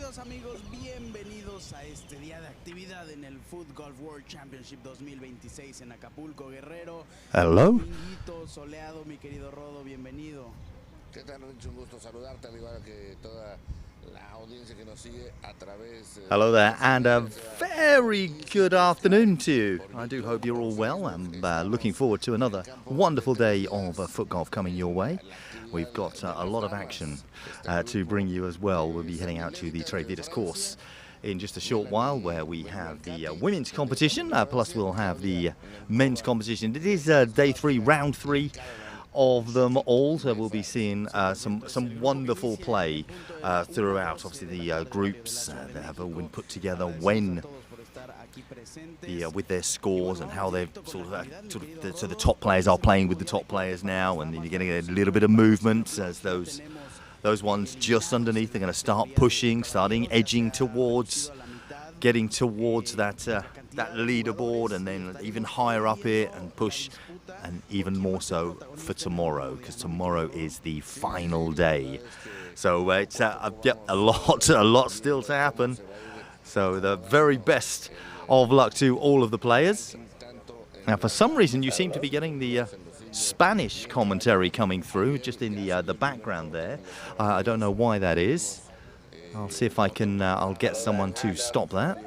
Queridos amigos, bienvenidos a este día de actividad en el FootGolf World Championship 2026 en Acapulco, Guerrero. Hello. Dominguito soleado, mi querido Rodo, bienvenido. ¿Qué tal, Rich? Un gusto saludarte, al igual que toda la audiencia que nos sigue a través. Hello there, and a very good afternoon to you. I do hope you're all well. I'm looking forward to another wonderful day of FootGolf coming your way. We've got a lot of action to bring you as well. We'll be heading out to the Tres Vidas course in just a short while, where we have the women's competition, plus we'll have the men's competition. It is day 3, round 3 of them all, so we'll be seeing some wonderful play throughout. Obviously the groups that have all been put together when with their scores and how they've so the top players are playing with the top players now, and then you're getting a little bit of movement as those ones just underneath are going to start pushing, edging towards, getting towards that leaderboard, and then even higher up it and push, and even more so for tomorrow, because tomorrow is the final day. So it's a lot still to happen. So the very best of luck to all of the players. Now, for some reason, you seem to be getting the Spanish commentary coming through just in the background there. I don't know why that is. I'll see if I can. I'll get someone to stop that.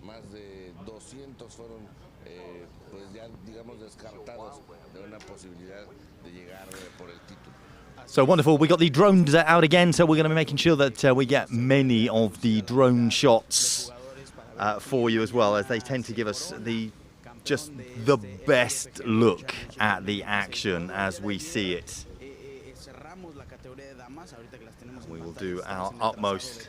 Más de 200 fueron pues ya digamos descartados de una posibilidad de llegar por el título. So wonderful. We got the drones out again, so we're going to be making sure that we get many of the drone shots for you as well, as they tend to give us just the best look at the action as we see it. We will do our utmost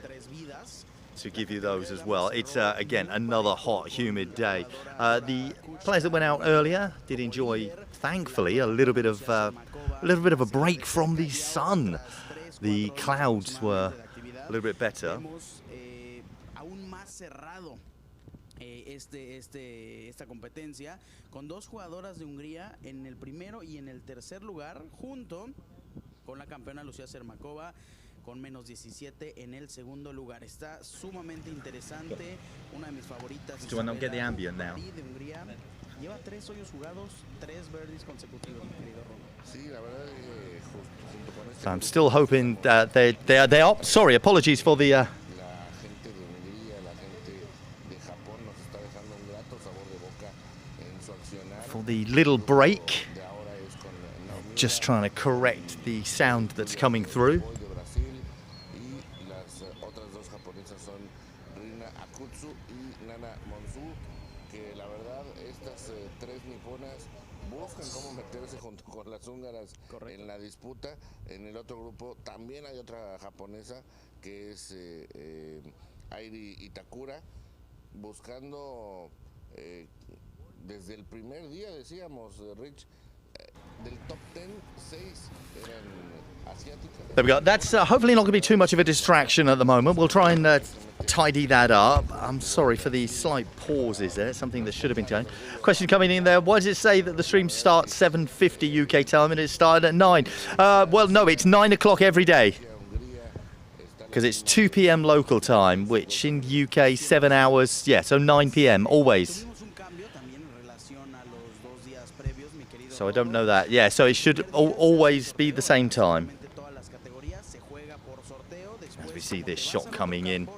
to give you those as well. It's again another hot, humid day. The players that went out earlier did enjoy, thankfully, a little bit of a break from the sun. The clouds were a little bit better. Esta competencia con dos jugadoras de Hungría en el primero y en el tercer lugar, junto con la campeona Lucía Sermakova con menos 17 en el segundo lugar. Está sumamente interesante. Una de mis favoritas. Do I not get the ambient now? De Hungría. Lleva 3 hoyos jugados, 3 birdies consecutivos, mi querido Ron. Sí, la verdad que junto con este. So I'm still hoping that they are. Sorry, apologies for the. La gente de Hungría, la gente de Japón nos está dejando un grato sabor de boca en su accionar. For the little break. Just trying to correct the sound that's coming through. Cómo meterse junto con las húngaras en la disputa. En el otro grupo también hay otra japonesa que es Airi Itakura, buscando desde el primer día, decíamos, Rich, del top 10, 6 eran asiáticas. There we go. That's hopefully not going to be too much of a distraction at the moment. We'll try and tidy that up. I'm sorry for the slight pauses there, something that should have been done. Question coming in there, why does it say that the stream starts 7:50 UK time and it started at 9? Well, no, it's 9 o'clock every day, because it's 2 p.m. local time, which in UK 7 hours, yeah, so 9 p.m. always. So I don't know that. Yeah, so it should always be the same time. As we see this shot coming in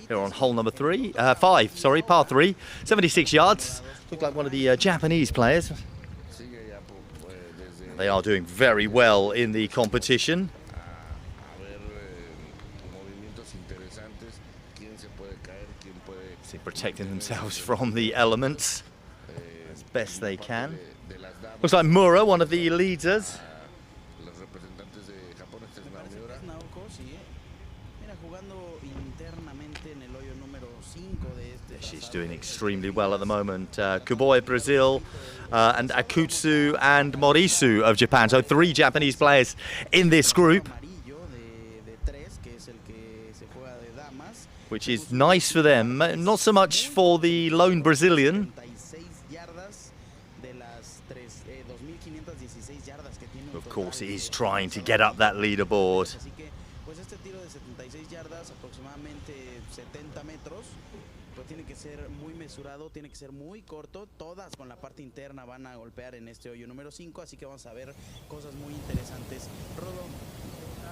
here on hole number 5, sorry, par 3, 76 yards. Look like one of the Japanese players. They are doing very well in the competition. See, protecting themselves from the elements as best they can. Looks like Mura, one of the leaders. She's doing extremely well at the moment. Kuboy, Brazil, and Akutsu and Morisu of Japan. So 3 Japanese players in this group, which is nice for them. Not so much for the lone Brazilian. de las 2.516 yardas que tiene. Of course, he's trying to get up that leaderboard. Así que, pues este tiro de 76 yardas, aproximadamente 70 metros, pues tiene que ser muy mesurado, tiene que ser muy corto. Todas con la parte interna van a golpear en este hoyo número 5, así que vamos a ver cosas muy interesantes. Rodo,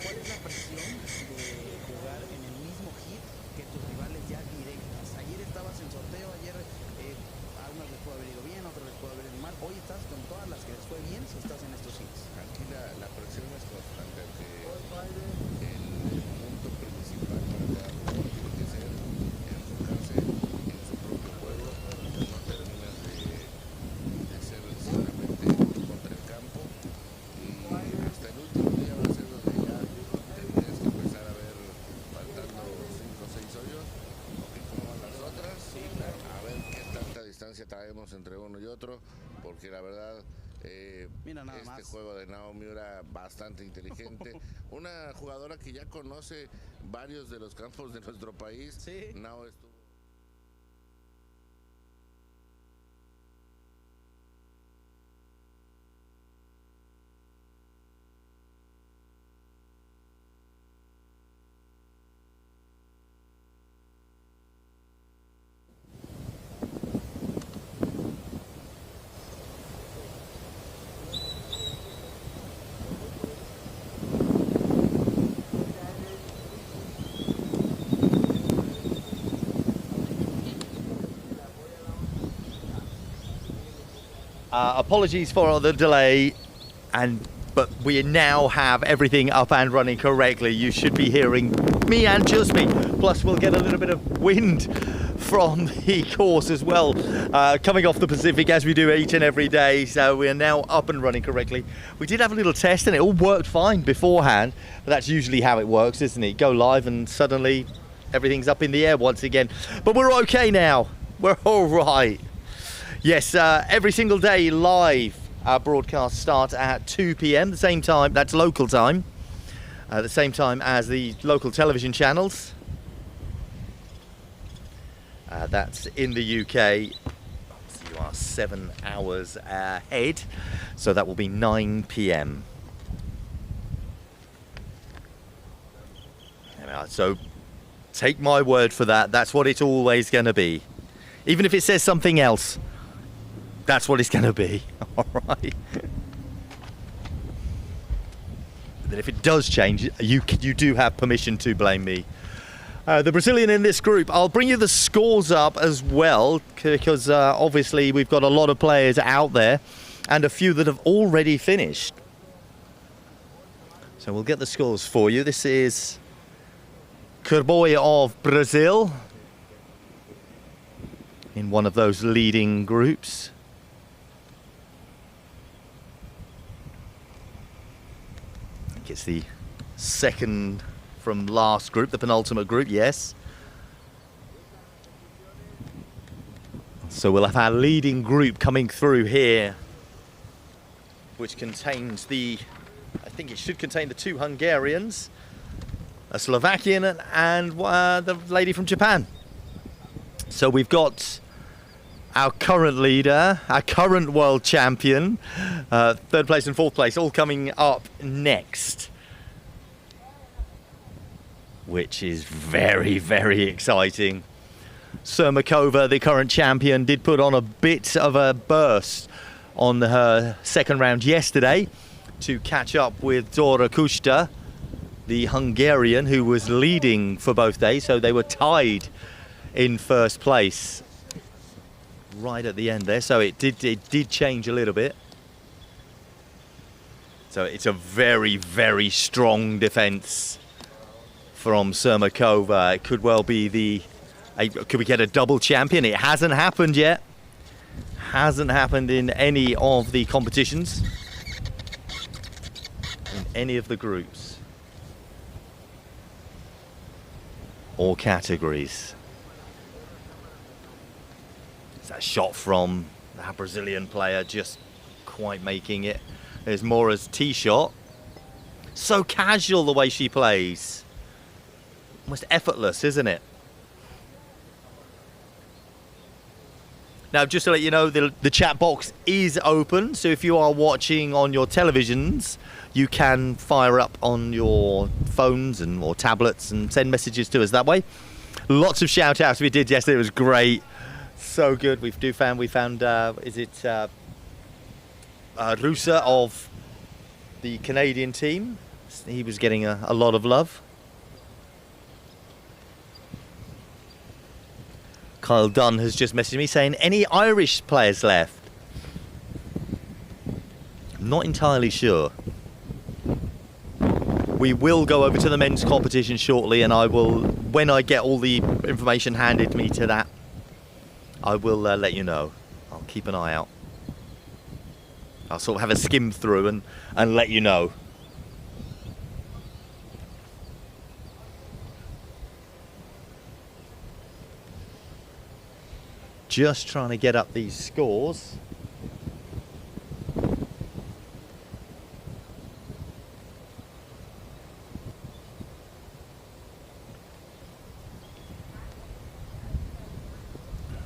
¿cuál es la presión de jugar en el mismo hit que tus rivales ya directas? Ayer estabas en sorteo, ayer a unos les puede haber ido bien, a otros les puede haber ido mal. Hoy estás con todas las que les fue bien si estás en estos hits. Aquí la presión es constante, que el punto principal para cada jugador tiene que ser enfocarse en su propio juego. No terminas de ser solamente tú contra el campo, y hasta el último día va a ser donde ya tendrías que empezar a ver, faltando 5 o 6 hoyos, cómo van las otras, a ver qué tanta distancia traemos entre uno y otro, porque la verdad Mira, nada este más. juego de Naomi era bastante inteligente. Una jugadora que ya conoce varios de los campos de nuestro país. Sí. Nao estuvo. Apologies for the delay, but we now have everything up and running correctly. You should be hearing me and just me. Plus, we'll get a little bit of wind from the course as well, coming off the Pacific as we do each and every day. So we're now up and running correctly. We did have a little test and it all worked fine beforehand, but that's usually how it works, isn't it? Go live and suddenly everything's up in the air once again. But we're okay now. We're all right. Yes, every single day live. Our broadcasts start at 2 p.m, the same time, that's local time, the same time as the local television channels. That's in the UK. So you are 7 hours ahead, so that will be 9 p.m. So take my word for that, that's what it's always going to be. Even if it says something else, that's what it's going to be. All right. Then if it does change, you do have permission to blame me. The Brazilian in this group, I'll bring you the scores up as well, because obviously we've got a lot of players out there and a few that have already finished. So we'll get the scores for you. This is Kerboy of Brazil in one of those leading groups. I think it's the second from last group, the penultimate group, yes. So we'll have our leading group coming through here, which contains I think it should contain the 2 Hungarians, a Slovakian and the lady from Japan. So we've got our current leader, our current world champion, 3rd place and 4th place all coming up next, which is very, very exciting. Surmakova, the current champion, did put on a bit of a burst on her second round yesterday to catch up with Dora Kusta, the Hungarian, who was leading for both days, so they were tied in first place right at the end there, so it did change a little bit. So it's a very, very strong defense from Surmakova. It could well be could we get a double champion? It hasn't happened yet. Hasn't happened in any of the competitions, in any of the groups or categories. It's that shot from that Brazilian player, just quite making it. There's Mora's tee shot. So casual the way she plays. Almost effortless, isn't it? Now, just to let you know, the chat box is open, so if you are watching on your televisions, you can fire up on your phones or tablets and send messages to us that way. Lots of shout outs we did yesterday. It was great, so good. We found is it Rusa of the Canadian team? He was getting a lot of love. Kyle Dunn has just messaged me saying, any Irish players left? I'm not entirely sure. We will go over to the men's competition shortly, and I will, when I get all the information handed me to that, I will let you know. I'll keep an eye out. I'll sort of have a skim through and let you know. Just trying to get up these scores.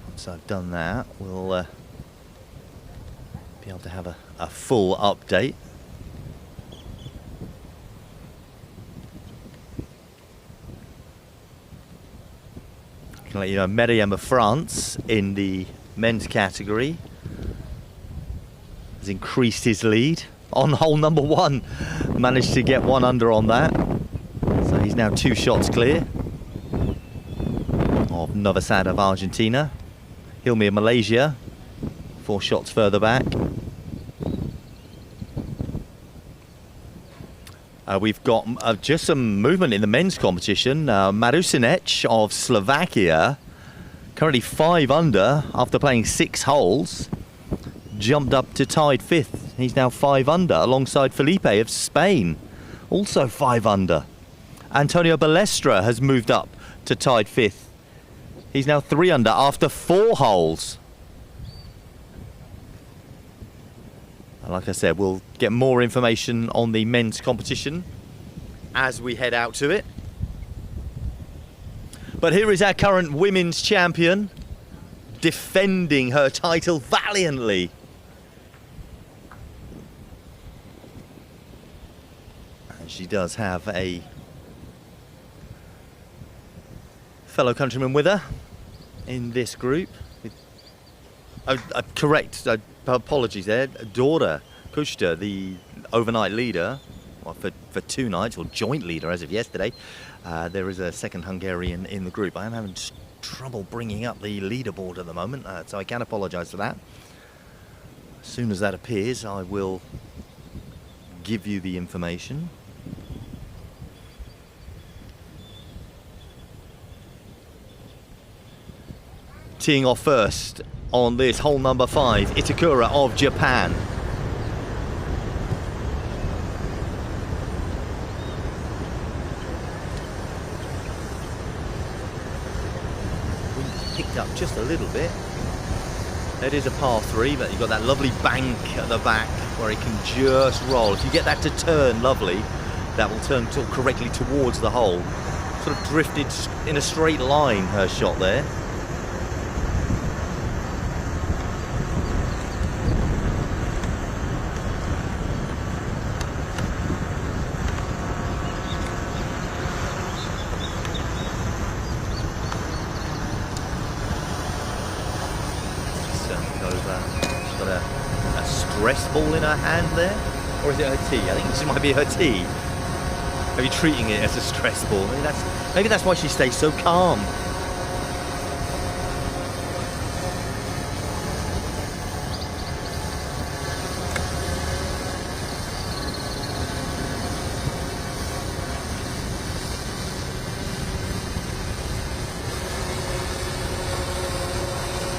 Once I've done that, we'll be able to have a full update. I can let you know, Meriem of France in the men's category has increased his lead on hole number 1. Managed to get 1 under on that. So he's now 2 shots clear of Novosad of Argentina. Hilmi of Malaysia, 4 shots further back. We've got just some movement in the men's competition. Marusinec of Slovakia, currently 5 under after playing 6 holes, jumped up to tied 5th. He's now 5 under alongside Felipe of Spain, also 5 under. Antonio Balestra has moved up to tied 5th. He's now 3 under after 4 holes. And like I said, we'll get more information on the men's competition as we head out to it. But here is our current women's champion, defending her title valiantly. And she does have a fellow countryman with her in this group. Correct, apologies there. Dora Kushta, the overnight leader, well, for 2 nights, or joint leader as of yesterday. There is a second Hungarian in the group. I am having trouble bringing up the leaderboard at the moment, so I can apologise for that. As soon as that appears, I will give you the information. Teeing off first on this hole number 5, Itakura of Japan. Wind picked up just a little bit. It is a par 3, but you've got that lovely bank at the back where it can just roll. If you get that to turn lovely, that will turn correctly towards the hole. Sort of drifted in a straight line, her shot there. Stress ball in her hand there, or is it her tee? I think this might be her tee. Maybe treating it as a stress ball. Maybe that's why she stays so calm.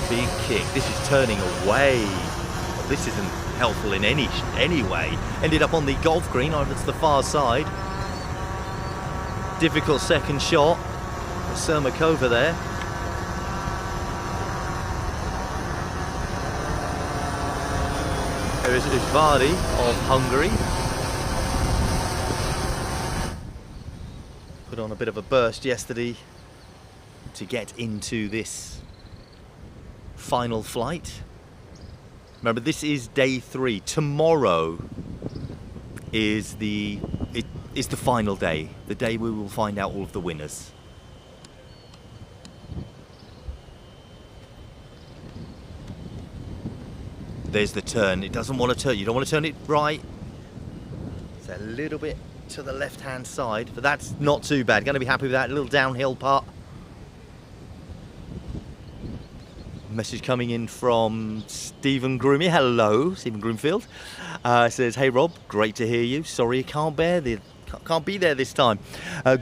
Big kick. This is turning away. This isn't helpful in any way. Ended up on the golf green over to the far side. Difficult second shot for Sermakova there. There is Ujvari of Hungary. Put on a bit of a burst yesterday to get into this final flight. Remember, this is day 3. Tomorrow is the final day, the day we will find out all of the winners. There's the turn. It doesn't want to turn. You don't want to turn it right. It's a little bit to the left-hand side, but that's not too bad. Going to be happy with that little downhill part. Message coming in from Stephen Groomy. Hello, Stephen Groomfield. Says, hey Rob, great to hear you. Sorry you can't be there this time.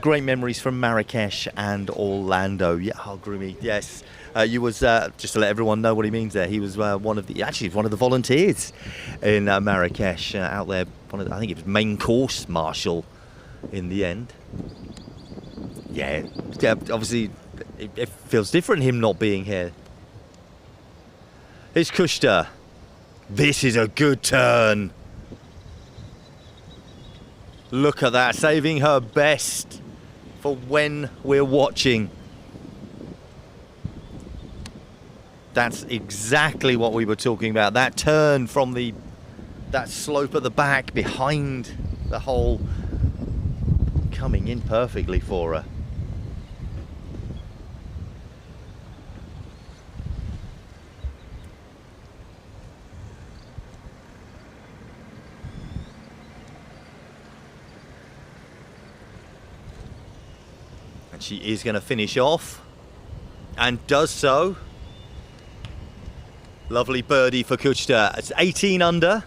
Great memories from Marrakesh and Orlando. Yeah, oh, Groomy, yes. You was, just to let everyone know what he means there, he was one of the volunteers in Marrakesh out there. I think it was main course marshal in the end. Yeah, obviously it feels different him not being here. It's Kushta. This is a good turn. Look at that, saving her best for when we're watching. That's exactly what we were talking about. That turn from that slope at the back behind the hole, coming in perfectly for her. And she is going to finish off, and does so. Lovely birdie for Kuchta. It's 18 under.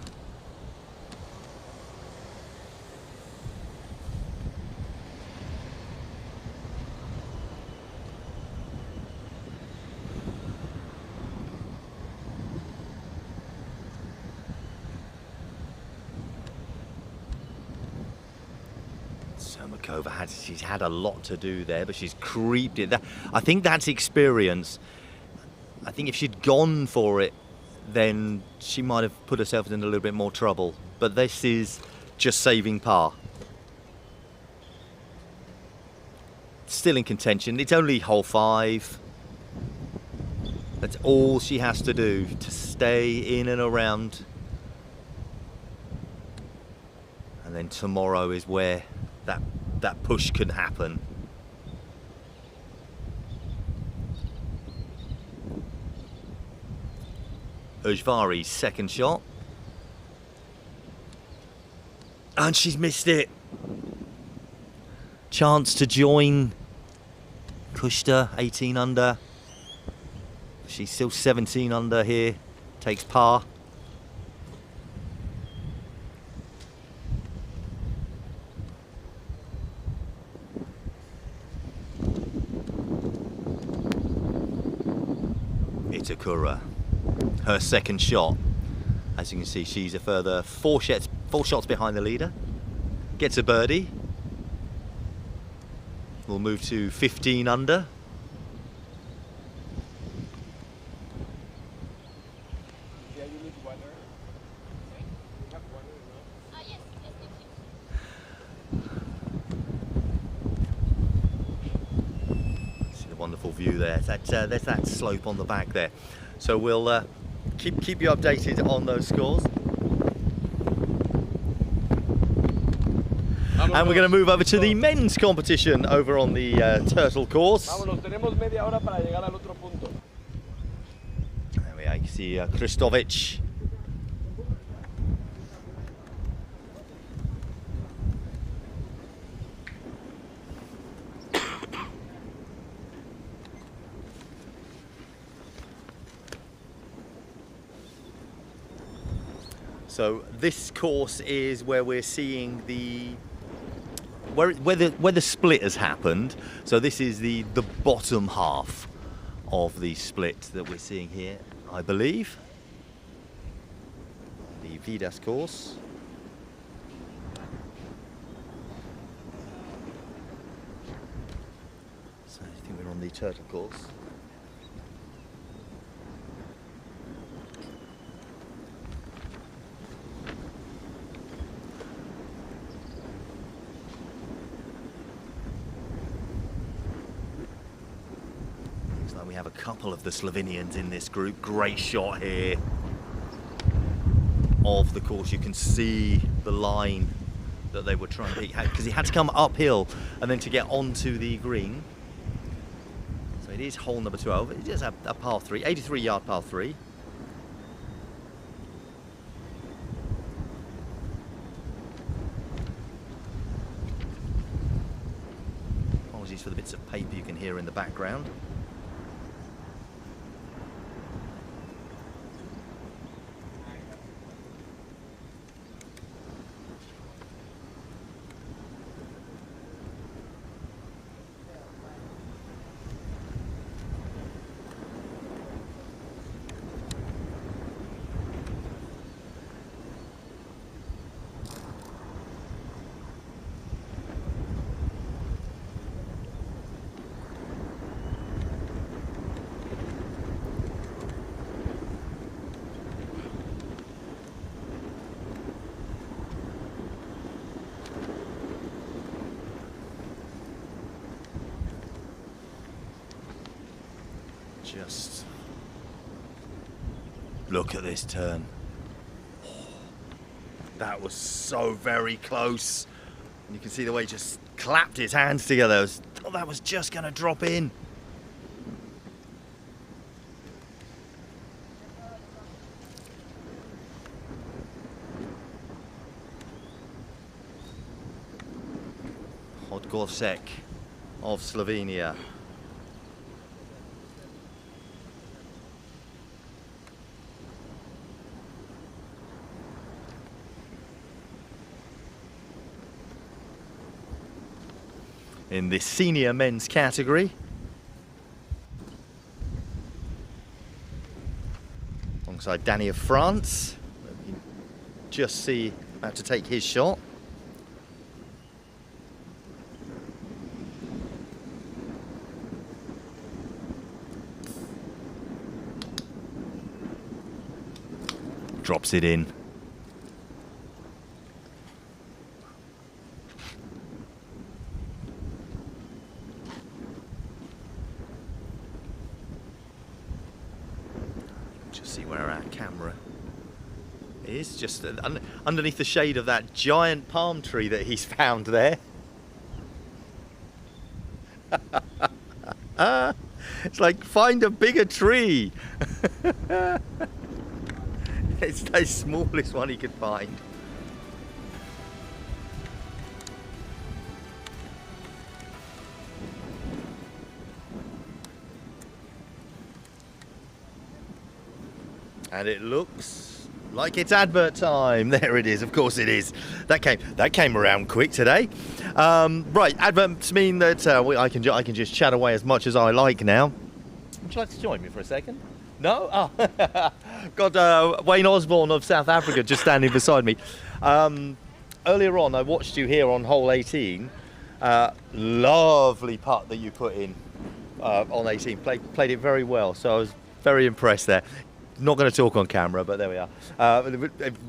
She's had a lot to do there, but she's creeped it. I think that's experience. I think if she'd gone for it, then she might have put herself in a little bit more trouble. But this is just saving par. Still in contention. It's only hole 5. That's all she has to do to stay in and around. And then tomorrow is where that push can happen. Ujvari's second shot. And she's missed it. Chance to join Kushta, 18 under. She's still 17 under here. Takes par. Itakura, her second shot. As you can see, she's a further 4 shots behind the leader. Gets a birdie. We'll move to 15 under. Wonderful view there. There's that slope on the back there. So we'll keep you updated on those scores. And we're going to move over to the men's competition over on the Turtle course. There we are. You see Kristovic. So this course is where we're seeing where the split has happened. So this is the bottom half of the split that we're seeing here, I believe. The Vidas course. So I think we're on the Turtle course. have a couple of the Slovenians in this group. Great shot here of the course. You can see the line that they were trying to hit, because he had to come uphill and then to get onto the green. So it is hole number 12. It is a par 3, 83-yard par 3. Apologies for the bits of paper you can hear in the background. Just look at this turn. That was so very close. And you can see the way he just clapped his hands together. That was just going to drop in. Podgoršek of Slovenia. In the senior men's category. Alongside Danny of France. You can just see about to take his shot. Drops it in. See where our camera is, just underneath the shade of that giant palm tree that he's found there. It's like, find a bigger tree. It's the smallest one he could find. And it looks like it's advert time. There it is. Of course it is. That came around quick today. Right, adverts mean that I can just chat away as much as I like now. Would you like to join me for a second? No? Oh. Got Wayne Osborne of South Africa just standing beside me. Earlier on, I watched you here on hole 18. Lovely putt that you put in on 18. Played it very well. So I was very impressed there. Not going to talk on camera, but there we are. I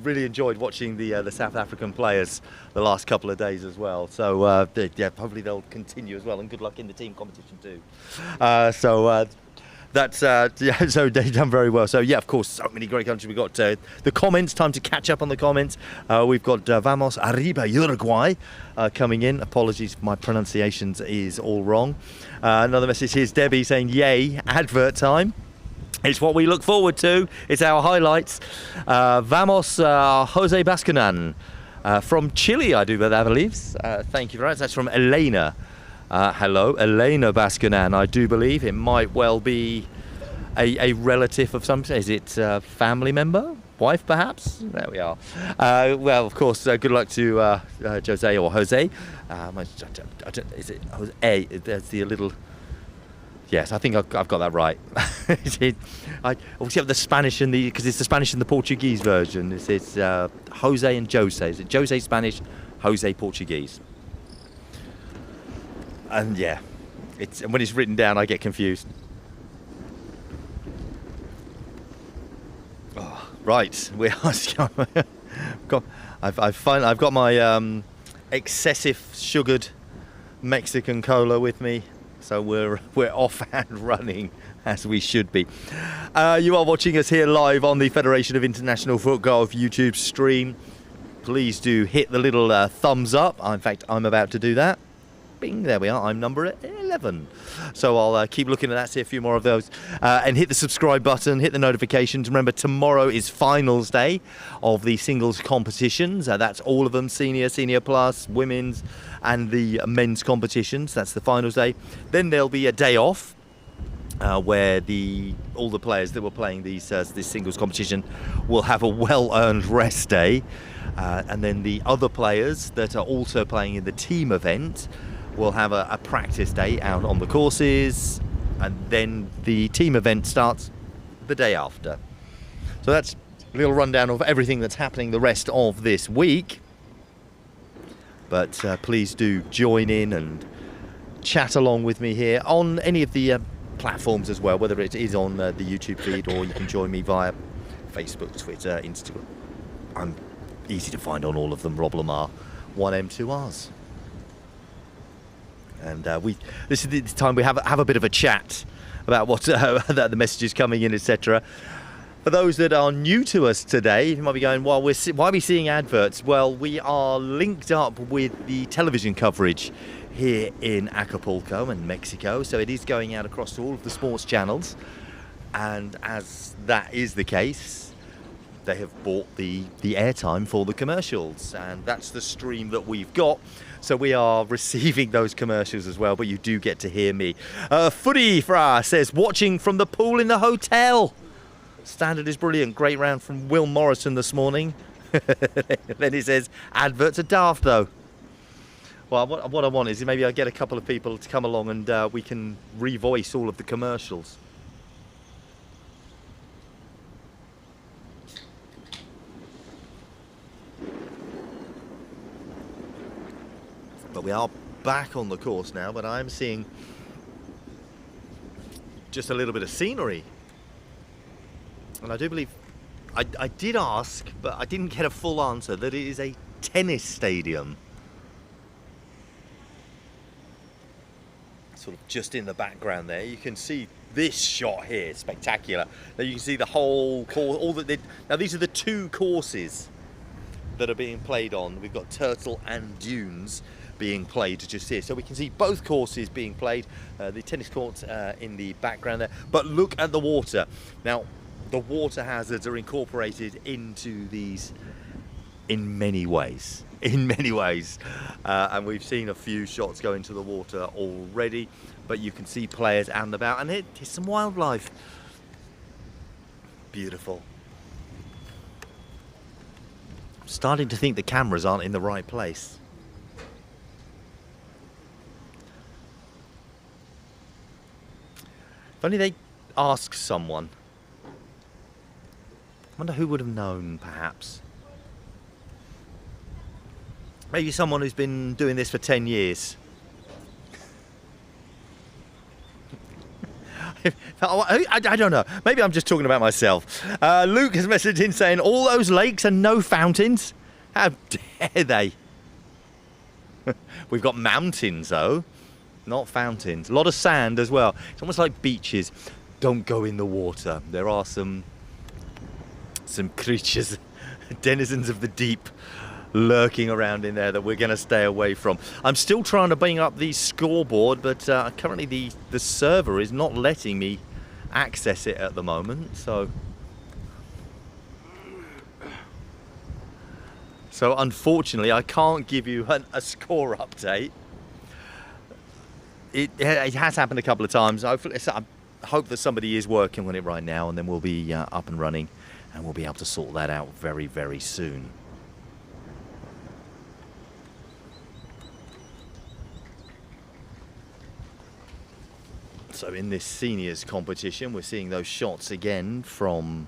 really enjoyed watching the South African players the last couple of days as well. So yeah, hopefully they'll continue as well, and good luck in the team competition too. That's yeah. So they've done very well. So yeah, of course, so many great countries. We've got the comments. Time to catch up on the comments. We've got Vamos Arriba Uruguay coming in. Apologies, my pronunciations is all wrong. Another message. Here's Debbie saying, "Yay, advert time." It's what we look forward to. It's our highlights. Vamos Jose Bascunan from Chile, I do believe. Thank you very much. That's from Elena. Hello, Elena Bascunan, I do believe. It might well be a relative of some. Is it a family member? Wife, perhaps? There we are. Well, of course, good luck to Jose or Jose. Is it Jose? There's the little... Yes, I think I've got that right. I obviously have the Spanish and because it's the Spanish and the Portuguese version. It's Jose and Jose. Is it Jose Spanish, Jose Portuguese? And yeah, and when it's written down, I get confused. Oh, right, we are. I've got my excessive sugared Mexican cola with me. So we're off and running as we should be. You are watching us here live on the Federation of International FootGolf YouTube stream. Please do hit the little thumbs up. In fact, I'm about to do that. Bing, there we are. I'm number 11. So I'll keep looking at that, see a few more of those. And hit the subscribe button, hit the notifications. Remember, tomorrow is finals day of the singles competitions. That's all of them, senior, senior plus, women's, and the men's competitions. That's the finals day. Then there'll be a day off where all the players that were playing this singles competition will have a well-earned rest day. And then the other players that are also playing in the team event will have a practice day out on the courses, and then the team event starts the day after. So that's a little rundown of everything that's happening the rest of this week. But please do join in and chat along with me here on any of the platforms as well, whether it is on the YouTube feed or you can join me via Facebook, Twitter, Instagram. I'm easy to find on all of them, Rob Lamar, 1M2Rs. And this is the time we have a bit of a chat about what the messages coming in, etc. For those that are new to us today, you might be going, well, why are we seeing adverts? Well, we are linked up with the television coverage here in Acapulco and Mexico, so it is going out across all of the sports channels. And as that is the case, they have bought the airtime for the commercials, and that's the stream that we've got. So we are receiving those commercials as well, but you do get to hear me. Footy Fra says, watching from the pool in the hotel. Standard is brilliant. Great round from Will Morrison this morning. Then he says, adverts are daft though. Well, what I want is maybe I get a couple of people to come along and we can revoice all of the commercials. But we are back on the course now, but I'm seeing just a little bit of scenery. And I do believe, I did ask, but I didn't get a full answer, that it is a tennis stadium. Sort of just in the background there, you can see this shot here, spectacular. Now you can see the whole course, now these are the two courses that are being played on. We've got Turtle and Dunes being played just here, so we can see both courses being played, the tennis courts in the background there. But look at the water. Now the water hazards are incorporated into these in many ways, and we've seen a few shots go into the water already, but you can see players out and about, and there's some wildlife. Beautiful. I'm starting to think the cameras aren't in the right place. If only they ask someone. I wonder who would have known, perhaps. Maybe someone who's been doing this for 10 years. I don't know. Maybe I'm just talking about myself. Luke has messaged in saying, all those lakes and no fountains? How dare they? We've got mountains, though. Not fountains. A lot of sand as well. It's almost like beaches. Don't go in the water. There are some creatures, denizens of the deep, lurking around in there that we're going to stay away from. I'm still trying to bring up the scoreboard, but currently the server is not letting me access it at the moment. So unfortunately, I can't give you a score update. It has happened a couple of times. I hope that somebody is working on it right now, and then we'll be up and running, and we'll be able to sort that out very, very soon. So in this seniors competition, we're seeing those shots again from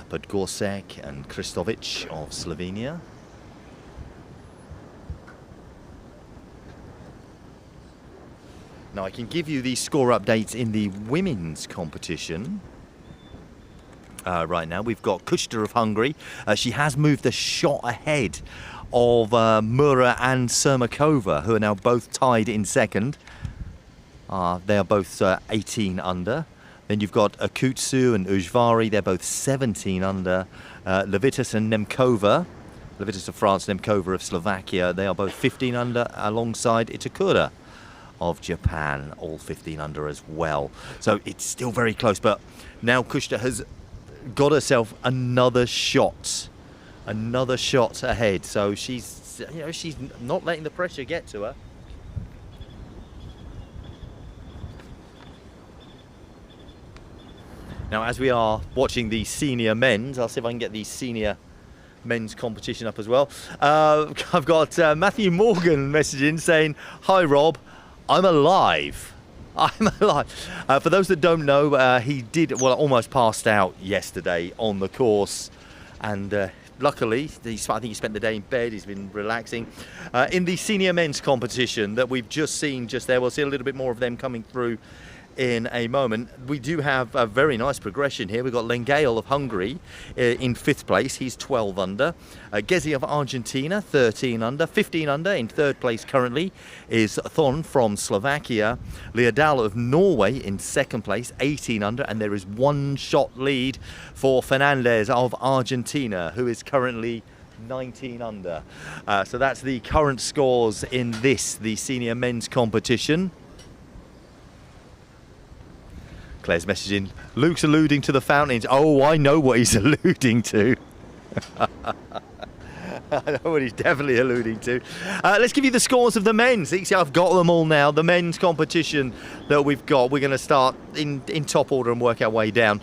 Podgorček and Kristovic of Slovenia. Now I can give you the score updates in the women's competition. Right now we've got Kushta of Hungary. She has moved a shot ahead of Mura and Sermakova, who are now both tied in second. They are both 18 under. Then you've got Akutsu and Ujvari. They're both 17 under. Levitas and Nemkova. Levitas of France, Nemkova of Slovakia. They are both 15 under alongside Itakura of Japan, all 15 under as well. So it's still very close, but now Kushta has got herself another shot ahead. So she's not letting the pressure get to her. Now, as we are watching the senior men's, I'll see if I can get the senior men's competition up as well. I've got Matthew Morgan messaging saying, "Hi Rob, I'm alive." I'm alive. For those that don't know, he almost passed out yesterday on the course, and luckily, I think he spent the day in bed. He's been relaxing. In the senior men's competition that we've just seen just there, we'll see a little bit more of them coming through in a moment. We do have a very nice progression here. We've got Lengail of Hungary in 5th place. He's 12 under. Gezi of Argentina, 13 under. 15 under in 3rd place currently is Thon from Slovakia. Leodal of Norway in 2nd place, 18 under. And there is 1 shot lead for Fernandez of Argentina, who is currently 19 under. So that's the current scores in the senior men's competition. Claire's messaging, Luke's alluding to the fountains. Oh, I know what he's alluding to. I know what he's definitely alluding to. Let's give you the scores of the men's. See, I've got them all now. The men's competition that we've got. We're going to start in top order and work our way down.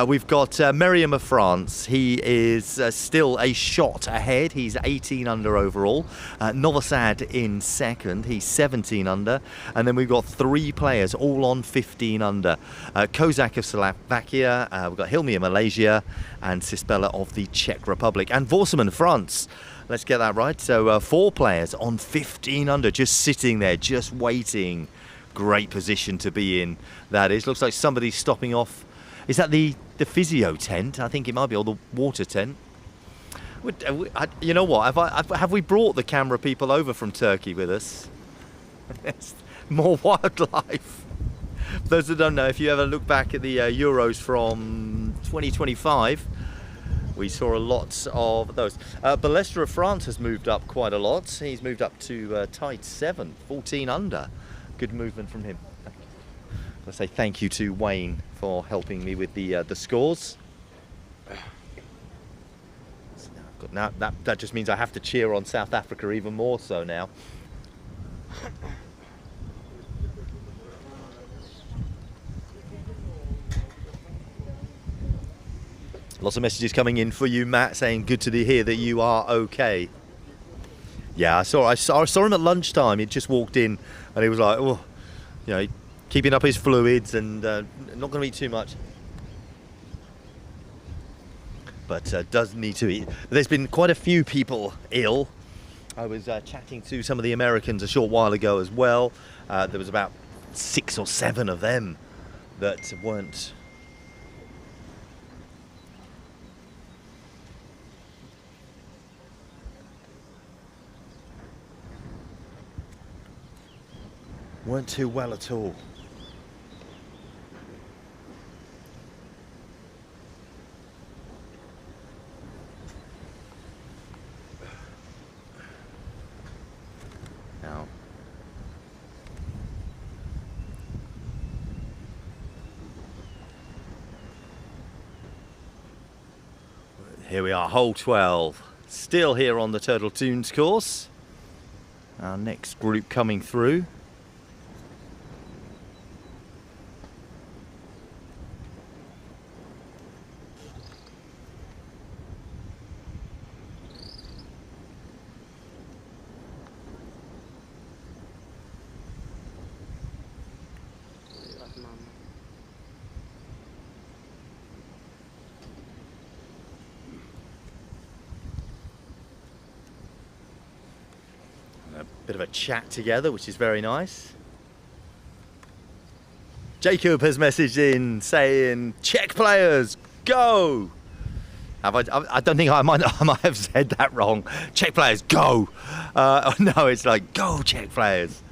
We've got Merriam of France. He is still a shot ahead. He's 18 under overall. Novosad in 2nd. He's 17 under. And then we've got 3 players all on 15 under. Kozak of Slovakia. We've got Hilmi of Malaysia. And Cispella of the Czech Republic. And Vorseman, France. Let's get that right. So 4 players on 15 under, just sitting there, just waiting. Great position to be in, that is. Looks like somebody's stopping off. Is that the physio tent? I think it might be, or the water tent. You know what? Have we brought the camera people over from Turkey with us? More wildlife. For those that don't know, if you ever look back at the Euros from 2025, we saw a lot of those. Ballester of France has moved up quite a lot. He's moved up to tied 7, 14 under. Good movement from him. I'll say thank you to Wayne for helping me with the scores. Now that just means I have to cheer on South Africa even more so now. Lots of messages coming in for you, Matt, saying good to hear that you are okay. Yeah, I saw him at lunchtime. He just walked in and he was like, oh, you know, keeping up his fluids and not going to eat too much. But does need to eat. There's been quite a few people ill. I was chatting to some of the Americans a short while ago as well. There was about 6 or 7 of them that weren't too well at all. Now, here we are, hole 12. Still here on the Turtle Tunes course. Our next group coming through. Bit of a chat together, which is very nice. Jacob has messaged in saying, Czech players, go! I don't think I might have said that wrong. Czech players, go! No, it's like, go Czech players.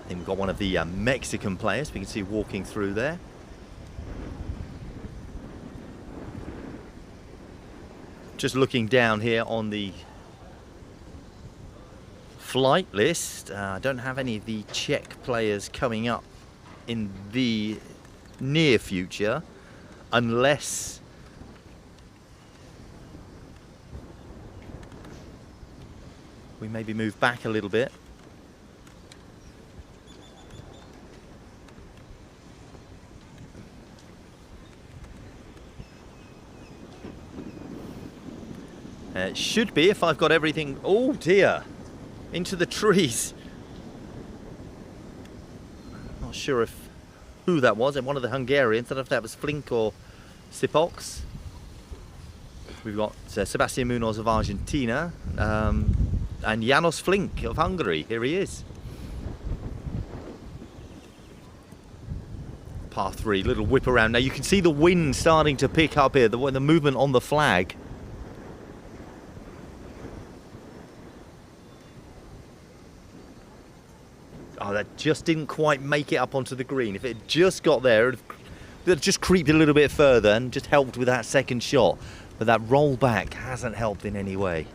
Then we've got one of the Mexican players we can see walking through there. Just looking down here on the flight list, I don't have any of the Czech players coming up in the near future, unless we maybe move back a little bit. It should be, if I've got everything. Oh dear, into the trees. Not sure who that was, and one of the Hungarians. I don't know if that was Flink or Sipox. We've got Sebastian Munoz of Argentina, and Janos Flink of Hungary. Here he is. Par 3, little whip around. Now you can see the wind starting to pick up here, the movement on the flag. Oh, that just didn't quite make it up onto the green. If it had just got there, it would just creeped a little bit further and just helped with that second shot. But that roll back hasn't helped in any way.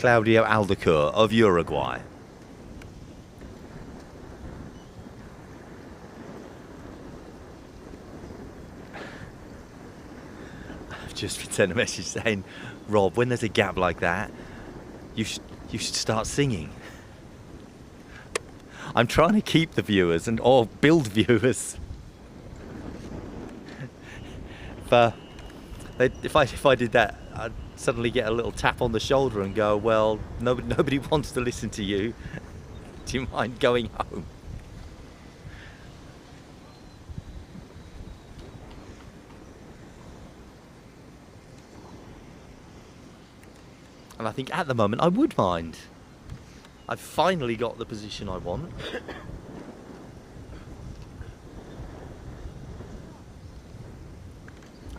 Claudio Aldecour of Uruguay. Just sent a message saying, Rob, when there's a gap like that, you should start singing. I'm trying to keep the viewers or build viewers. If I did that, I'd suddenly get a little tap on the shoulder and go, well, nobody wants to listen to you. Do you mind going home? And I think at the moment I would mind. I've finally got the position I want.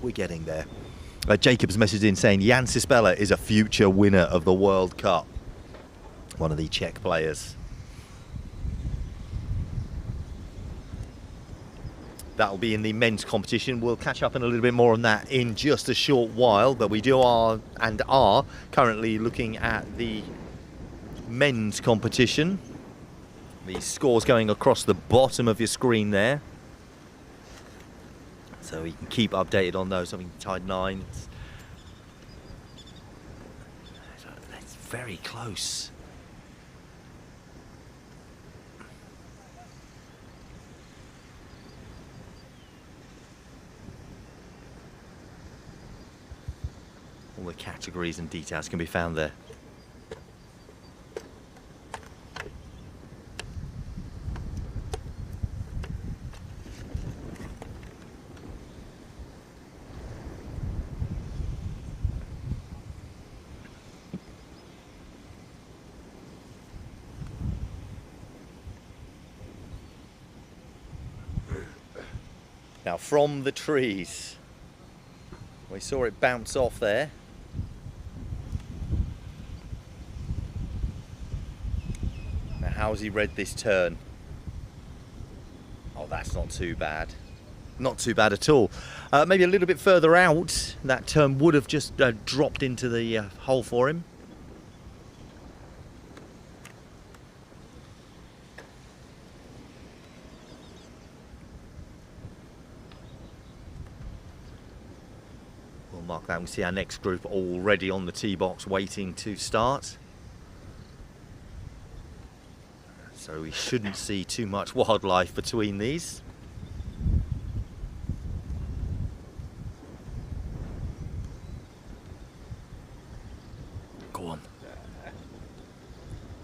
We're getting there. Jacob's messaged in saying Jan Cispella is a future winner of the World Cup. One of the Czech players. That'll be in the men's competition. We'll catch up in a little bit more on that in just a short while, but we are currently looking at the men's competition. The scores going across the bottom of your screen there, so you can keep updated on those. I mean, tied 9. It's very close. All the categories and details can be found there. Now from the trees, we saw it bounce off there. How's he read this turn? Oh, that's not too bad. Not too bad at all. Maybe a little bit further out, that turn would have just dropped into the hole for him. We'll mark that. We see our next group already on the tee box waiting to start. So we shouldn't see too much wildlife between these. Go on.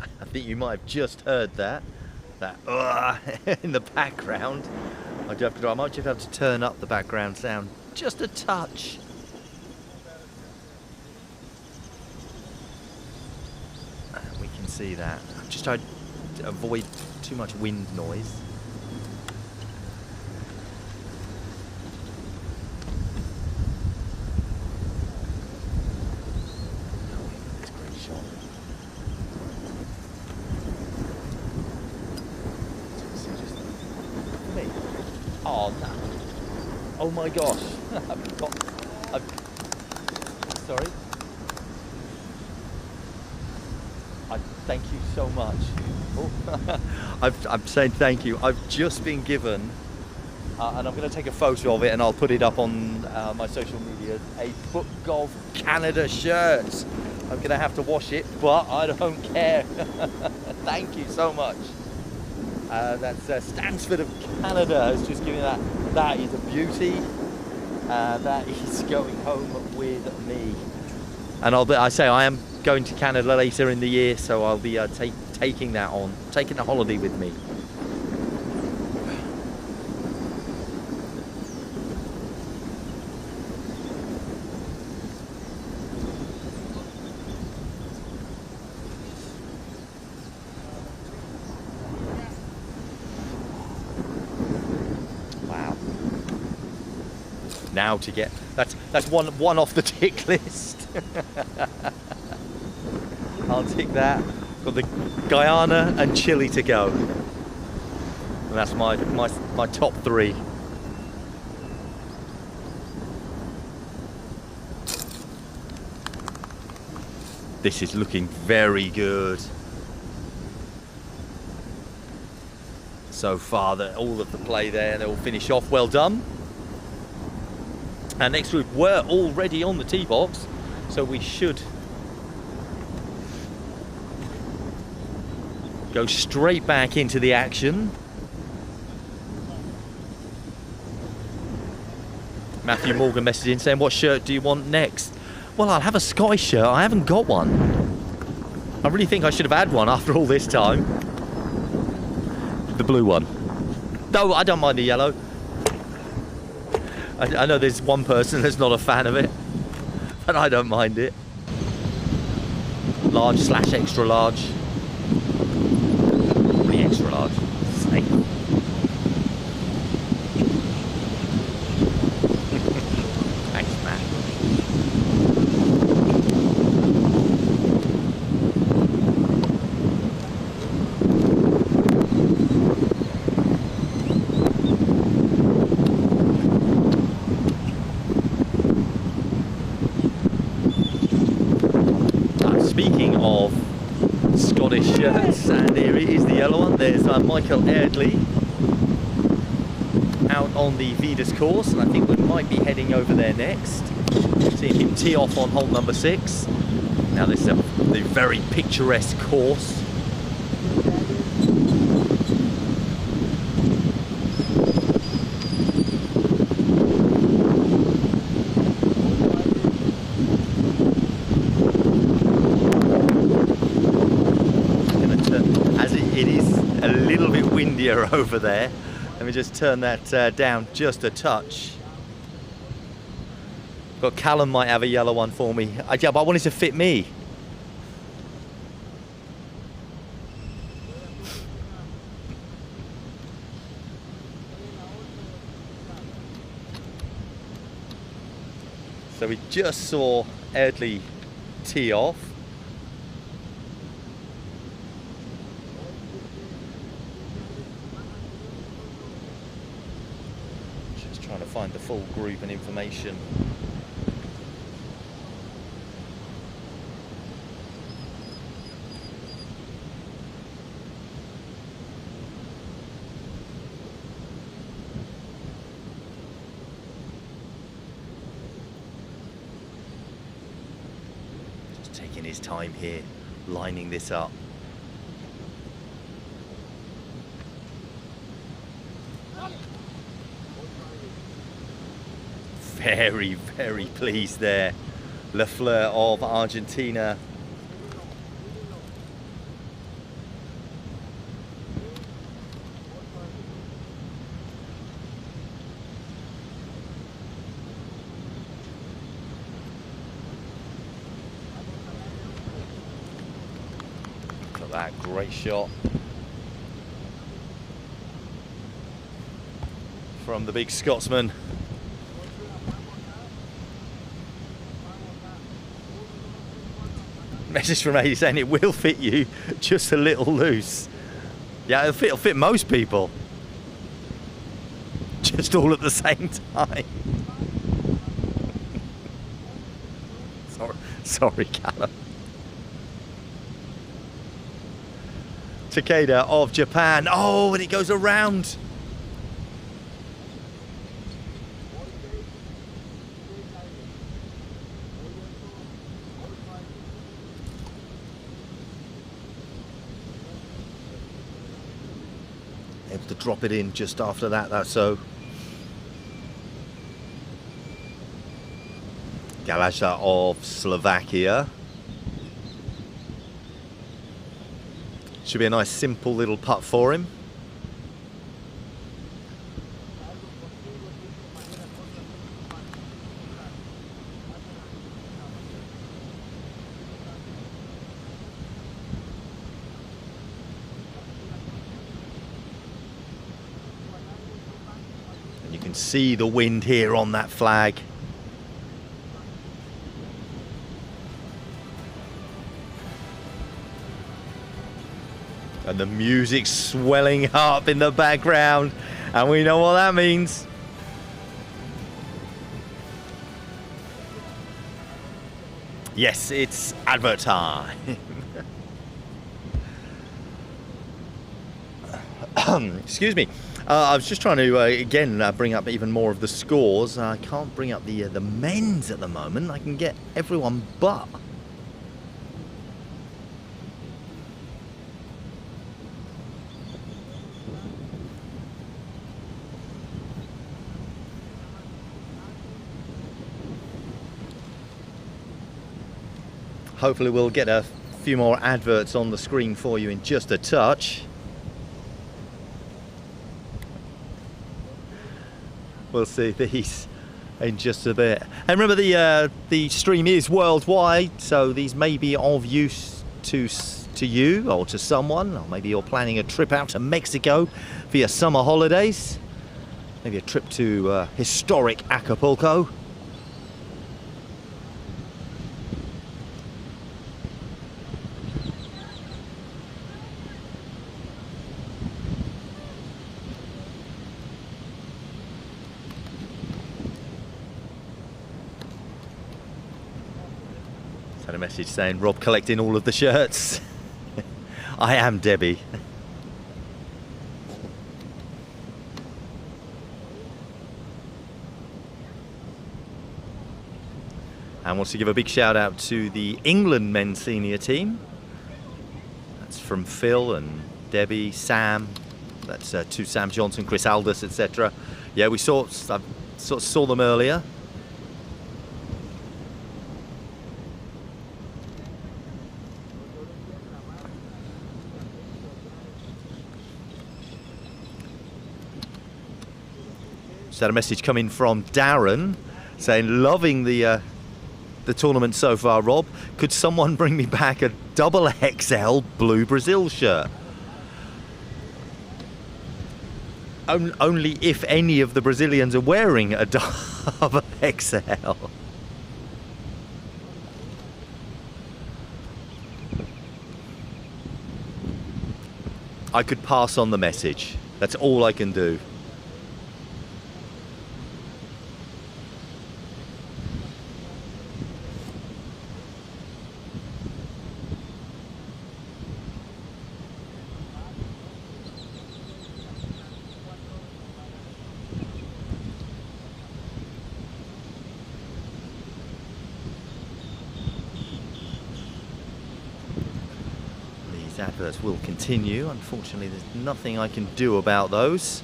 I think you might have just heard that in the background. I might just have to turn up the background sound just a touch. We can see that. I've just tried to avoid too much wind noise. Oh, no. Oh my gosh. Sorry. Thank you so much. Oh. I'm saying thank you. I've just been given, and I'm going to take a photo of it and I'll put it up on my social media, a FootGolf Canada shirt. I'm going to have to wash it, but I don't care. Thank you so much. That's Stansford of Canada has just given that. That is a beauty. That is going home with me. And I am going to Canada later in the year, so I'll be taking that on, taking the holiday with me. Wow. Now to get that's one off the tick list. I'll tick that. Got the Guyana and Chile to go. And that's my top 3. This is looking very good. So far, all of the play there, they'll finish off. Well done. Our next group were already on the tee box, so we should go straight back into the action. Matthew Morgan messaging saying, what shirt do you want next? Well, I'll have a Sky shirt. I haven't got one. I really think I should have had one after all this time. The blue one. No, I don't mind the yellow. I know there's one person that's not a fan of it, but I don't mind it. Large / extra large. Probably extra large. Same. Thanks, Matt. Speaking of Scottish shirts, and here is the yellow one. There's Michael Airdley out on the Vidas course, and I think we might be heading over there next. Seeing him tee off on hole number 6. Now this is the very picturesque course. Over there. Let me just turn that down just a touch. Got Callum might have a yellow one for me. Yeah, but I want it to fit me. So we just saw Airdley tee off. Trying to find the full group and information. Just taking his time here, lining this up. Very, very pleased there. Lafleur of Argentina. Look at that, great shot. From the big Scotsman. Message from Eddie saying it will fit you, just a little loose. Yeah, it'll fit most people. just all at the same time. Sorry, Callum. Takeda of Japan. Oh, and it goes around. Able to drop it in just after that, so. Galasha of Slovakia. Should be a nice simple little putt for him. And you can see the wind here on that flag. And the music's swelling up in the background, and we know what that means. Yes, it's advert time. Excuse me. I was just trying to again bring up even more of the scores. I can't bring up the men's at the moment. I can get everyone but. Hopefully we'll get a few more adverts on the screen for you in just a touch. We'll see these in just a bit. And remember, the stream is worldwide, so these may be of use to you or to someone, or maybe you're planning a trip out to Mexico for your summer holidays. Maybe a trip to historic Acapulco. Had a message saying Rob collecting all of the shirts. I am Debbie. And wants to give a big shout out to the England men's senior team. That's from Phil and Debbie, Sam. That's to Sam Johnson, Chris Aldous, etc. Yeah, I sort of saw them earlier. Just had a message coming from Darren saying, loving the tournament so far, Rob. Could someone bring me back a double XL blue Brazil shirt? Only if any of the Brazilians are wearing a double XL. I could pass on the message. That's all I can do. Adverts will continue. Unfortunately, there's nothing I can do about those.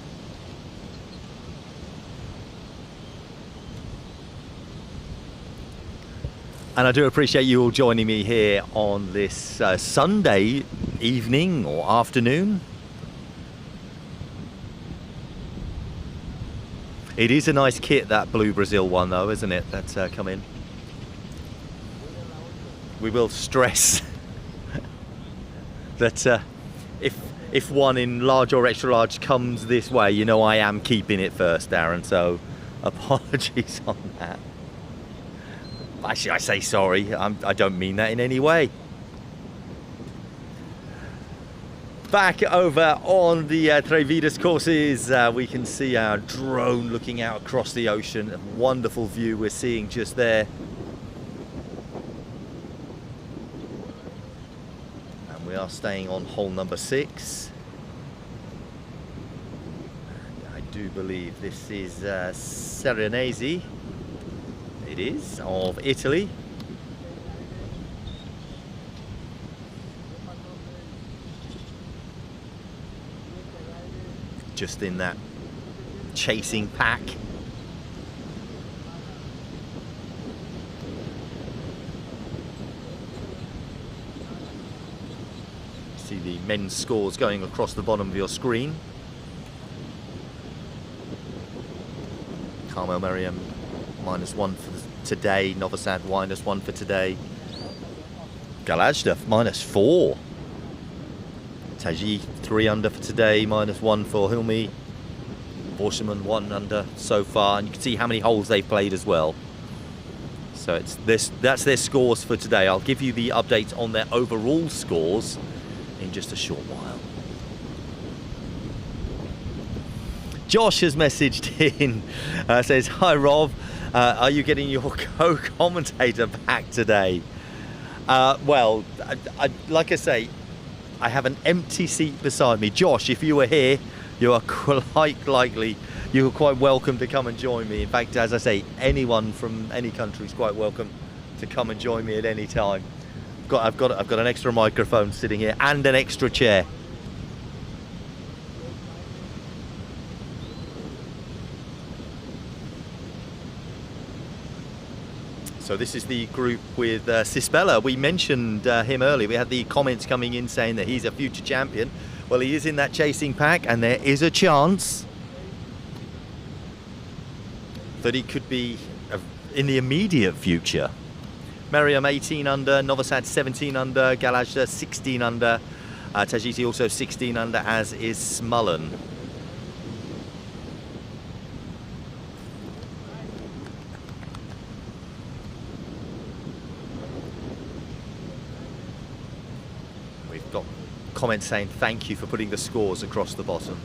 And I do appreciate you all joining me here on this Sunday evening or afternoon. It is a nice kit, that blue Brazil one, though, isn't it? That's come in. We will stress that if one in large or extra large comes this way, you know I am keeping it first, Darren, so apologies on that. Actually, I say sorry. I don't mean that in any way. Back over on the Trevidas courses, we can see our drone looking out across the ocean. A wonderful view we're seeing just there. And we are staying on hole number 6. And I do believe this is Serenese. It is, of Italy. Just in that chasing pack. See the men's scores going across the bottom of your screen. Carmel Merriam -1 for today. Novosad -1 for today. Galajda -4. Taji 3 under for today, -1 for Hilmi. Borscherman 1 under so far, and you can see how many holes they've played as well. So it's this. That's their scores for today. I'll give you the update on their overall scores in just a short while. Josh has messaged in, says, "Hi Rob, are you getting your co-commentator back today?" Well, like I say, I have an empty seat beside me. Josh, if you were here, you are quite likely, you are quite welcome to come and join me. In fact, as I say, anyone from any country is quite welcome to come and join me at any time. I've got an extra microphone sitting here and an extra chair. So this is the group with Cispella. We mentioned him earlier. We had the comments coming in saying that he's a future champion. Well, he is in that chasing pack, and there is a chance that he could be in the immediate future. Merriam 18 under, Novosad 17 under, Galajda 16 under, Tajiti also 16 under, as is Smullen. Got comments saying thank you for putting the scores across the bottom.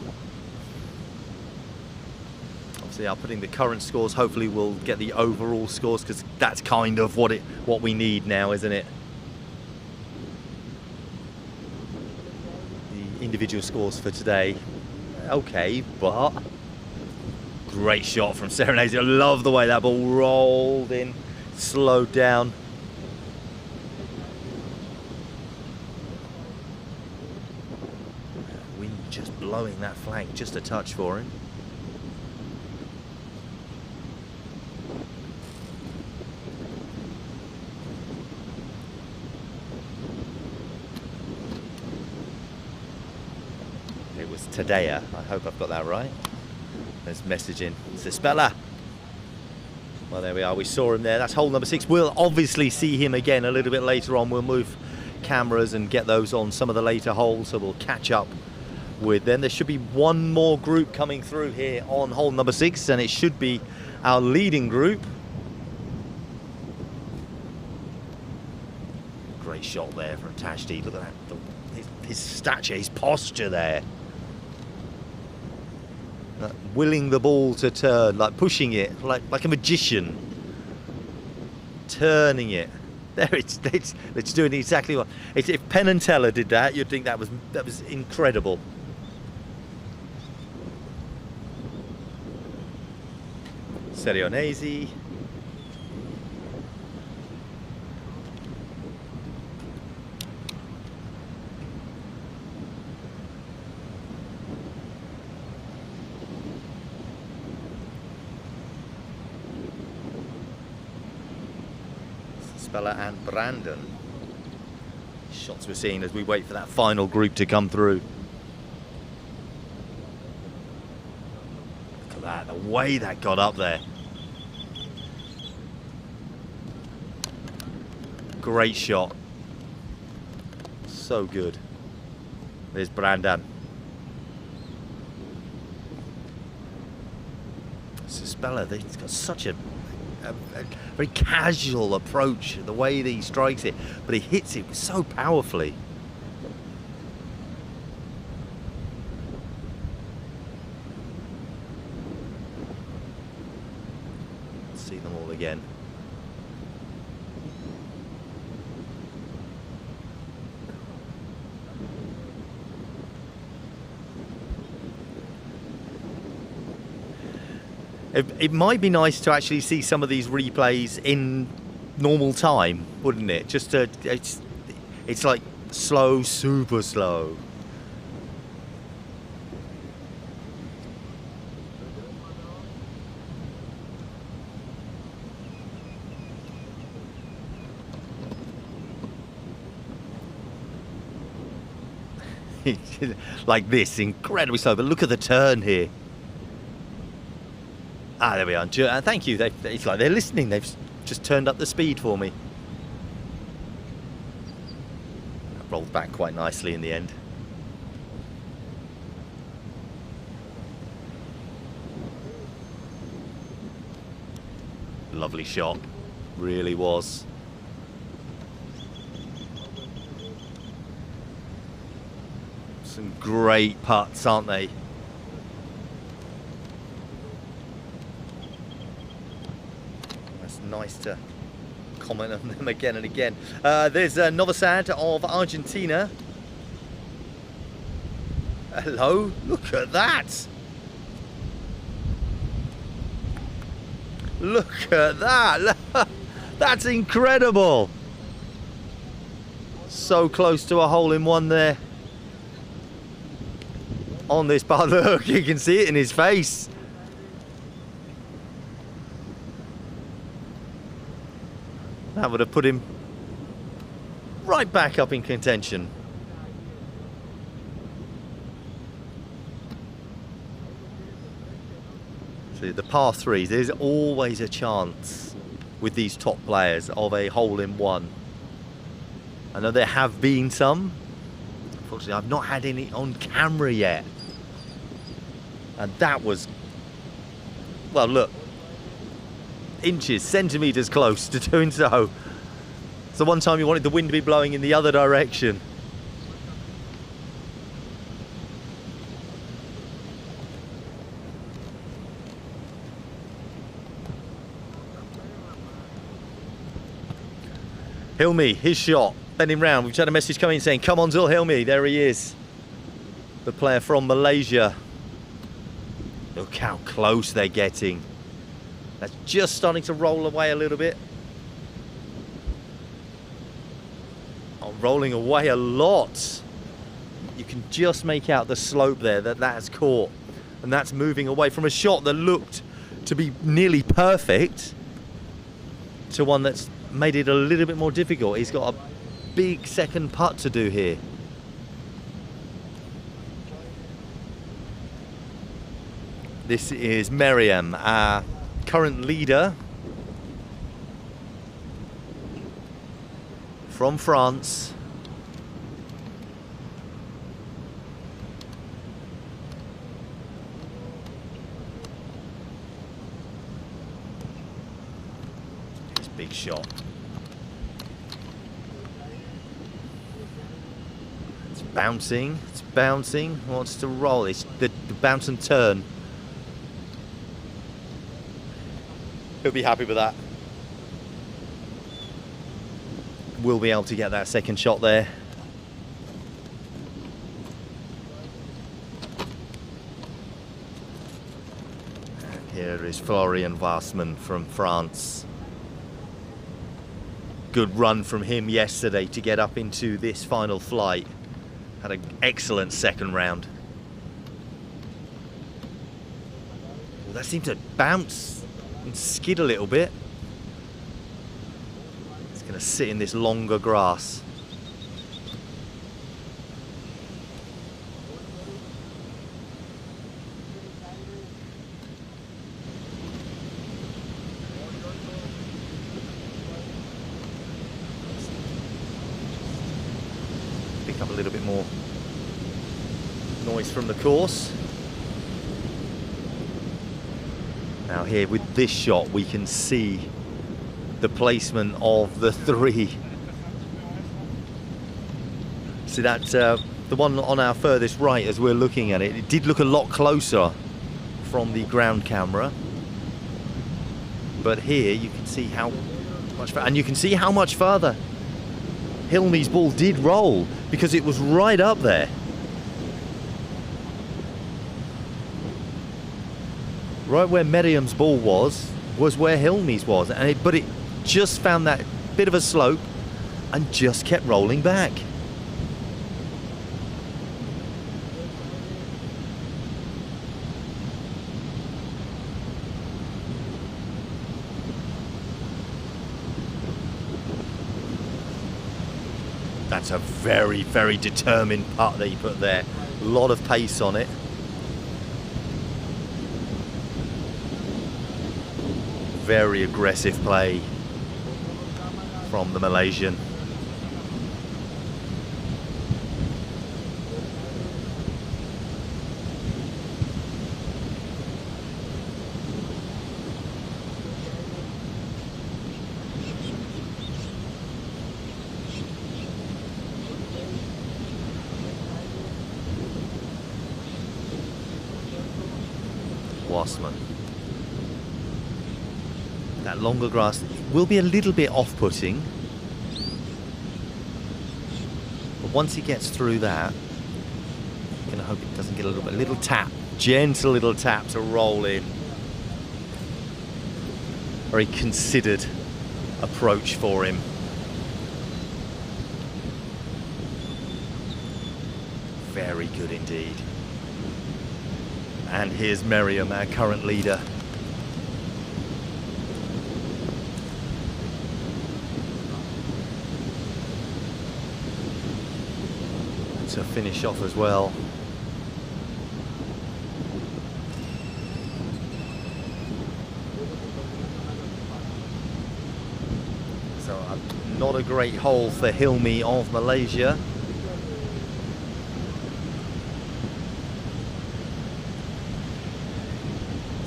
Obviously, I'm putting the current scores. Hopefully, we'll get the overall scores, because that's kind of what we need now, isn't it? The individual scores for today, okay, but great shot from Serenese. I love the way that ball rolled in, slowed down. Just blowing that flank just a touch for him. It was Tadea. I hope I've got that right. There's messaging. Cispella. Well, there we are. We saw him there. That's hole number 6. We'll obviously see him again a little bit later on. We'll move cameras and get those on some of the later holes, so we'll catch up with them. There should be one more group coming through here on hole number 6, and it should be our leading group. Great shot there from Tajdi. Look at that, his stature, his posture there. Willing the ball to turn, like pushing it, like a magician. Turning it. There, it's doing exactly what. If Penn and Teller did that, you'd think that was incredible. Serenese. Cispella and Brandon. Shots we're seeing as we wait for that final group to come through. Look at that, the way that got up there. Great shot. So good. There's Brandon. Cispella, he's got such a very casual approach, the way that he strikes it, but he hits it so powerfully. see them all again. It might be nice to actually see some of these replays in normal time, wouldn't it? Just to, it's like slow, super slow. Like this, incredibly slow. But look at the turn here. Ah, there we are. Thank you. It's like they're listening. They've just turned up the speed for me. That rolled back quite nicely in the end. Lovely shot. Really was. Some great putts, aren't they? That's nice to comment on them again and again. There's Novosad of Argentina. Hello, look at that. Look at that. That's incredible. So close to a hole-in-one there. On this part, look, you can see it in his face. That would have put him right back up in contention. See, the par threes, there's always a chance with these top players of a hole-in-one. I know there have been some. Unfortunately, I've not had any on camera yet. And that was, well, look, inches, centimetres close to doing so. It's the one time you wanted the wind to be blowing in the other direction. Hilmi, his shot, bending round. We've had a message coming saying, come on, Zul Hilmi. There he is. The player from Malaysia. Look how close they're getting. That's just starting to roll away a little bit. Oh, rolling away a lot. You can just make out the slope there that has caught. And that's moving away from a shot that looked to be nearly perfect to one that's made it a little bit more difficult. He's got a big second putt to do here. This is Meriem, our current leader from France. It's a big shot. It's bouncing, wants to roll. It's the bounce and turn. He'll be happy with that. We'll be able to get that second shot there. And here is Florian Wassmann from France. Good run from him yesterday to get up into this final flight. Had an excellent second round. Well, that seemed to bounce and skid a little bit. It's going to sit in this longer grass. Pick up a little bit more noise from the course. Now here with this shot we can see the placement of the three. See that the one on our furthest right as we're looking at it, it did look a lot closer from the ground camera. But here you can see how much, and you can see how much further Hilmi's ball did roll, because it was right up there. Right where Meriam's ball was where Hilmi's was, and but it just found that bit of a slope and just kept rolling back. That's a very, very determined putt that he put there. A lot of pace on it. Very aggressive play from the Malaysian. Wasserman. That longer grass will be a little bit off-putting, but once he gets through that, I'm gonna hope it doesn't get a little tap, gentle little tap to roll in. Very considered approach for him. Very good indeed. And here's Meriam, our current leader. To finish off as well. So not a great hole for Hilmi of Malaysia.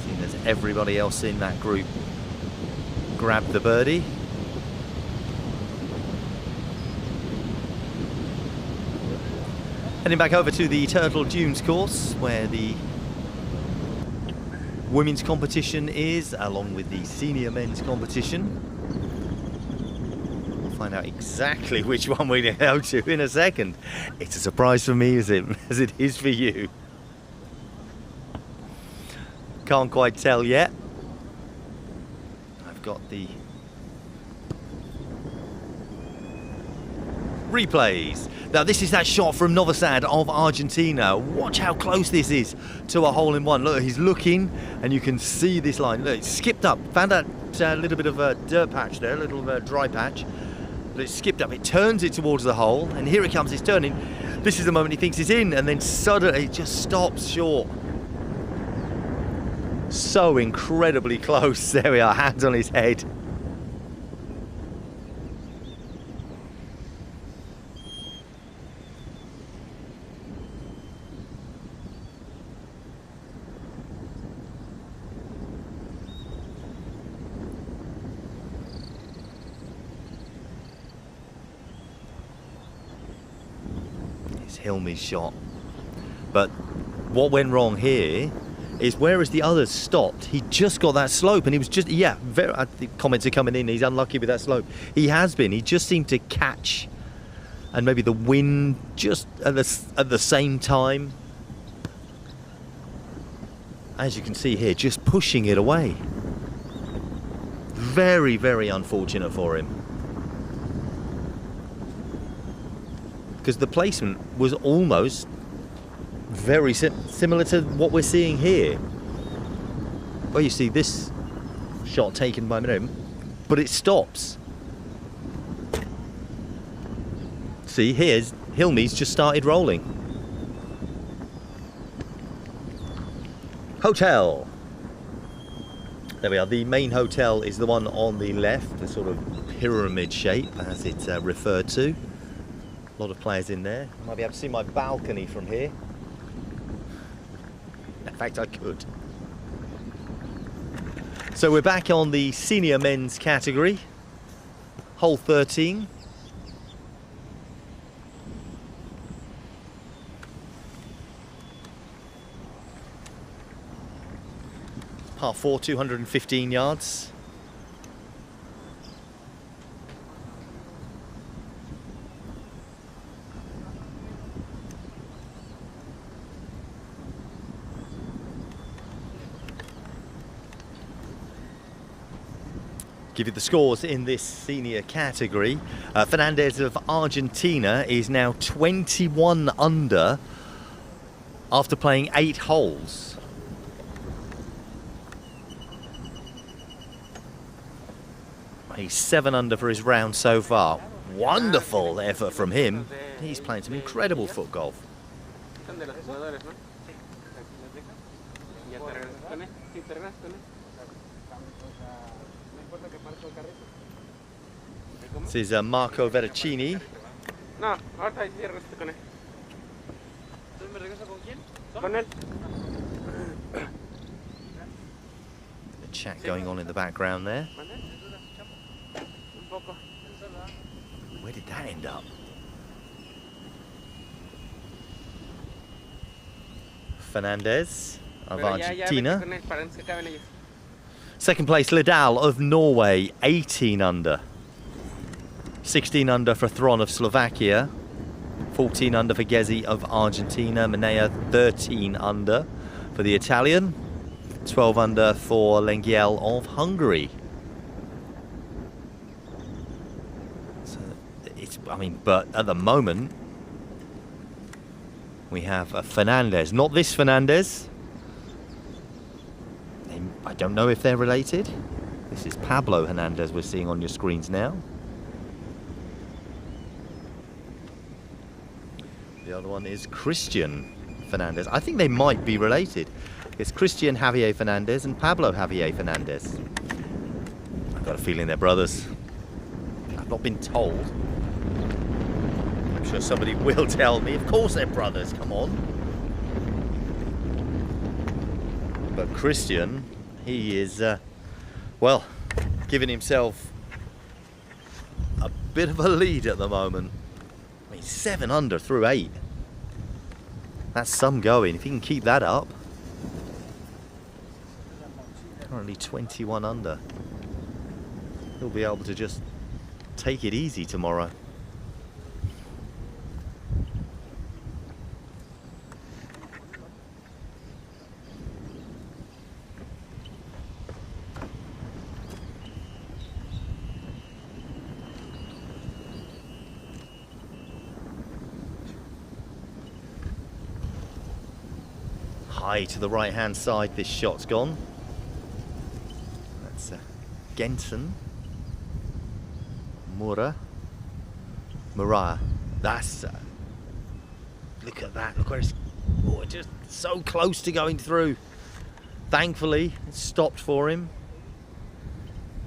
Seeing as everybody else in that group grabbed the birdie. Heading back over to the Turtle Dunes course, where the women's competition is, along with the senior men's competition. We'll find out exactly which one we're going to go to in a second. It's a surprise for me, as it is for you. Can't quite tell yet. I've got the replays. Now this is that shot from Novosad of Argentina. Watch how close this is to a hole-in-one. Look, he's looking, and you can see this line. Look, it skipped up, found that little bit of a dirt patch there, a little dry patch. But it skipped up, it turns it towards the hole, and here it comes, it's turning. This is the moment he thinks it's in, and then suddenly it just stops short. So incredibly close. There we are, hands on his head. Hilmi's shot. But what went wrong here is, whereas the others stopped, he just got that slope, and he was just, yeah, I think comments are coming in, he's unlucky with that slope. He has been, he just seemed to catch, and maybe the wind just at the same time. As you can see here, just pushing it away. Very, very unfortunate for him. Because the placement was almost very similar to what we're seeing here. Well, you see this shot taken by Meriam, but it stops. See, here's Hilmi's just started rolling. Hotel. There we are. The main hotel is the one on the left, the sort of pyramid shape, as it's referred to. A lot of players in there. Might be able to see my balcony from here. In fact, I could. So we're back on the senior men's category. Hole 13. Par 4, 215 yards. give you the scores in this senior category. Fernandez of Argentina is now 21 under after playing 8 holes. He's 7 under for his round so far. Wonderful effort from him. He's playing some incredible foot golf. This is Marco Veracini. No, ahorita ahí sí regreso con él. ¿Entonces me regreso con quién? Con él. A chat going on in the background there. Where did that end up? Fernandez of Argentina. Second place, Lidal of Norway, 18 under. 16 under for Thron of Slovakia. 14 under for Gezi of Argentina. Manea 13 under for the Italian. 12 under for Lengiel of Hungary. So but at the moment we have a Fernandez. Not this Fernandez. I don't know if they're related. This is Pablo Hernandez we're seeing on your screens now. The other one is Christian Fernandez. I think they might be related. It's Christian Javier Fernandez and Pablo Javier Fernandez. I've got a feeling they're brothers. I've not been told. I'm sure somebody will tell me. Of course they're brothers, come on. But Christian, he is, well, giving himself a bit of a lead at the moment. 7 under through 8. That's some going. If he can keep that up. Currently 21 under. He'll be able to just take it easy tomorrow. High to the right hand side, this shot's gone. That's Genson. Murah. That's look at that, look where it's just so close to going through. Thankfully it stopped for him.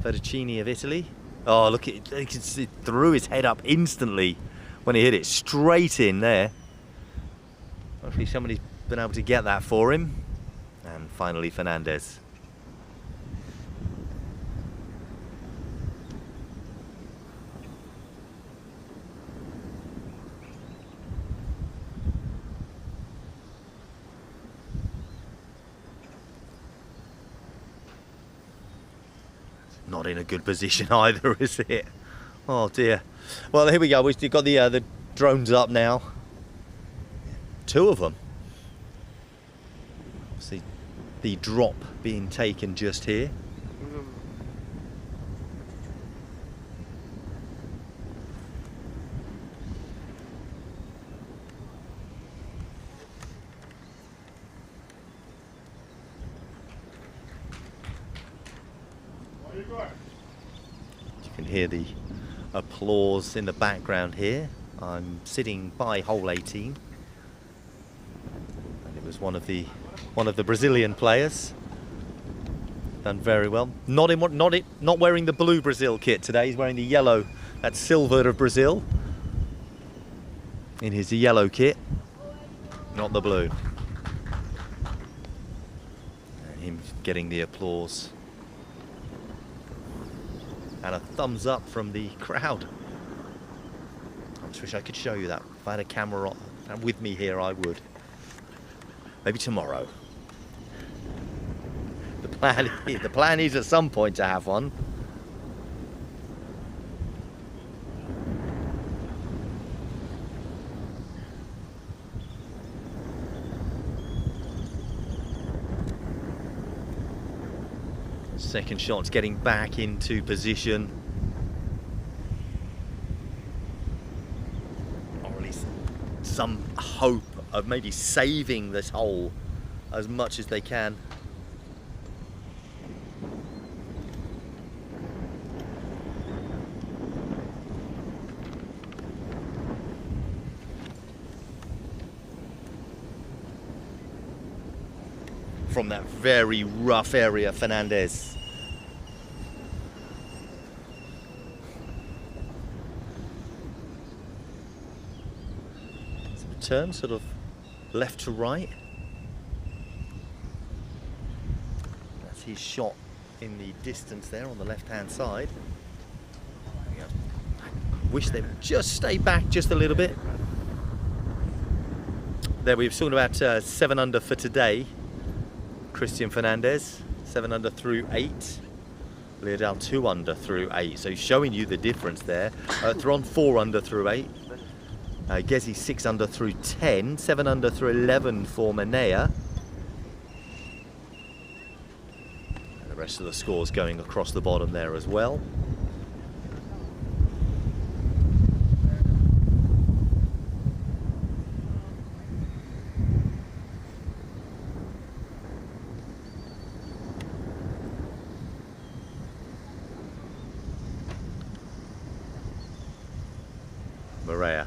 Fettuccini of Italy. Oh, look, you can see it threw his head up instantly when he hit it straight in there. Hopefully somebody's been able to get that for him. And finally Fernandez. Not in a good position either, is it? Oh dear. Well, here we go. We've got the drones up now. 2 of them. See the drop being taken just here. You can hear the applause in the background here. I'm sitting by hole 18, and it was one of the Brazilian players. Done very well. Not wearing the blue Brazil kit today. He's wearing the yellow. That's silver of Brazil. In his yellow kit, not the blue. And him getting the applause. And a thumbs up from the crowd. I just wish I could show you that. If I had a camera with me here, I would. Maybe tomorrow. The plan is at some point to have one. Second shot's getting back into position. Or at least some hope of maybe saving this hole as much as they can. From that very rough area, Fernandez. So the turn sort of left to right. That's his shot in the distance there on the left-hand side. I wish they would just stay back just a little bit. There we were talking about 7 under for today. Christian Fernandez, 7 under through 8. Leodal 2 under through 8. So showing you the difference there. Thron 4 under through 8. Gezi 6 under through 10. 7 under through 11 for Manea. And the rest of the scores going across the bottom there as well. Maria.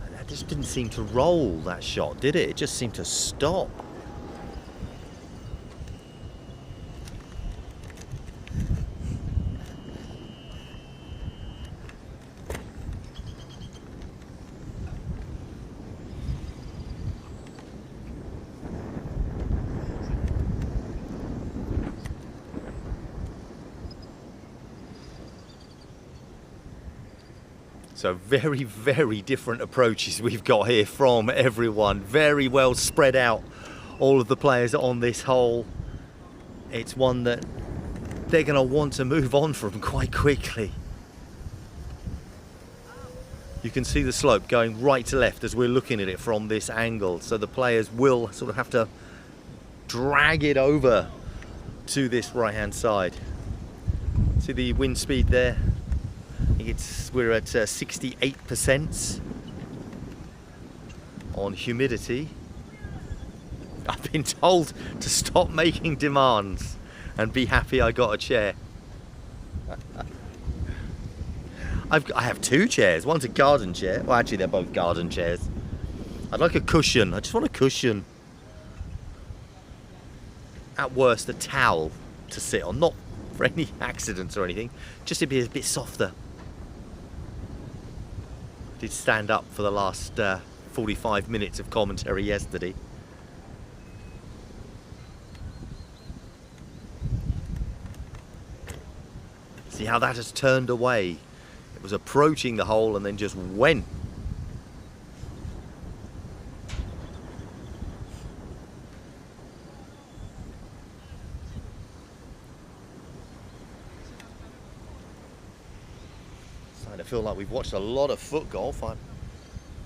And that just didn't seem to roll, that shot, did it? It just seemed to stop. So very, very different approaches we've got here from everyone. Very well spread out, all of the players on this hole. It's one that they're going to want to move on from quite quickly. You can see the slope going right to left as we're looking at it from this angle. So the players will sort of have to drag it over to this right-hand side. See the wind speed there? We're at 68% on humidity. I've been told to stop making demands and be happy I got a chair. I have 2 chairs. One's a garden chair. Well, actually, they're both garden chairs. I'd like a cushion. I just want a cushion. At worst, a towel to sit on. Not for any accidents or anything. Just to be a bit softer. Did stand up for the last 45 minutes of commentary yesterday. See how that has turned away. It was approaching the hole and then just went. I feel like we've watched a lot of foot golf. I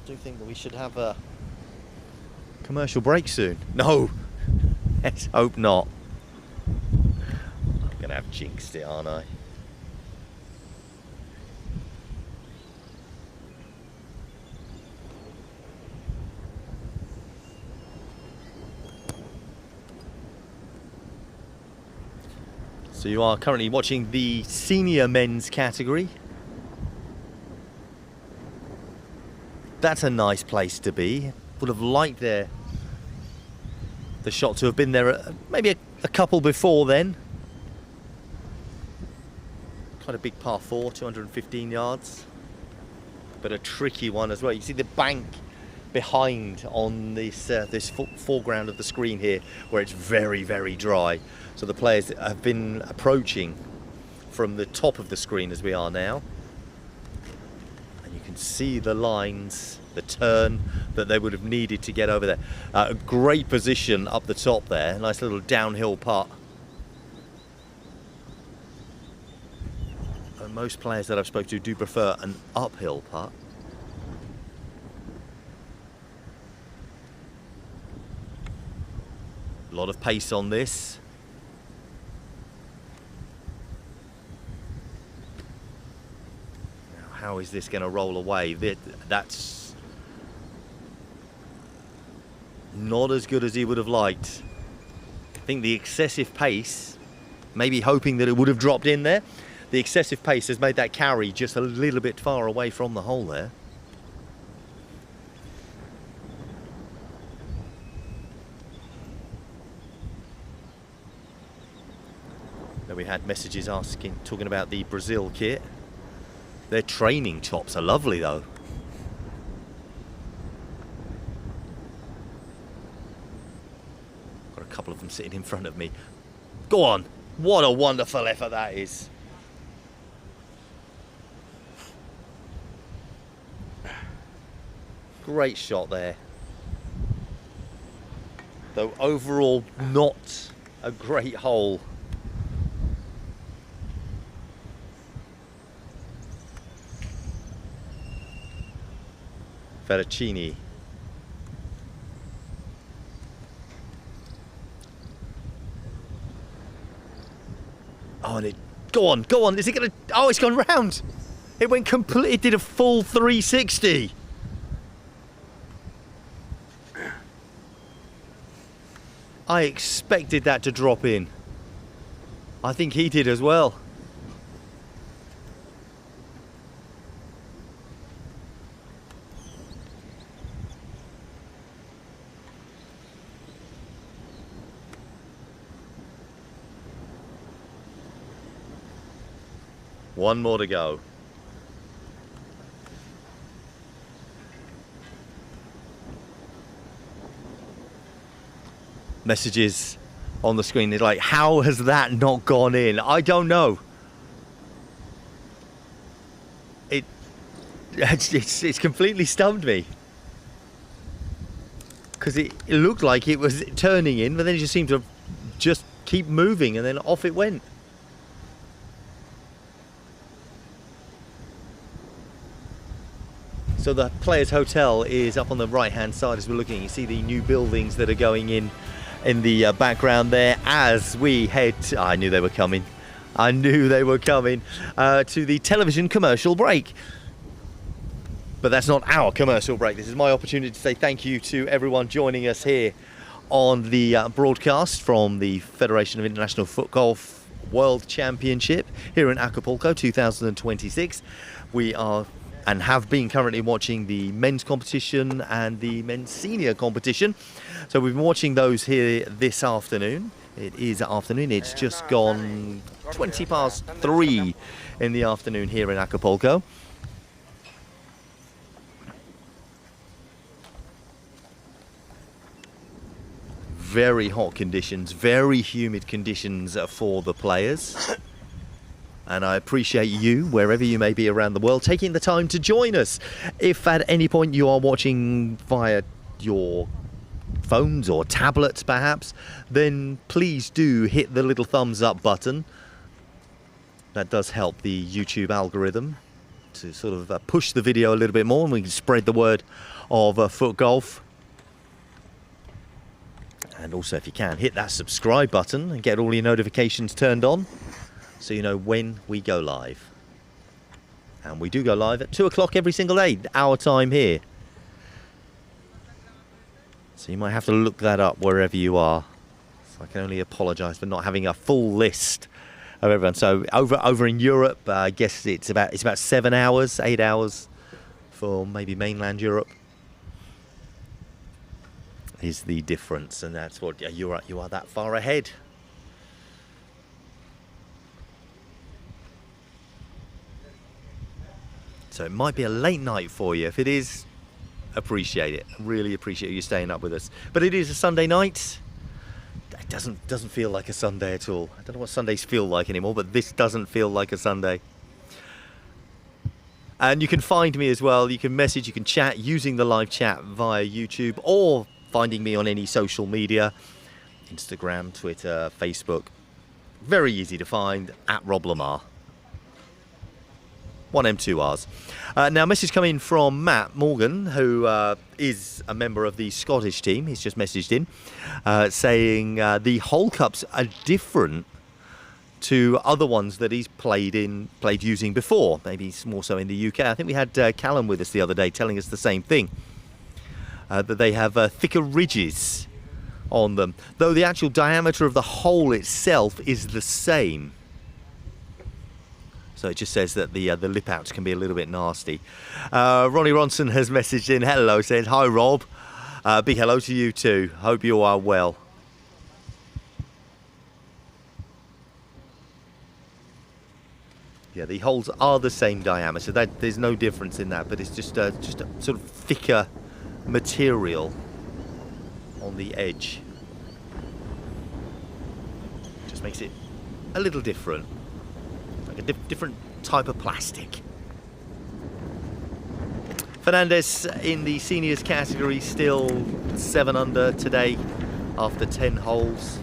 do think that we should have a commercial break soon. No, let's hope not. I'm gonna have jinxed it, aren't I? So you are currently watching the senior men's category. That's a nice place to be. Would have liked the shot to have been there maybe a couple before then. Quite a big par 4, 215 yards. But a tricky one as well. You see the bank behind on this foreground of the screen here, where it's very, very dry. So the players have been approaching from the top of the screen as we are now. See the lines, the turn that they would have needed to get over there. A great position up the top there, nice little downhill putt. And most players that I've spoken to do prefer an uphill putt. A lot of pace on this. Now, how is this going to roll away? That's not as good as he would have liked. I think the excessive pace, maybe hoping that it would have dropped in there, the excessive pace has made that carry just a little bit far away from the hole there. Then we had messages talking about the Brazil kit. Their training tops are lovely though. Got a couple of them sitting in front of me. Go on, what a wonderful effort that is. Great shot there. Though overall not a great hole. Veracini. Oh, and go on. Is it gonna? Oh, it's gone round. It went complete. It did a full 360. I expected that to drop in. I think he did as well. One more to go. Messages on the screen, they're like, how has that not gone in? I don't know. It's completely stumped me. Because it looked like it was turning in, but then it just seemed to just keep moving and then off it went. So the Players Hotel is up on the right hand side as we're looking. You see the new buildings that are going in the background there as we head, I knew they were coming, to the television commercial break. But that's not our commercial break. This is my opportunity to say thank you to everyone joining us here on the broadcast from the Federation of International FootGolf World Championship here in Acapulco 2026. We are and have been currently watching the men's competition and the men's senior competition. So we've been watching those here this afternoon. It is afternoon, it's just gone 20 past 3 in the afternoon here in Acapulco. Very hot conditions, very humid conditions for the players. And I appreciate you, wherever you may be around the world, taking the time to join us. If at any point you are watching via your phones or tablets perhaps, then please do hit the little thumbs up button. That does help the YouTube algorithm to sort of push the video a little bit more, and we can spread the word of FootGolf. And also, if you can, hit that subscribe button and get all your notifications turned on, so you know when we go live. And we do go live at 2 o'clock every single day, our time here. So you might have to look that up wherever you are. So I can only apologise for not having a full list of everyone. So over in Europe, I guess it's about 7 hours, 8 hours for maybe mainland Europe is the difference, and that's what you are that far ahead. So it might be a late night for you. If it is, appreciate it. Really appreciate you staying up with us. But it is a Sunday night. It doesn't feel like a Sunday at all. I don't know what Sundays feel like anymore, but this doesn't feel like a Sunday. And you can find me as well. You can message, you can chat using the live chat via YouTube, or finding me on any social media, Instagram, Twitter, Facebook. Very easy to find, at Rob Lamar. one M2Rs. Now, message coming from Matt Morgan, who is a member of the Scottish team. He's just messaged in saying the Hole Cups are different to other ones that he's played using before, maybe more so in the UK. I think we had Callum with us the other day telling us the same thing, that they have thicker ridges on them, though the actual diameter of the hole itself is the same. So it just says that the lip outs can be a little bit nasty. Ronnie Ronson has messaged in, hello, says, hi Rob. Big hello to you too. Hope you are well. Yeah, the holes are the same diameter. There's no difference in that, but it's just a sort of thicker material on the edge. Just makes it a little different. Like a different type of plastic. Fernandez in the seniors category still 7 under today after 10 holes.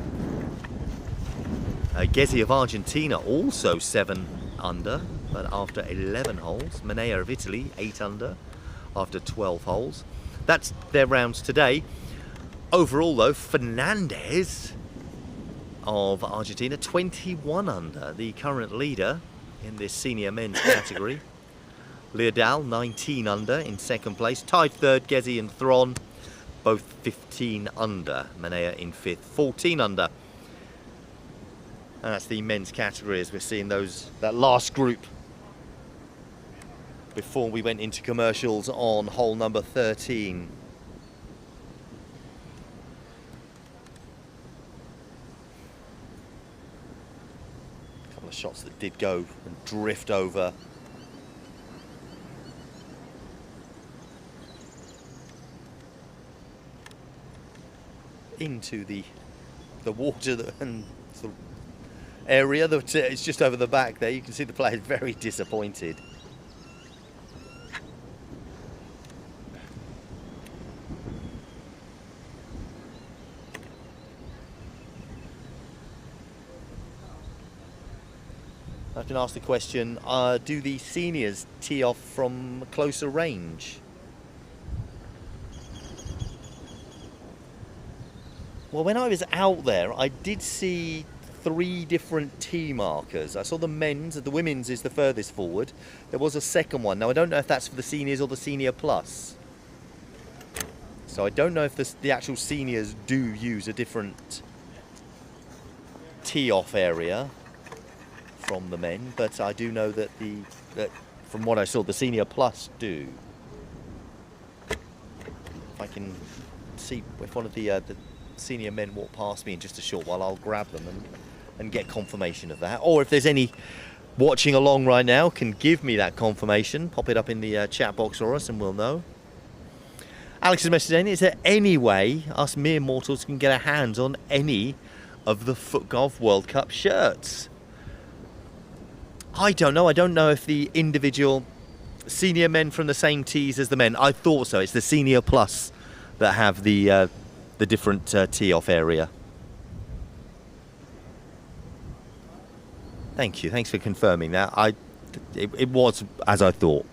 Gezi of Argentina also 7 under, but after 11 holes. Manea of Italy 8 under after 12 holes. That's their rounds today. Overall though, Fernandez of Argentina 21 under, the current leader in this senior men's category. Leerdal 19 under in second place, tied third Gezi and Thron, both 15 under. Manea in fifth, 14 under. And that's the men's category as we're seeing that last group before we went into commercials on hole number 13. A couple of shots that did go and drift over. Into the water and the area that is just over the back there. You can see the player is very disappointed. I can ask the question, do the seniors tee off from closer range? Well, when I was out there, I did see 3 different tee markers. I saw the men's, the women's is the furthest forward. There was a second one. Now, I don't know if that's for the seniors or the senior plus. So I don't know if the actual seniors do use a different tee off area from the men, but I do know that from what I saw, the senior plus do. If I can see if one of the senior men walk past me in just a short while, I'll grab them and get confirmation of that. Or if there's any watching along right now can give me that confirmation, pop it up in the chat box for us and we'll know. Alex's message in, is there any way us mere mortals can get our hands on any of the FootGolf World Cup shirts? I don't know. I don't know if the individual senior men from the same tees as the men. I thought so. It's the senior plus that have the different tee off area. Thank you. Thanks for confirming that. It was as I thought.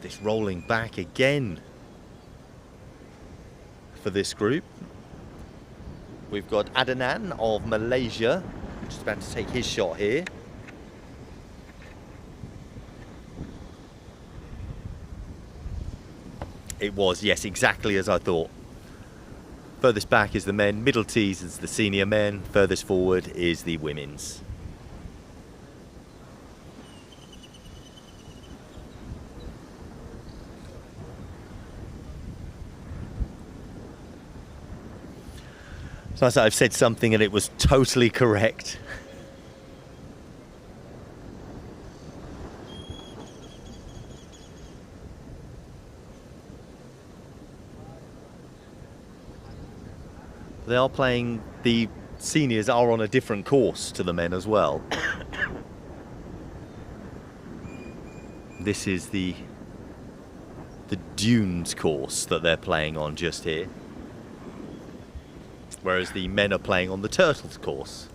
This rolling back again for this group. We've got Adnan of Malaysia, just about to take his shot here. It was, yes, exactly as I thought. Furthest back is the men, middle tees is the senior men, furthest forward is the women's. So I've said something and it was totally correct. They are playing, the seniors are on a different course to the men as well. This is the Dunes course that they're playing on just here. whereas the men are playing on the Turtles course.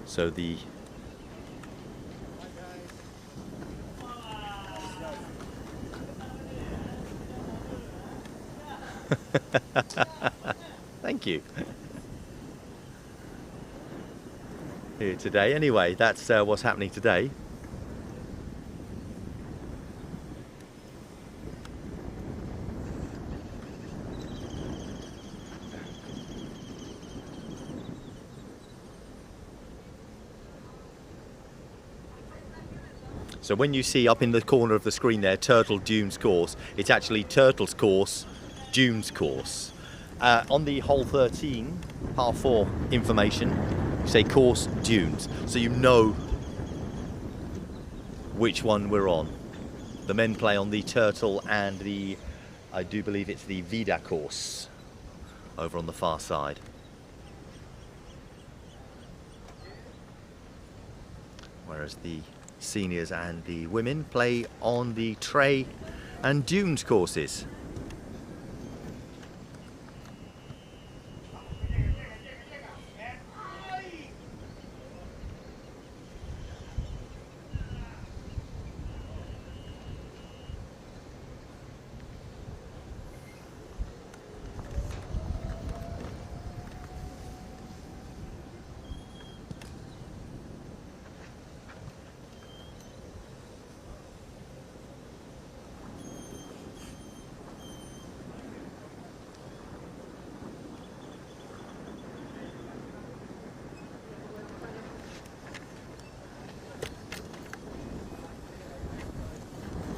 So the thank you. Here today. Anyway, that's what's happening today. So when you see up in the corner of the screen there, Turtle Dunes course, it's actually Turtles course, Dunes course. On the hole 13, par 4 information, you say course Dunes, so you know which one we're on. The men play on the Turtle and the, I do believe it's the Vida course, over on the far side. Whereas the seniors and the women play on the Tray and Dunes courses.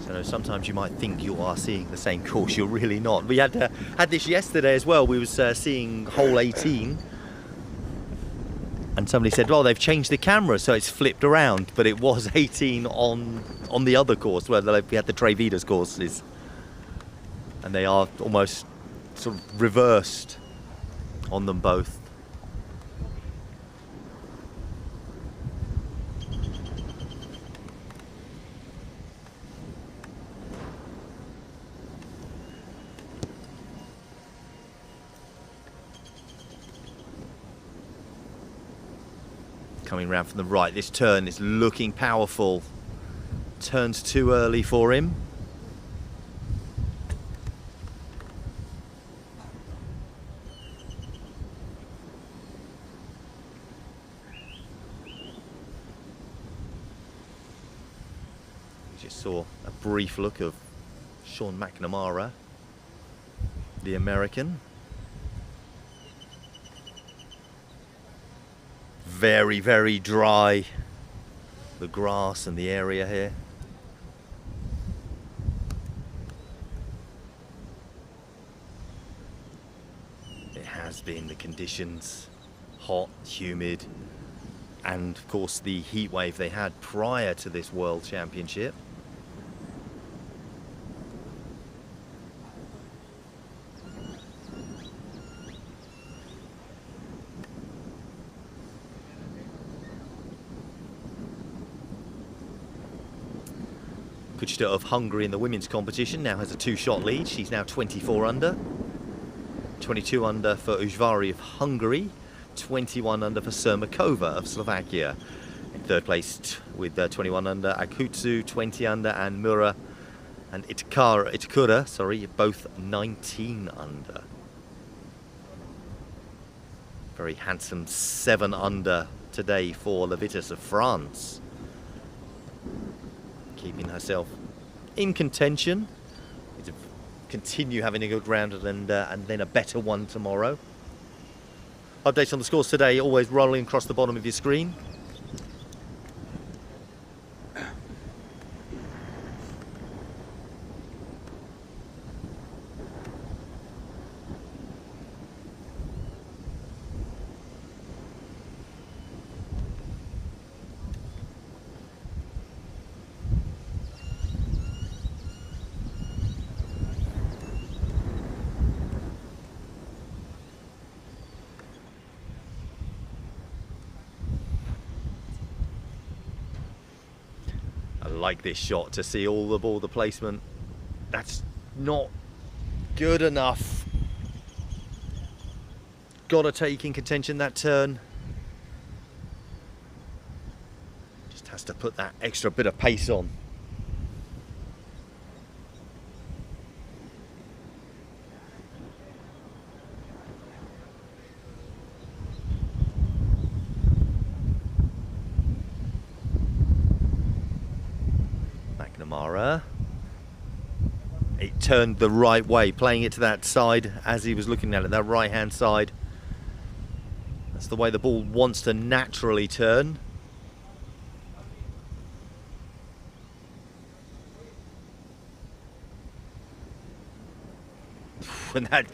So sometimes you might think you are seeing the same course, you're really not. We had this yesterday as well. We was seeing hole 18 and somebody said, well, they've changed the camera so it's flipped around, but it was 18 on the other course where we had the Tre Vidas courses, and they are almost sort of reversed on them both. Coming round from the right, this turn is looking powerful. Turns too early for him. Just saw a brief look of Sean McNamara, the American. Very, very dry, the grass and the area here. It has been the conditions, hot, humid, and of course the heat wave they had prior to this World Championship. Kuchta of Hungary in the women's competition now has a 2-shot lead. She's now 24 under. 22 under for Ujvari of Hungary. 21 under for Sermakova of Slovakia. In third place with 21 under, Akutsu 20 under, and Mura and Itakura, both 19 under. Very handsome 7 under today for Levitas of France. Keeping herself in contention to continue having a good round and then a better one tomorrow. Updates on the scores today, always rolling across the bottom of your screen. like this shot to see all the ball, the placement. That's not good enough. Got to take in contention that turn. Just has to put that extra bit of pace on. McNamara. It turned the right way, playing it to that side as he was looking at it, that right hand side. That's the way the ball wants to naturally turn. And that,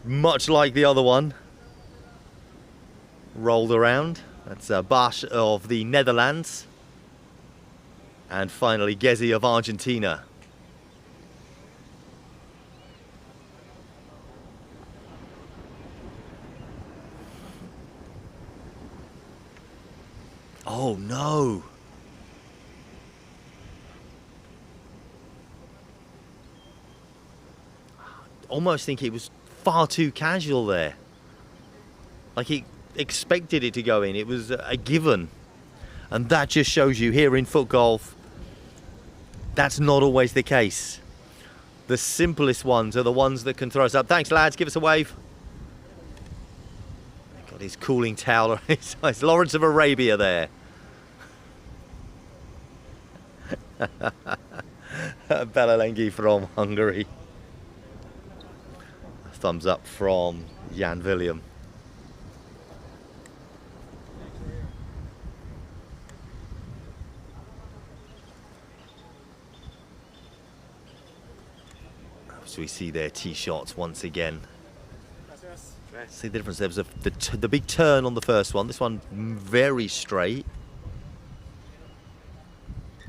much like the other one, rolled around. That's Bash of the Netherlands. And finally Gezi of Argentina. Oh no! Almost think he was far too casual there. Like he expected it to go in. It was a given. And that just shows you here in FootGolf, that's not always the case. The simplest ones are the ones that can throw us up. Thanks lads, give us a wave. Got his cooling towel. It's Lawrence of Arabia there. Belalengi from Hungary. Thumbs up from Jan William. So we see their tee shots once again. See the difference. There was the big turn on the first one. This one very straight.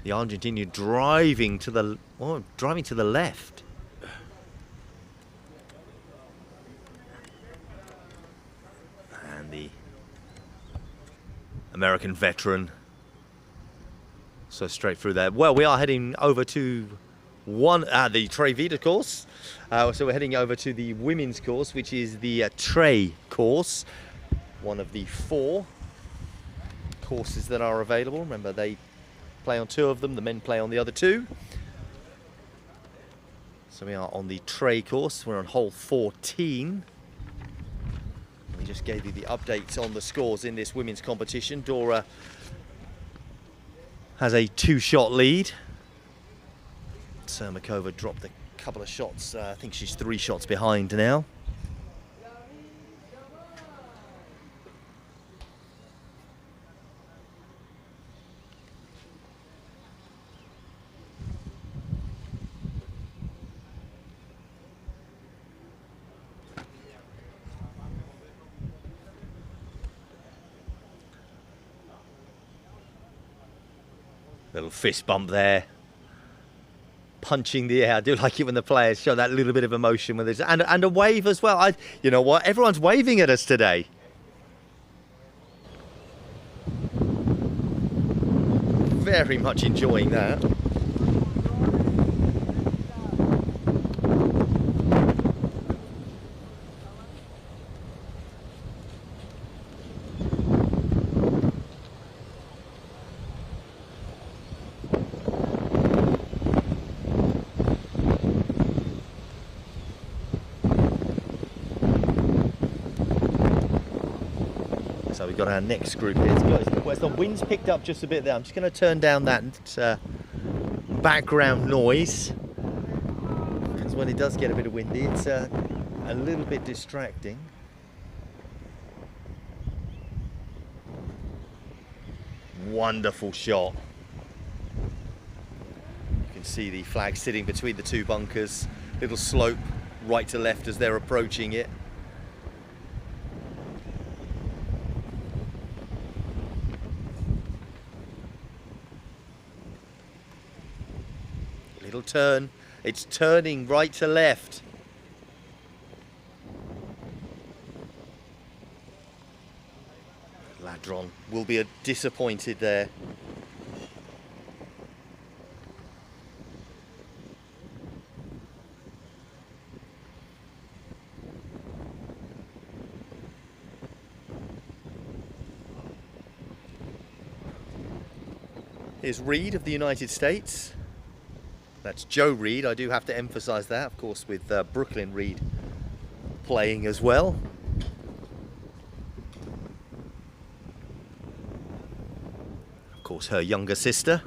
The Argentinian driving to the left. And the American veteran. So straight through there. Well, we are heading over to the Trey Vida course. So we're heading over to the women's course, which is the Trey course. One of the 4 courses that are available. Remember, they play on 2 of them. The men play on the other 2. So we are on the Trey course. We're on hole 14. We just gave you the updates on the scores in this women's competition. Dora has a 2-shot lead. Sermakova dropped a couple of shots. I think she's 3 shots behind now. Little fist bump there. Punching the air. I do like it when the players show that little bit of emotion with this, and a wave as well. You know what? Everyone's waving at us today. Very much enjoying that. So we've got our next group here. The wind's picked up just a bit there. I'm just going to turn down that background noise, because when it does get a bit of windy, it's a little bit distracting. Wonderful shot. You can see the flag sitting between the 2 bunkers. Little slope right to left as they're approaching it. Little turn. It's turning right to left. Ladron will be disappointed there. Here's Reed of the United States. That's Joe Reed. I do have to emphasize that, of course, with Brooklyn Reed playing as well. Of course, her younger sister.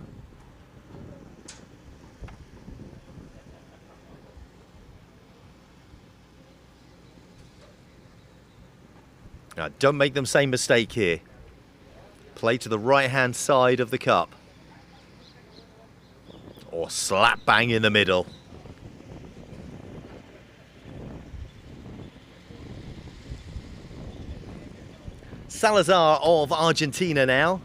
Now, don't make the same mistake here. Play to the right-hand side of the cup. Or slap bang in the middle. Salazar of Argentina now.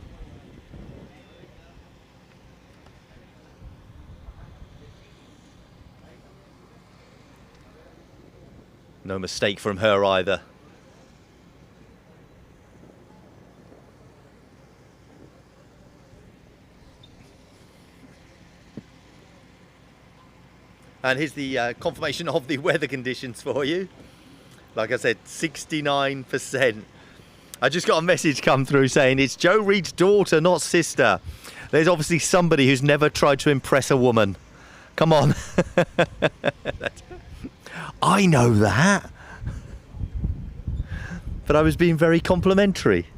No mistake from her either. And here's the confirmation of the weather conditions for you. Like I said, 69%. I just got a message come through saying it's Joe Reed's daughter, not sister. There's obviously somebody who's never tried to impress a woman. Come on. I know that. But I was being very complimentary.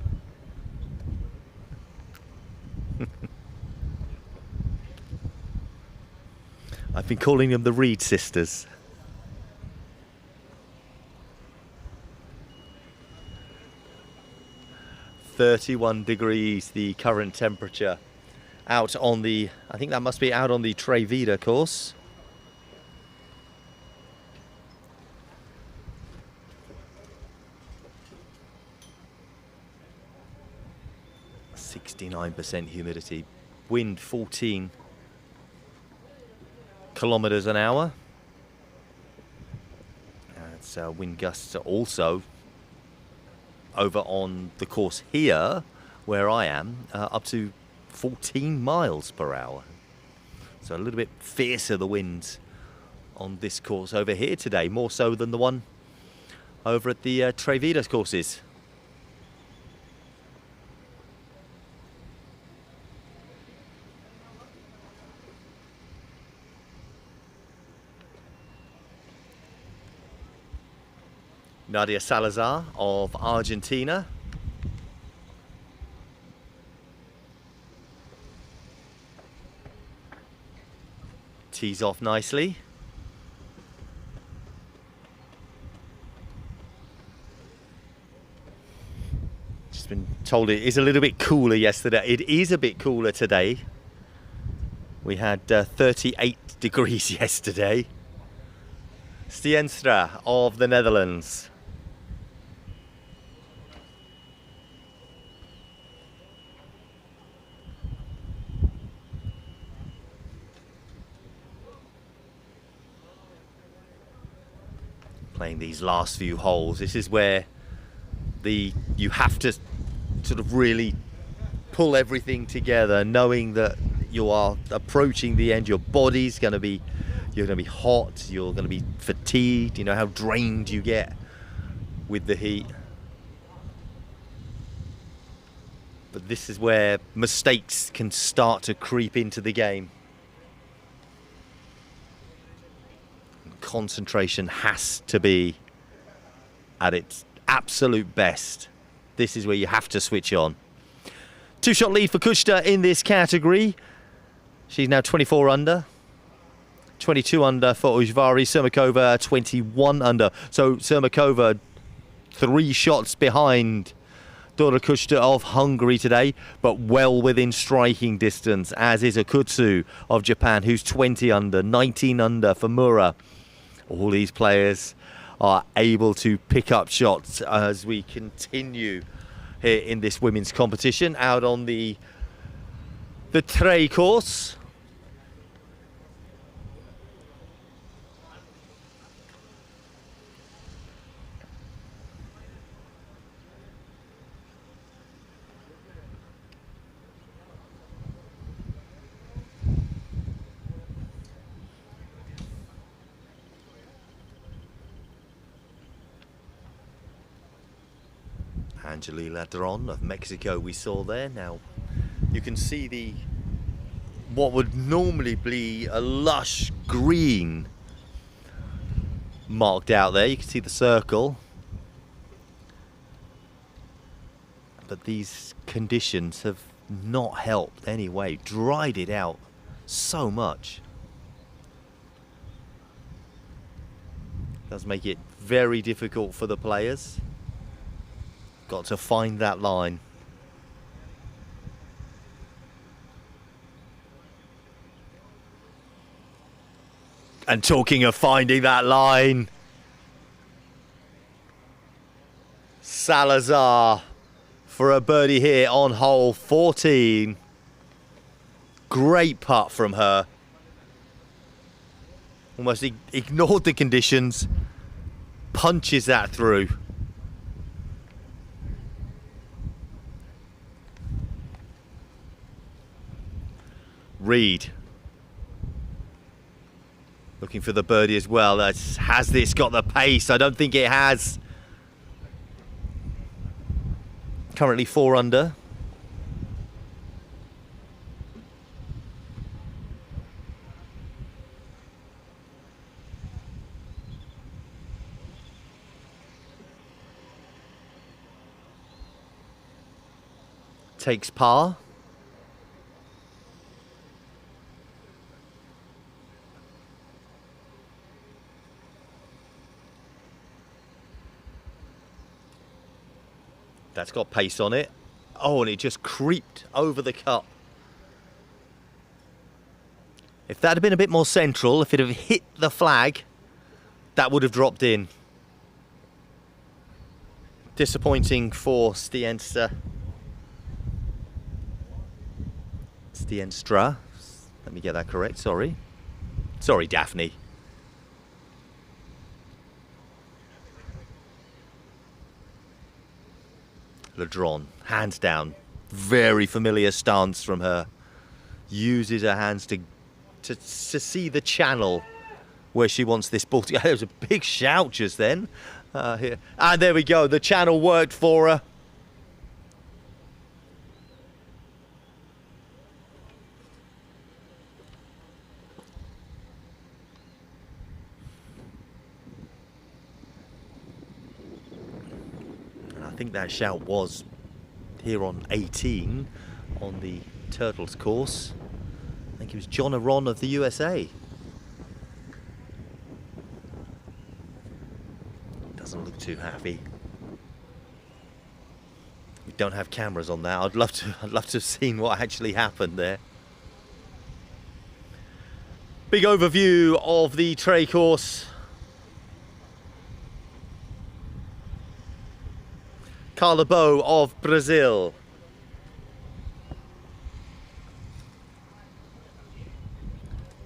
I've been calling them the Reed sisters. "31 degrees the current temperature out on the, I think that must be out on the Trevida course. %69 humidity, wind 14 kilometers an hour. It's wind gusts are also over on the course here where I am up to 14 miles per hour. So a little bit fiercer the winds on this course over here today, more so than the one over at the Trevidas courses. Nadia Salazar of Argentina. Tees off nicely. Just been told it is a little bit cooler yesterday. It is a bit cooler today. We had 38 degrees yesterday. Stienstra of the Netherlands. Playing these last few holes. This is where you have to sort of really pull everything together, knowing that you are approaching the end. Your body's going to be, you're going to be hot, you're going to be fatigued, you know how drained you get with the heat. But this is where mistakes can start to creep into the game. Concentration has to be at its absolute best. This is where you have to switch on. Two-shot lead for Kushta in this category. She's now 24 under. 22 under for Ujvari. Sermakova 21 under. So Sermakova 3 shots behind Dora Kushta of Hungary today, but well within striking distance, as is Okutsu of Japan, who's 20 under. 19 under for Mura. All these players are able to pick up shots as we continue here in this women's competition out on the Trey course. Angeli Ladron of Mexico we saw there. Now you can see the what would normally be a lush green marked out there. You can see the circle. But these conditions have not helped anyway, dried it out so much. Does make it very difficult for the players. Got to find that line. And talking of finding that line, Salazar for a birdie here on hole 14. Great putt from her. Almost ignored the conditions, punches that through. Reed looking for the birdie as well. Has this got the pace? I don't think it has. Currently 4 under. Takes par. That's got pace on it. Oh, and it just creeped over the cup. If that had been a bit more central, if it had hit the flag, that would have dropped in. Disappointing for Stienstra. Let me get that correct, sorry. Sorry, Daphne. Ledron, hands down. Very familiar stance from her. Uses her hands to see the channel where she wants this ball to go. There was a big shout just then. Here. And there we go. The channel worked for her. I think that shout was here on 18 on the Turtles course. I think it was John Aron of the USA. Doesn't look too happy. We don't have cameras on that. I'd love to have seen what actually happened there. Big overview of the Tray course. Carla Bow of Brazil.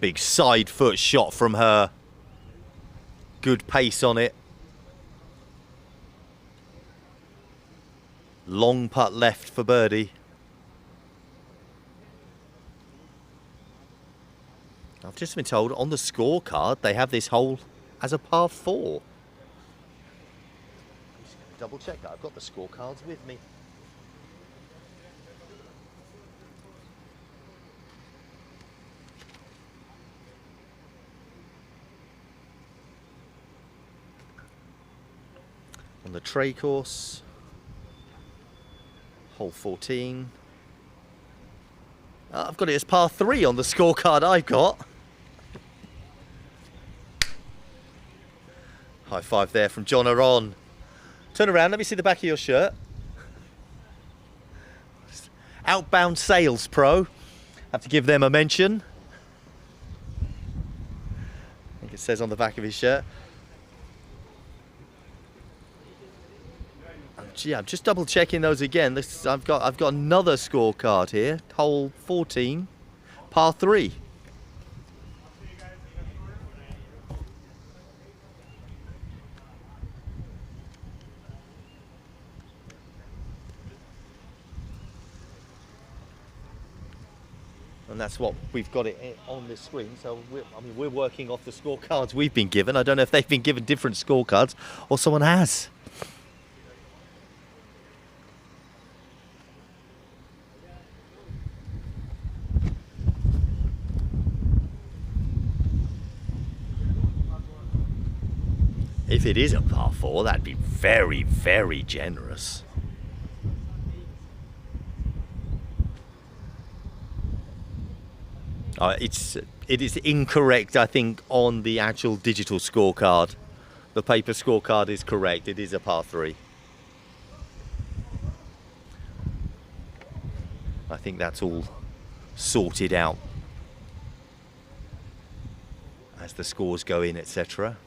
Big side foot shot from her. Good pace on it. Long putt left for birdie. I've just been told on the scorecard they have this hole as a par 4. Double check that. I've got the scorecards with me. On the Tray course, hole 14. I've got it as par 3 on the scorecard I've got. High five there from John Aron. Turn around, let me see the back of your shirt. Outbound Sales Pro. Have to give them a mention. I think it says on the back of his shirt. Gee, I'm just double checking those again. I've got another scorecard here. Hole 14, par 3. And that's what we've got it on this screen. So we're working off the scorecards we've been given. I don't know if they've been given different scorecards or someone has. If it is a par 4, that'd be very, very generous. It is incorrect, I think, on the actual digital scorecard. The paper scorecard is correct. It is a par 3. I think that's all sorted out as the scores go in, etc.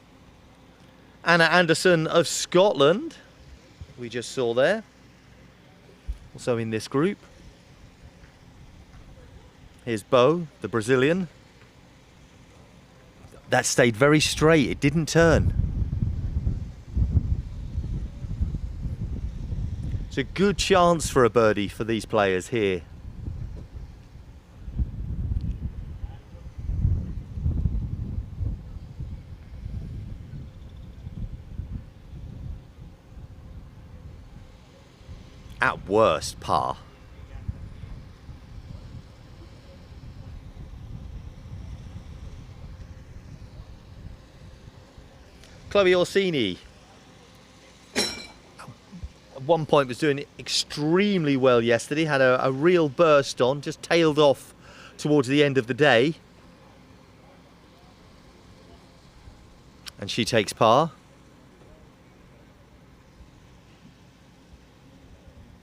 Anna Anderson of Scotland, we just saw there, also in this group. Here's Bo, the Brazilian. That stayed very straight, it didn't turn. It's a good chance for a birdie for these players here. At worst, par. Chloe Orsini at one point was doing extremely well yesterday, had a real burst on, just tailed off towards the end of the day. And she takes par.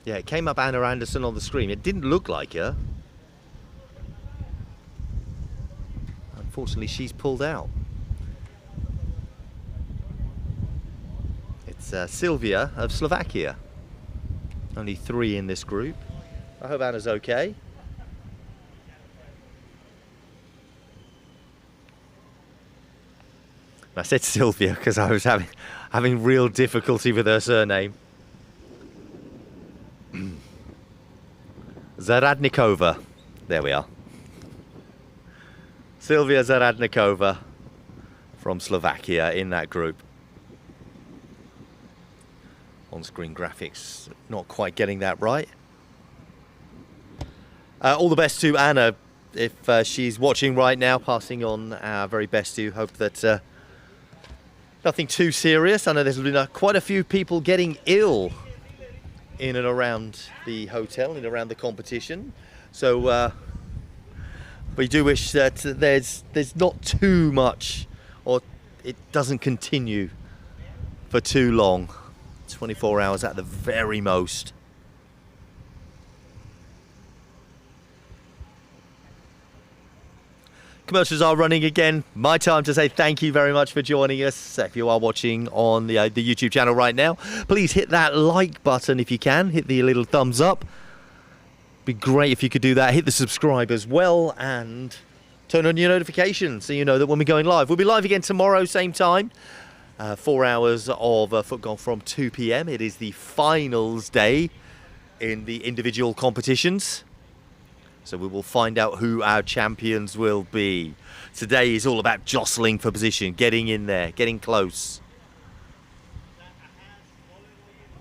Yeah, it came up Anna Anderson on the screen. It didn't look like her. Unfortunately, she's pulled out. It's Sylvia of Slovakia. Only 3 in this group. I hope Anna's okay. I said Sylvia because I was having real difficulty with her surname. Zaradnikova. There we are. Sylvia Zaradnikova from Slovakia in that group. On-screen graphics not quite getting that right. All the best to Anna if she's watching right now. Passing on our very best to you. Hope that nothing too serious. I know there's been quite a few people getting ill in and around the hotel and around the competition, so we do wish that there's not too much, or it doesn't continue for too long. 24 hours at the very most. Commercials are running again. My time to say thank you very much for joining us. If you are watching on the YouTube channel right now, please hit that like button if you can. Hit the little thumbs up. Be great if you could do that. Hit the subscribe as well and turn on your notifications so you know that when we're going live. We'll be live again tomorrow, same time. 4 hours of FootGolf from 2 p.m. It is the finals day in the individual competitions. So we will find out who our champions will be. Today is all about jostling for position, getting in there, getting close.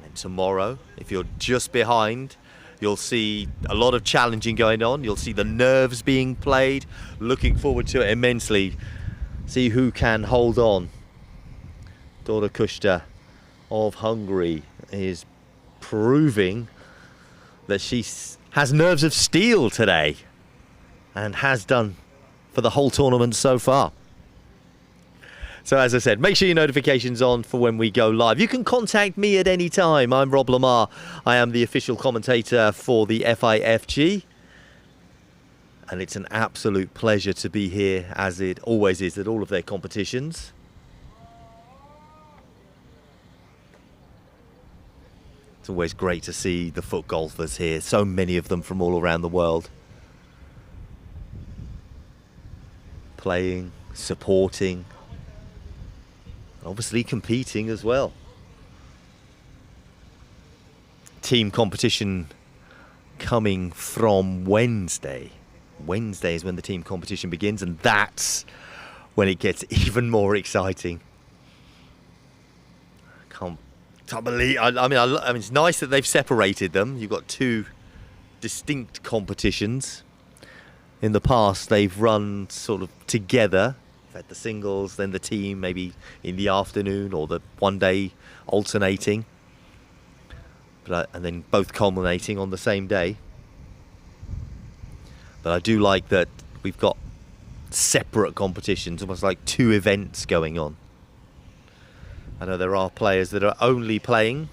And tomorrow, if you're just behind, you'll see a lot of challenging going on. You'll see the nerves being played. Looking forward to it immensely. See who can hold on. Dora Kushta of Hungary is proving that she has nerves of steel today and has done for the whole tournament so far. So as I said, make sure your notifications on for when we go live. You can contact me at any time. I'm Rob Lamar. I am the official commentator for the FIFG. And it's an absolute pleasure to be here, as it always is at all of their competitions. It's always great to see the foot golfers here, so many of them from all around the world. Playing, supporting, obviously competing as well. Team competition coming from Wednesday. Wednesday is when the team competition begins, and that's when it gets even more exciting. Can't believe. I mean, it's nice that they've separated them. You've got 2 distinct competitions. In the past, they've run sort of together We've had the singles, then the team, maybe in the afternoon or the one day alternating. And then both culminating on the same day. But I do like that we've got separate competitions, almost like two events going on. I know there are players that are only playing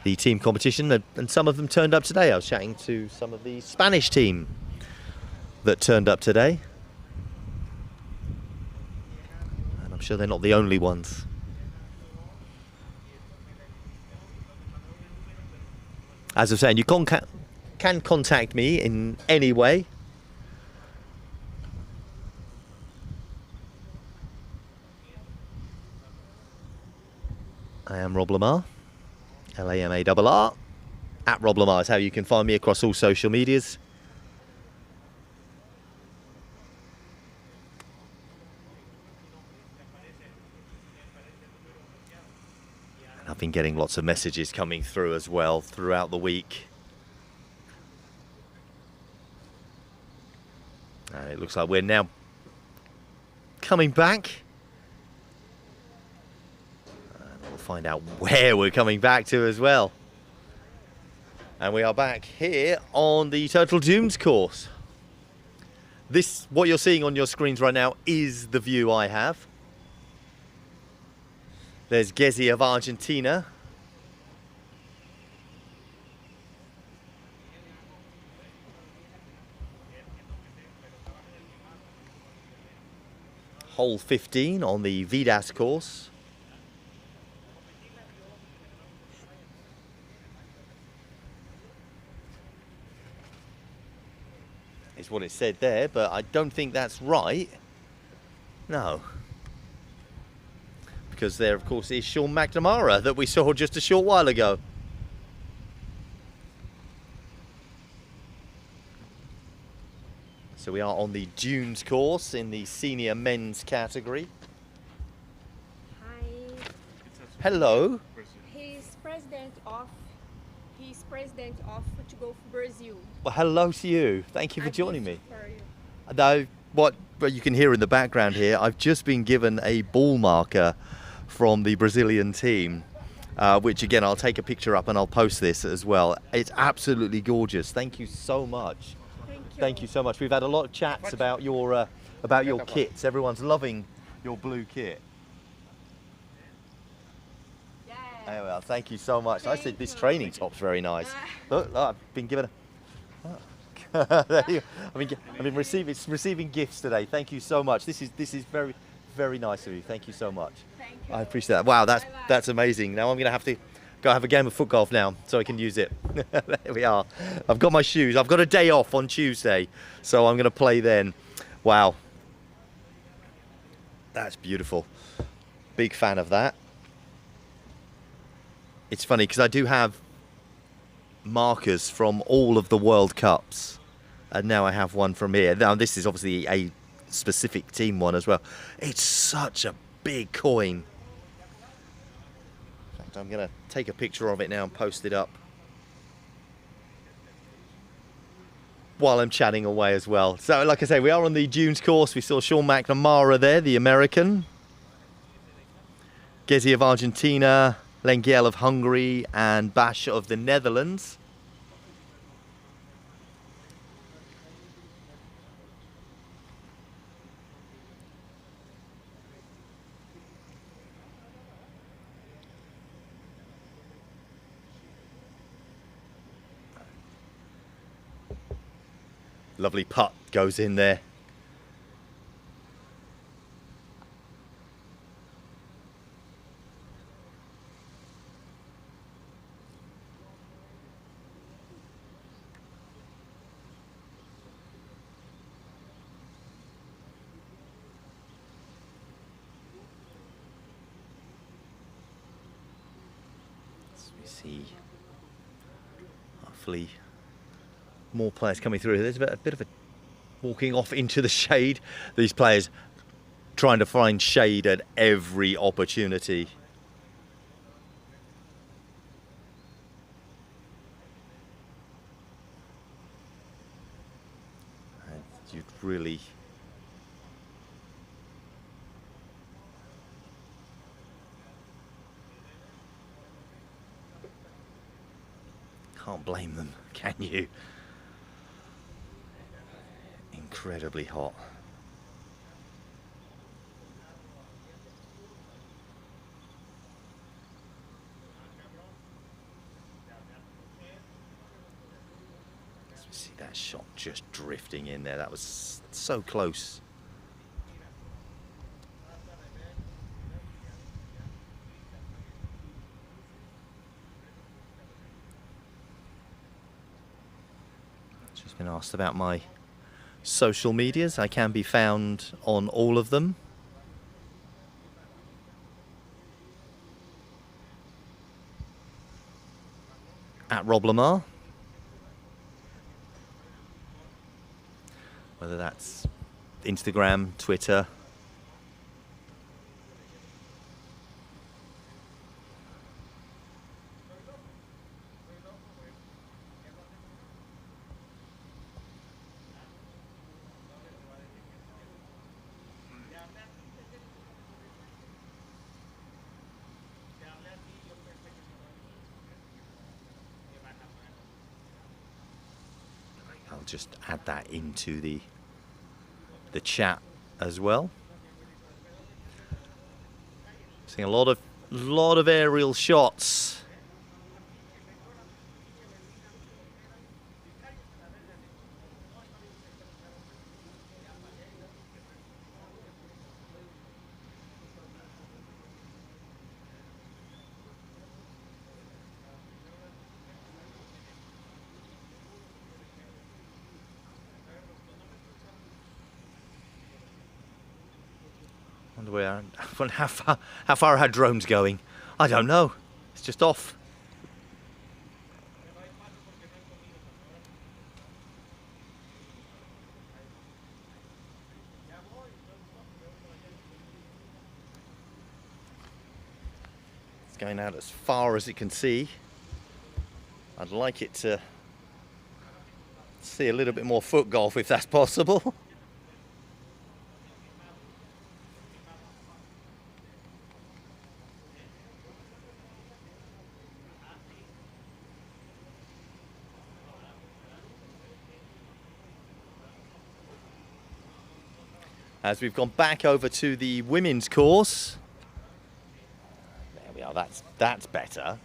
the team competition, and some of them turned up today. I was chatting to some of the Spanish team that turned up today. And I'm sure they're not the only ones. As I'm saying, you can contact me in any way. I am Rob Lamar, Lamarr. At Rob Lamar is how you can find me across all social medias. And I've been getting lots of messages coming through as well throughout the week. And it looks like we're now coming back. We'll find out where we're coming back to as well. And we are back here on the Turtle Dunes course. This, what you're seeing on your screens right now, is the view I have. There's Gezi of Argentina. Hole 15 on the Vidas course. Is what it said there, but I don't think that's right. No. Because there, of course, is Sean McNamara that we saw just a short while ago. So we are on the Dunes course in the senior men's category. Hi. Hello. He's president of FootGolf Brazil. Well, hello to you. Thank you for A joining gift me. for you. Now, what you can hear in the background here, I've just been given a ball marker from the Brazilian team, which again, I'll take a picture up and I'll post this as well. It's absolutely gorgeous. Thank you so much. Thank you so much. We've had a lot of chats about your kits. Everyone's loving your blue kit. Yes. Oh, well, thank you so much. I said this you. training top's very nice. Look, I've been given a... There you go. I've been receiving gifts today. Thank you so much. This is very, very nice of you. Thank you so much. Thank you. I appreciate that. Wow, that's amazing. Now I'm going to have to go have a game of FootGolf now so I can use it. There we are. I've got my shoes. I've got a day off on Tuesday, so I'm going to play then. Wow. That's beautiful. Big fan of that. It's funny because I do have markers from all of the World Cups, and now I have one from here. Now this is obviously a specific team one as well. It's such a big coin. In fact, I'm going to take a picture of it now and post it up while I'm chatting away as well. So like I say, we are on the Dunes course. We saw Sean McNamara there, the American. Gezi of Argentina, Lengiel of Hungary, and Bash of the Netherlands. Lovely putt goes in there. We see, hopefully, more players coming through. There's a bit of a walking off into the shade. These players trying to find shade at every opportunity. And you'd really blame them, can you? Incredibly hot. See that shot just drifting in there. That was so close. Just been asked about my social medias. I can be found on all of them. At Rob Lamar. Whether that's Instagram, Twitter. I'll just add that into the chat as well. Seeing a lot of aerial shots. Wonder where, how far are our drones going? I don't know. It's just off. It's going out as far as it can see. I'd like it to see a little bit more foot golf if that's possible. As we've gone back over to the women's course. There we are, that's better.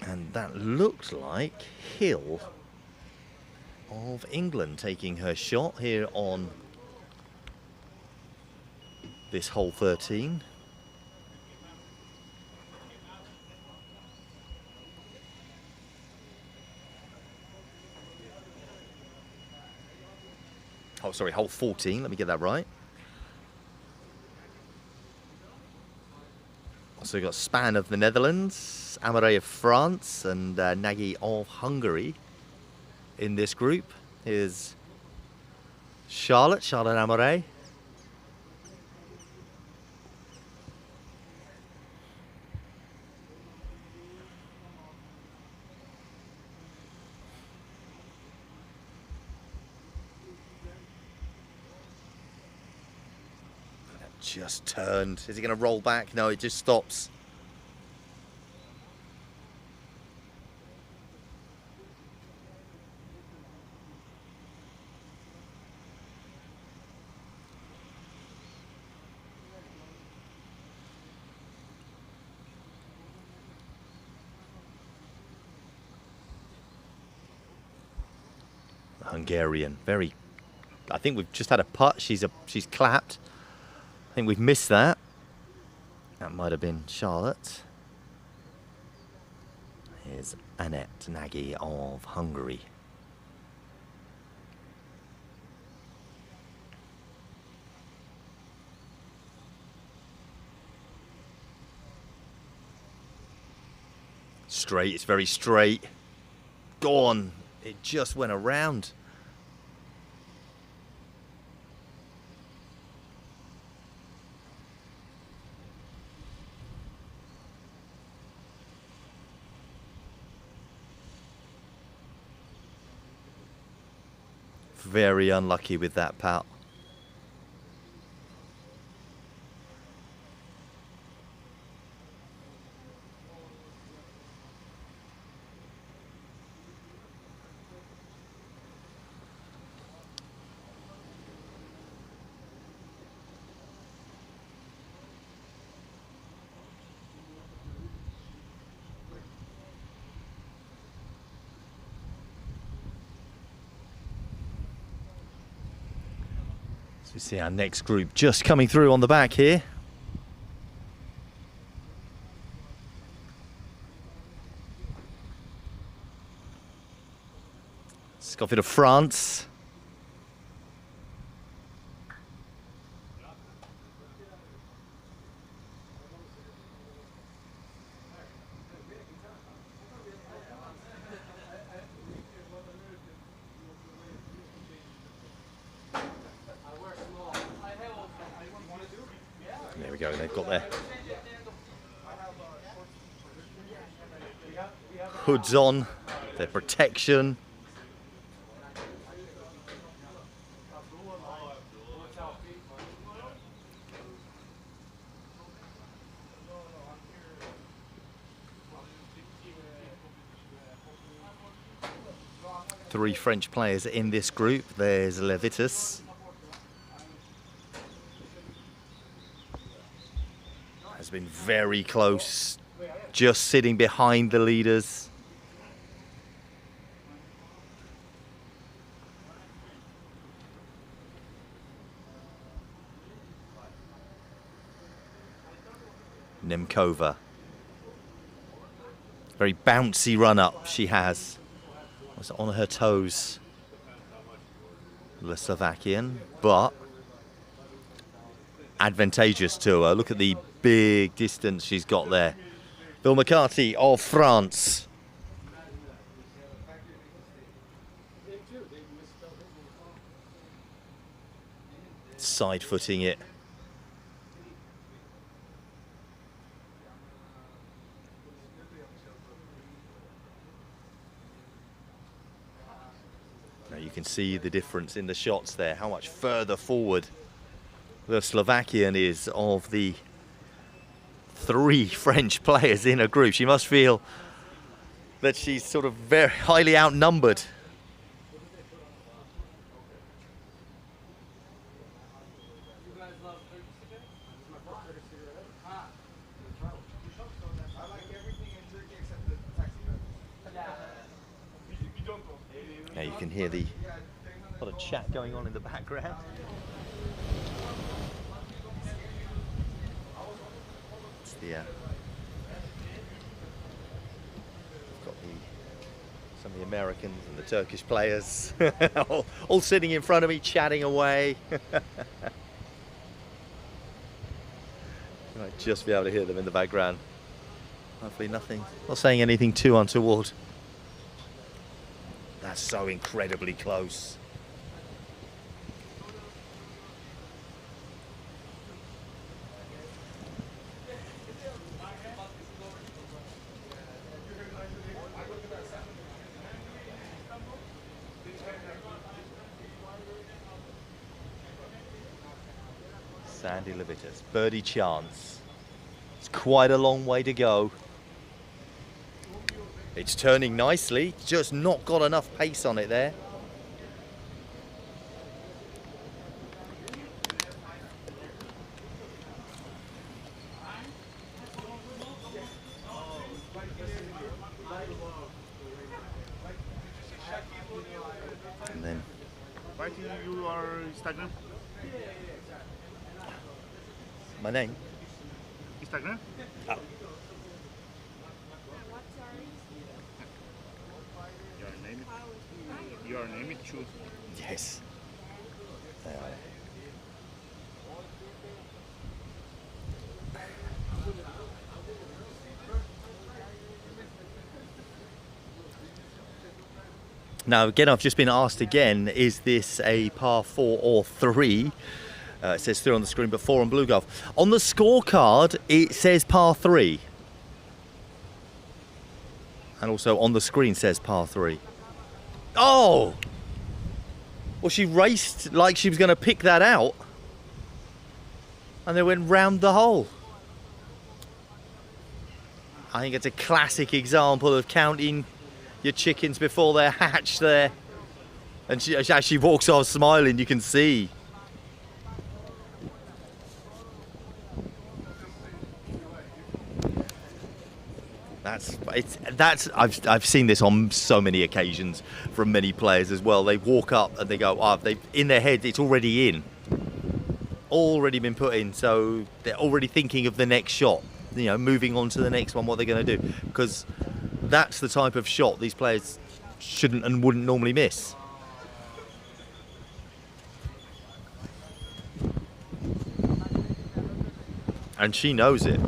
And that looked like Hill of England taking her shot here on this hole 13. Oh, sorry, hole 14. Let me get that right. So we've got Span of the Netherlands, Amare of France, and Nagy of Hungary in this group. Here's Charlotte Amare. Just turned. Is he going to roll back? No, it just stops. The Hungarian, very. I think we've just had a putt. She's clapped. I think we've missed that. That might have been Charlotte. Here's Annette Nagy of Hungary. Straight, it's very straight. Gone. It just went around. Very unlucky with that putt. So we see our next group just coming through on the back here. Scotland of France. There we go, they've got their hoods on, their protection. Three French players in this group. There's Levitas. Has been very close, just sitting behind the leaders. Nemkova. Very bouncy run up she has. Was on her toes, the Slovakian, but advantageous to her. Look at the big distance she's got there. Bill McCarthy of France. Side footing it. You can see the difference in the shots there, how much further forward the Slovakian is of the three French players in a group. She must feel that she's sort of very highly outnumbered. Yeah, you can hear a lot of chat going on in the background. It's the got some of the Americans and the Turkish players all sitting in front of me, chatting away. You might just be able to hear them in the background. Hopefully nothing, not saying anything too untoward. That's so incredibly close. Sandy Levitas, birdie chance. It's quite a long way to go. It's turning nicely, just not got enough pace on it there. And then Writing your Instagram? my name. Instagram? Oh. Your name is true. Yes. Now, again, I've just been asked again, is this a par 4 or 3? It says 3 on the screen, but 4 on Blue Golf. On the scorecard, it says par 3. And also on the screen says par 3. Oh! Well, she raced like she was going to pick that out. And they went round the hole. I think it's a classic example of counting your chickens before they're hatched there. And she, as she walks off smiling, you can see. I've seen this on so many occasions from many players as well. They walk up and they go, oh, in their head it's already in. already been put in, so they're already thinking of the next shot, you know, moving on to the next one, what they're going to do, because that's the type of shot these players shouldn't and wouldn't normally miss. And she knows it.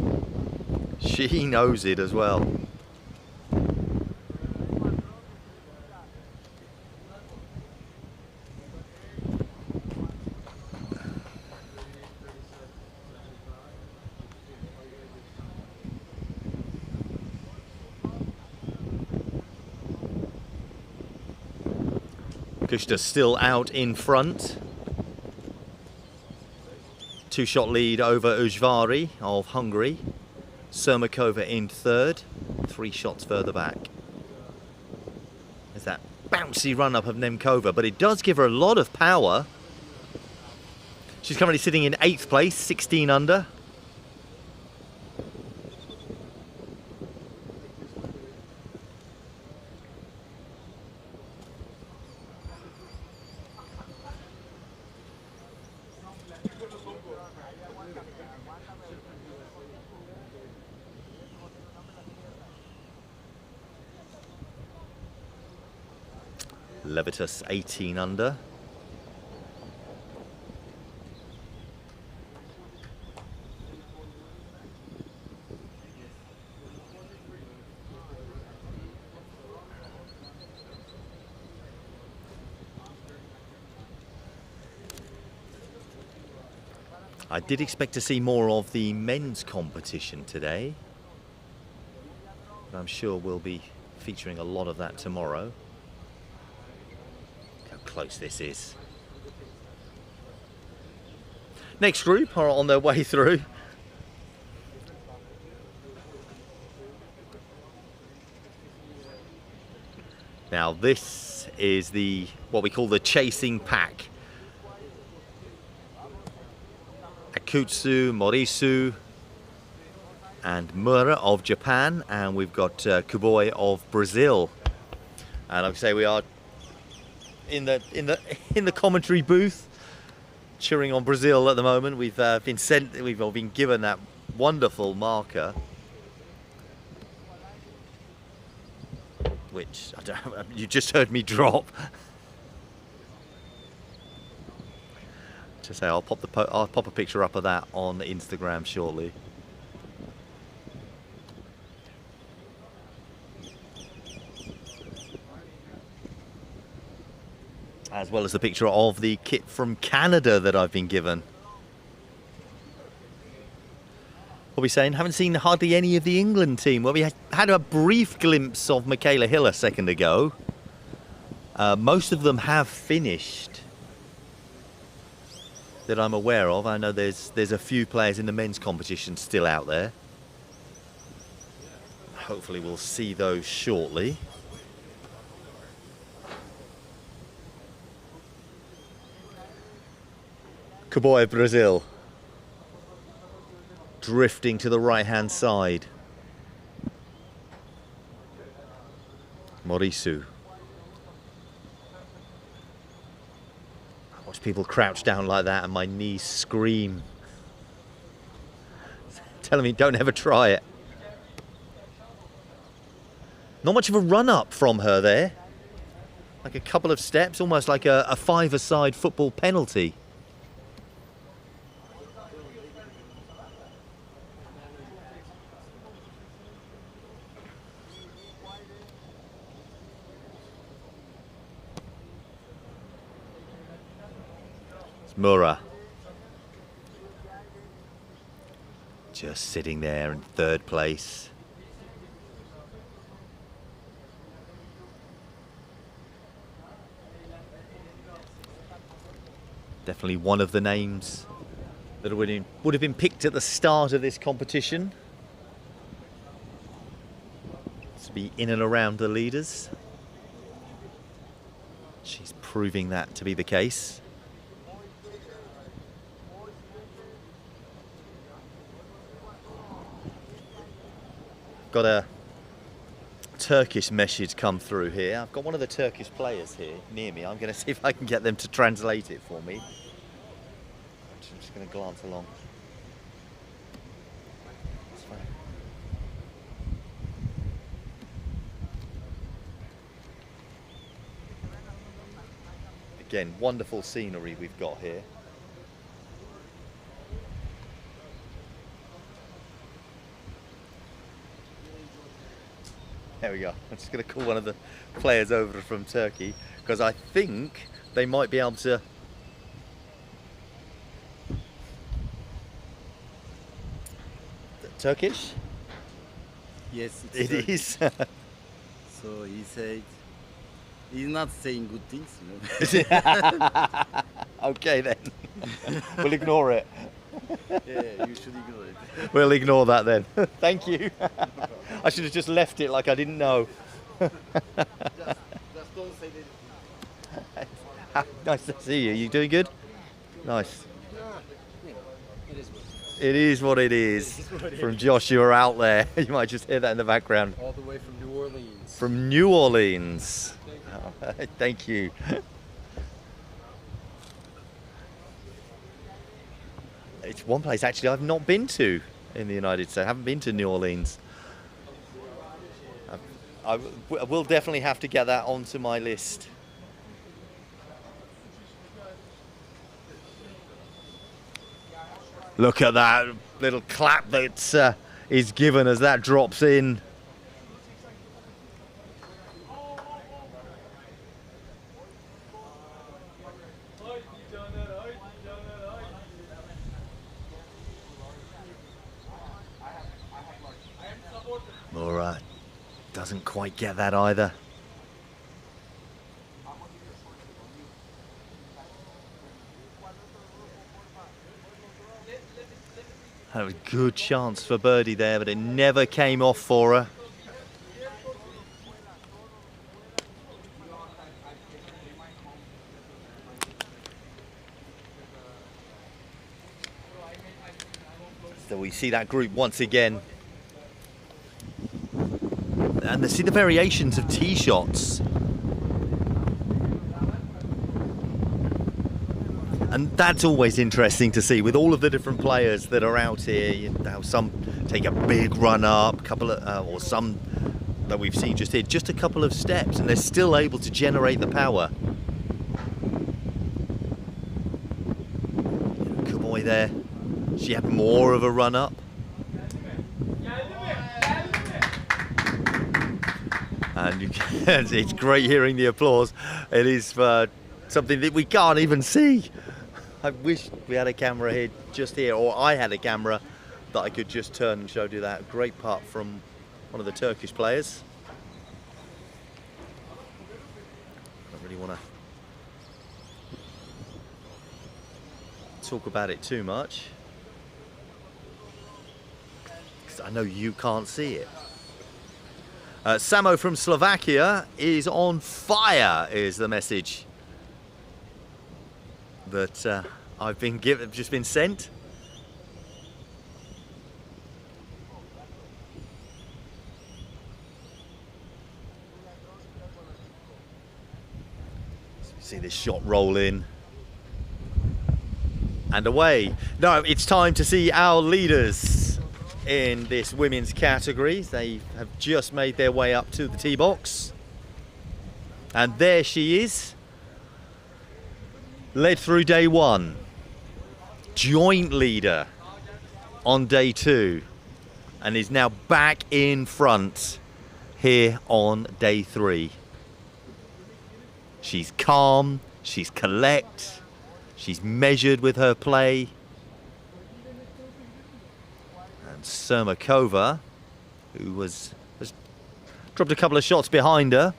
She knows it as well. Kushta still out in front. 2-shot lead over Ujvari of Hungary. Sermakova in third, 3 shots further back. There's that bouncy run-up of Nemkova, but it does give her a lot of power. She's currently sitting in 8th place, 16 under. Levitas 18 under. I did expect to see more of the men's competition today, but I'm sure we'll be featuring a lot of that tomorrow. How close this is. Next group are on their way through. Now this is what we call the chasing pack. Akutsu, Morisu and Mura of Japan, and we've got Kuboi of Brazil. And like I say, we are in the commentary booth cheering on Brazil at the moment. We've been given that wonderful marker, which you just heard me drop. To say, I'll pop a picture up of that on Instagram shortly. As well as the picture of the kit from Canada that I've been given. What are we saying? Haven't seen hardly any of the England team. Well, we had a brief glimpse of Michaela Hill a second ago. Most of them have finished that I'm aware of. I know there's a few players in the men's competition still out there. Hopefully we'll see those shortly. Kuboi, Brazil, drifting to the right-hand side. Morisu. I watch people crouch down like that and my knees scream, telling me don't ever try it. Not much of a run-up from her there. Like a couple of steps, almost like a five-a-side football penalty. Mura just sitting there in third place. Definitely one of the names that would have been picked at the start of this competition to be in and around the leaders. She's proving that to be the case. Got a Turkish message come through here. I've got one of the Turkish players here near me. I'm going to see if I can get them to translate it for me. I'm just going to glance along. That's fine. Again, wonderful scenery we've got here. There we go. I'm just going to call one of the players over from Turkey because I think they might be able to. Turkish? Yes, It Turkish. is. So he said he's not saying good things, you know. Okay then. We'll ignore it. Yeah, you should ignore it. We'll ignore that then. Thank you. I should have just left it like I didn't know. Just don't say that. Nice to see you. You doing good? Nice. It is good. It is what it is. From Joshua out there. You might just hear that in the background. All the way from New Orleans. From New Orleans. Oh, thank you. It's one place actually I've not been to in the United States. I haven't been to New Orleans. I will definitely have to get that onto my list. Look at that little clap that is given as that drops in. Laura doesn't quite get that either. Had a good chance for birdie there, but it never came off for her. So we see that group once again. And see the variations of tee shots. And that's always interesting to see with all of the different players that are out here. You know, some take a big run up, couple of, or some that we've seen just here, just a couple of steps, and they're still able to generate the power. Good boy there. She had more of a run up. And you can, it's great hearing the applause. It is something that we can't even see. I wish we had a camera here, just here, or I had a camera that I could just turn and show you that. Great putt from one of the Turkish players. Don't really want to talk about it too much, because I know you can't see it. Samo from Slovakia is on fire, is the message that I've been given, just been sent. See this shot roll in and away. No, it's time to see our leaders in this women's category. They have just made their way up to the tee box, and there she is, led through day one, joint leader on day two, and is now back in front here on day three. She's calm, she's collect, she's measured with her play. And Sermakova, who has dropped a couple of shots behind her.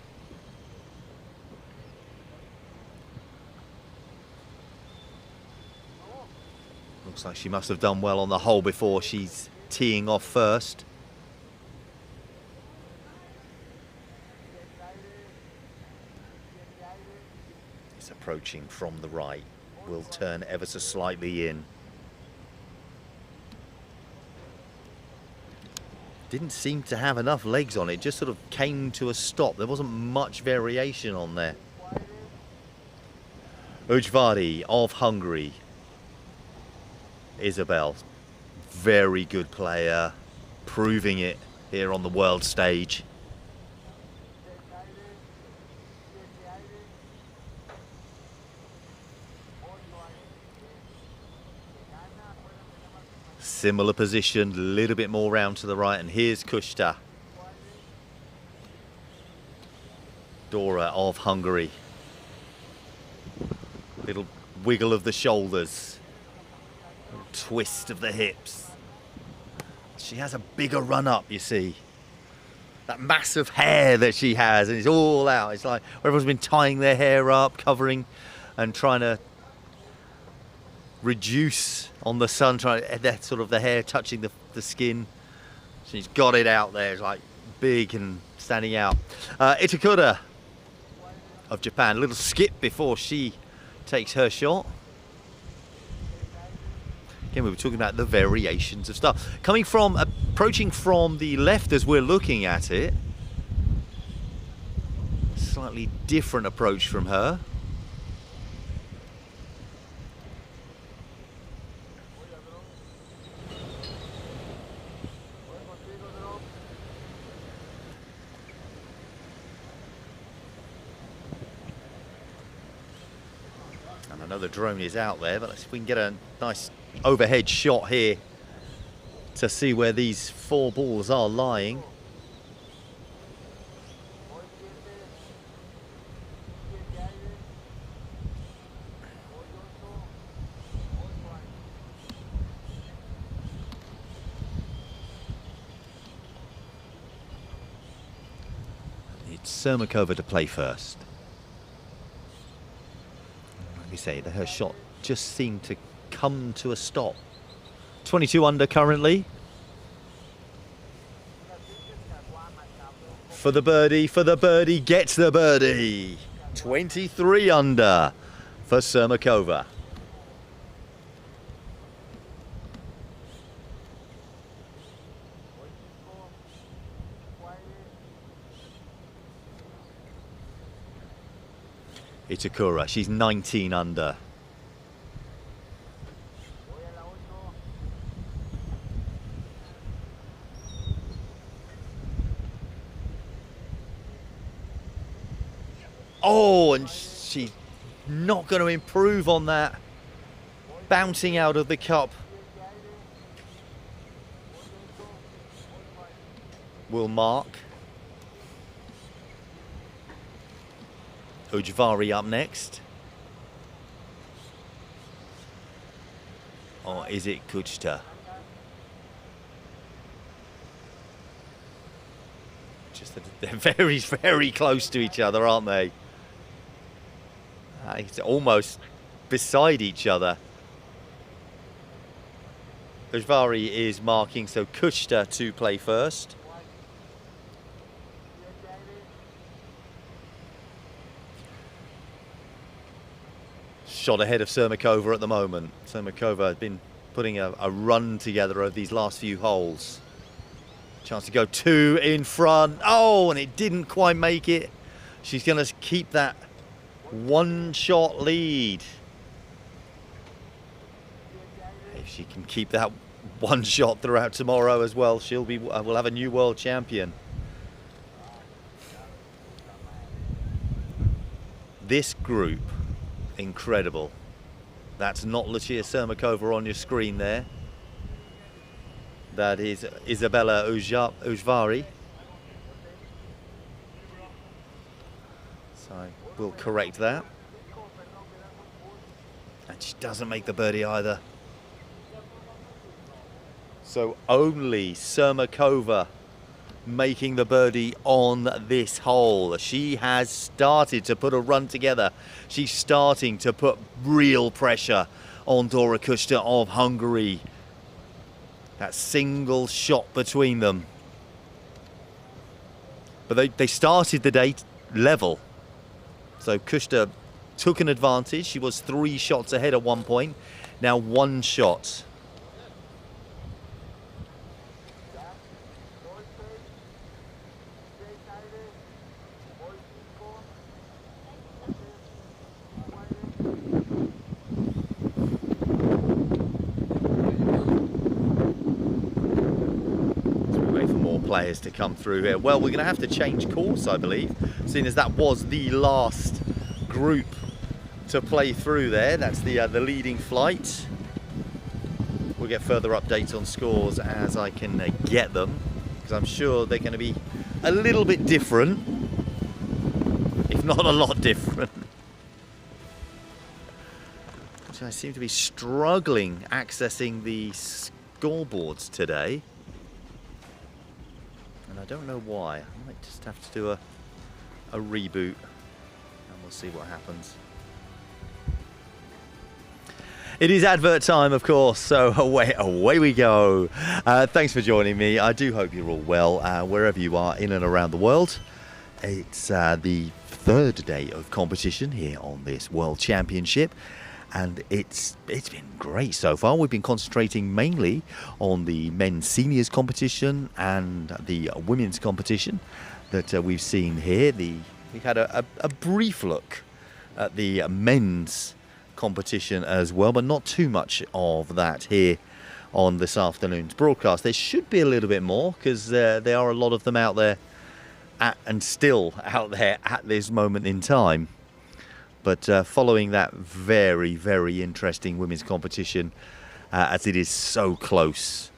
Looks like she must have done well on the hole before she's teeing off first. It's approaching from the right. Will turn ever so slightly in. Didn't seem to have enough legs on it, just sort of came to a stop. There wasn't much variation on there. Ujvari of Hungary. Isabel. Very good player, proving it here on the world stage. Similar position, a little bit more round to the right, and here's Kushta. Dora of Hungary. Little wiggle of the shoulders, little twist of the hips. She has a bigger run up, you see. That massive hair that she has, and it's all out. It's like everyone's been tying their hair up, covering and trying to reduce on the sun, trying to that sort of the hair touching the skin. She's got it out there. It's like big and standing out. Itakura of Japan, a little skip before she takes her shot. Again, we were talking about the variations of stuff. Approaching from the left as we're looking at it. Slightly different approach from her. And I know the drone is out there, but let's see if we can get a nice overhead shot here to see where these 4 balls are lying. It's Sermakova to play first. Like you say, her shot just seemed to come to a stop. 22 under currently. For the birdie, gets the birdie. 23 under for Sermakova. Itakura, she's 19 under. Oh, and she's not going to improve on that. Bouncing out of the cup. Will mark. Ujvari up next. Or is it Kuchta? Just that they're very, very close to each other, aren't they? It's almost beside each other. Ujvari is marking, so Kuchta to play first. Shot ahead of Sermakova at the moment. Sermakova has been putting a run together over these last few holes. Chance to go 2 in front. Oh, and it didn't quite make it. She's going to keep that 1-shot lead. If she can keep that 1 shot throughout tomorrow as well, we'll have a new world champion. This group, incredible. That's not Lucia Sermakova on your screen there. That is Isabella Ujvari. So we'll correct that. And she doesn't make the birdie either. So only Sermakova making the birdie on this hole. She has started to put a run together. She's starting to put real pressure on Dora Kushta of Hungary. That single shot between them. But they started the day level. So Kushta took an advantage. She was 3 shots ahead at one point. Now 1 shot. players to come through here. Well, we're going to have to change course, I believe, seeing as that was the last group to play through there. That's the leading flight. We'll get further updates on scores as I can get them, because I'm sure they're going to be a little bit different, if not a lot different. So I seem to be struggling accessing the scoreboards today, and I don't know why. I might just have to do a reboot, and we'll see what happens. It is advert time, of course, so away we go. Thanks for joining me. I do hope you're all well, wherever you are in and around the world. It's the third day of competition here on this World Championship, and it's been great so far. We've been concentrating mainly on the men's seniors competition and the women's competition that we've seen here. We had a brief look at the men's competition as well, but not too much of that here on this afternoon's broadcast. There should be a little bit more, because there are a lot of them out there and still out there at this moment in time. But following that very, very interesting women's competition, as it is so close.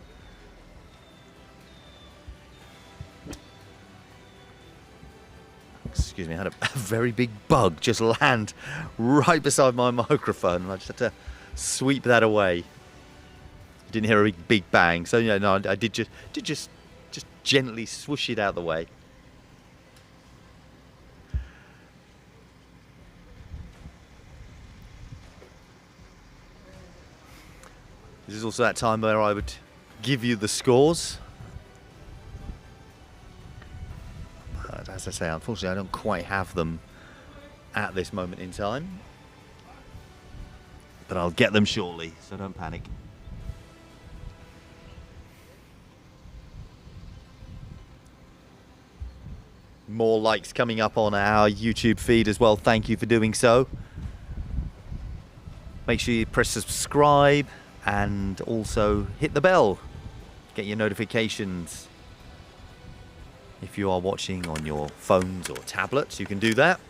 Excuse me, I had a very big bug just land right beside my microphone, and I just had to sweep that away. Didn't hear a big bang, so yeah, no, I did just gently swoosh it out of the way. This is also that time where I would give you the scores. But as I say, unfortunately, I don't quite have them at this moment in time. But I'll get them shortly, so don't panic. More likes coming up on our YouTube feed as well. Thank you for doing so. Make sure you press subscribe and also hit the bell. Get your notifications. If you are watching on your phones or tablets, you can do that.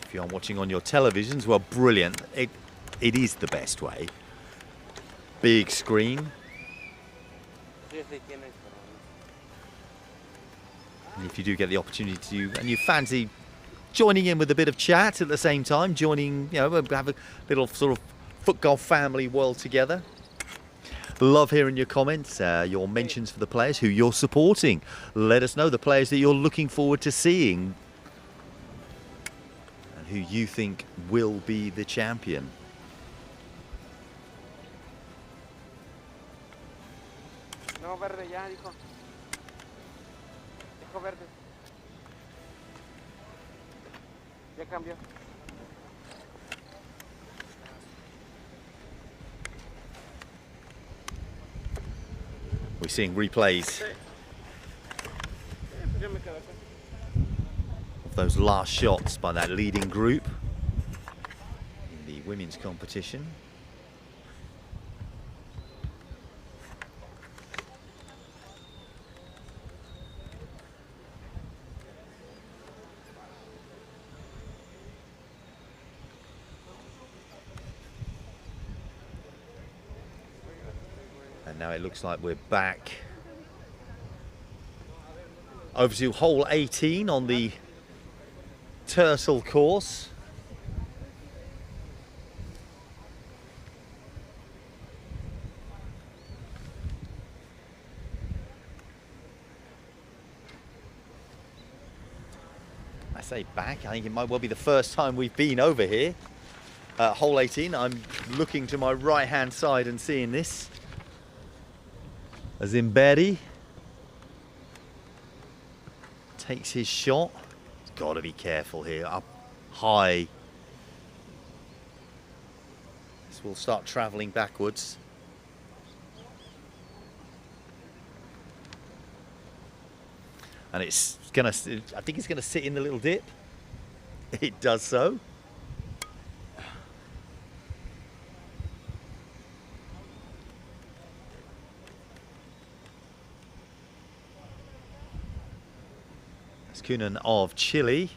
If you are watching on your televisions, well, brilliant. It is the best way. Big screen. And if you do get the opportunity to, and you fancy joining in with a bit of chat at the same time, joining, you know, have a little sort of FootGolf family world together. Love hearing your comments, your mentions for the players who you're supporting. Let us know the players that you're looking forward to seeing and who you think will be the champion. No, verde ya, dijo. Dijo verde. Ya cambió. We're seeing replays of those last shots by that leading group in the women's competition. And now it looks like we're back over to hole 18 on the Turtle course. I say back, I think it might well be the first time we've been over here. Hole 18, I'm looking to my right hand side and seeing this. As Imberi takes his shot. He's got to be careful here, up high. This will start travelling backwards. And it's gonna, I think it's gonna sit in the little dip. It does so. That's Kunin of Chile.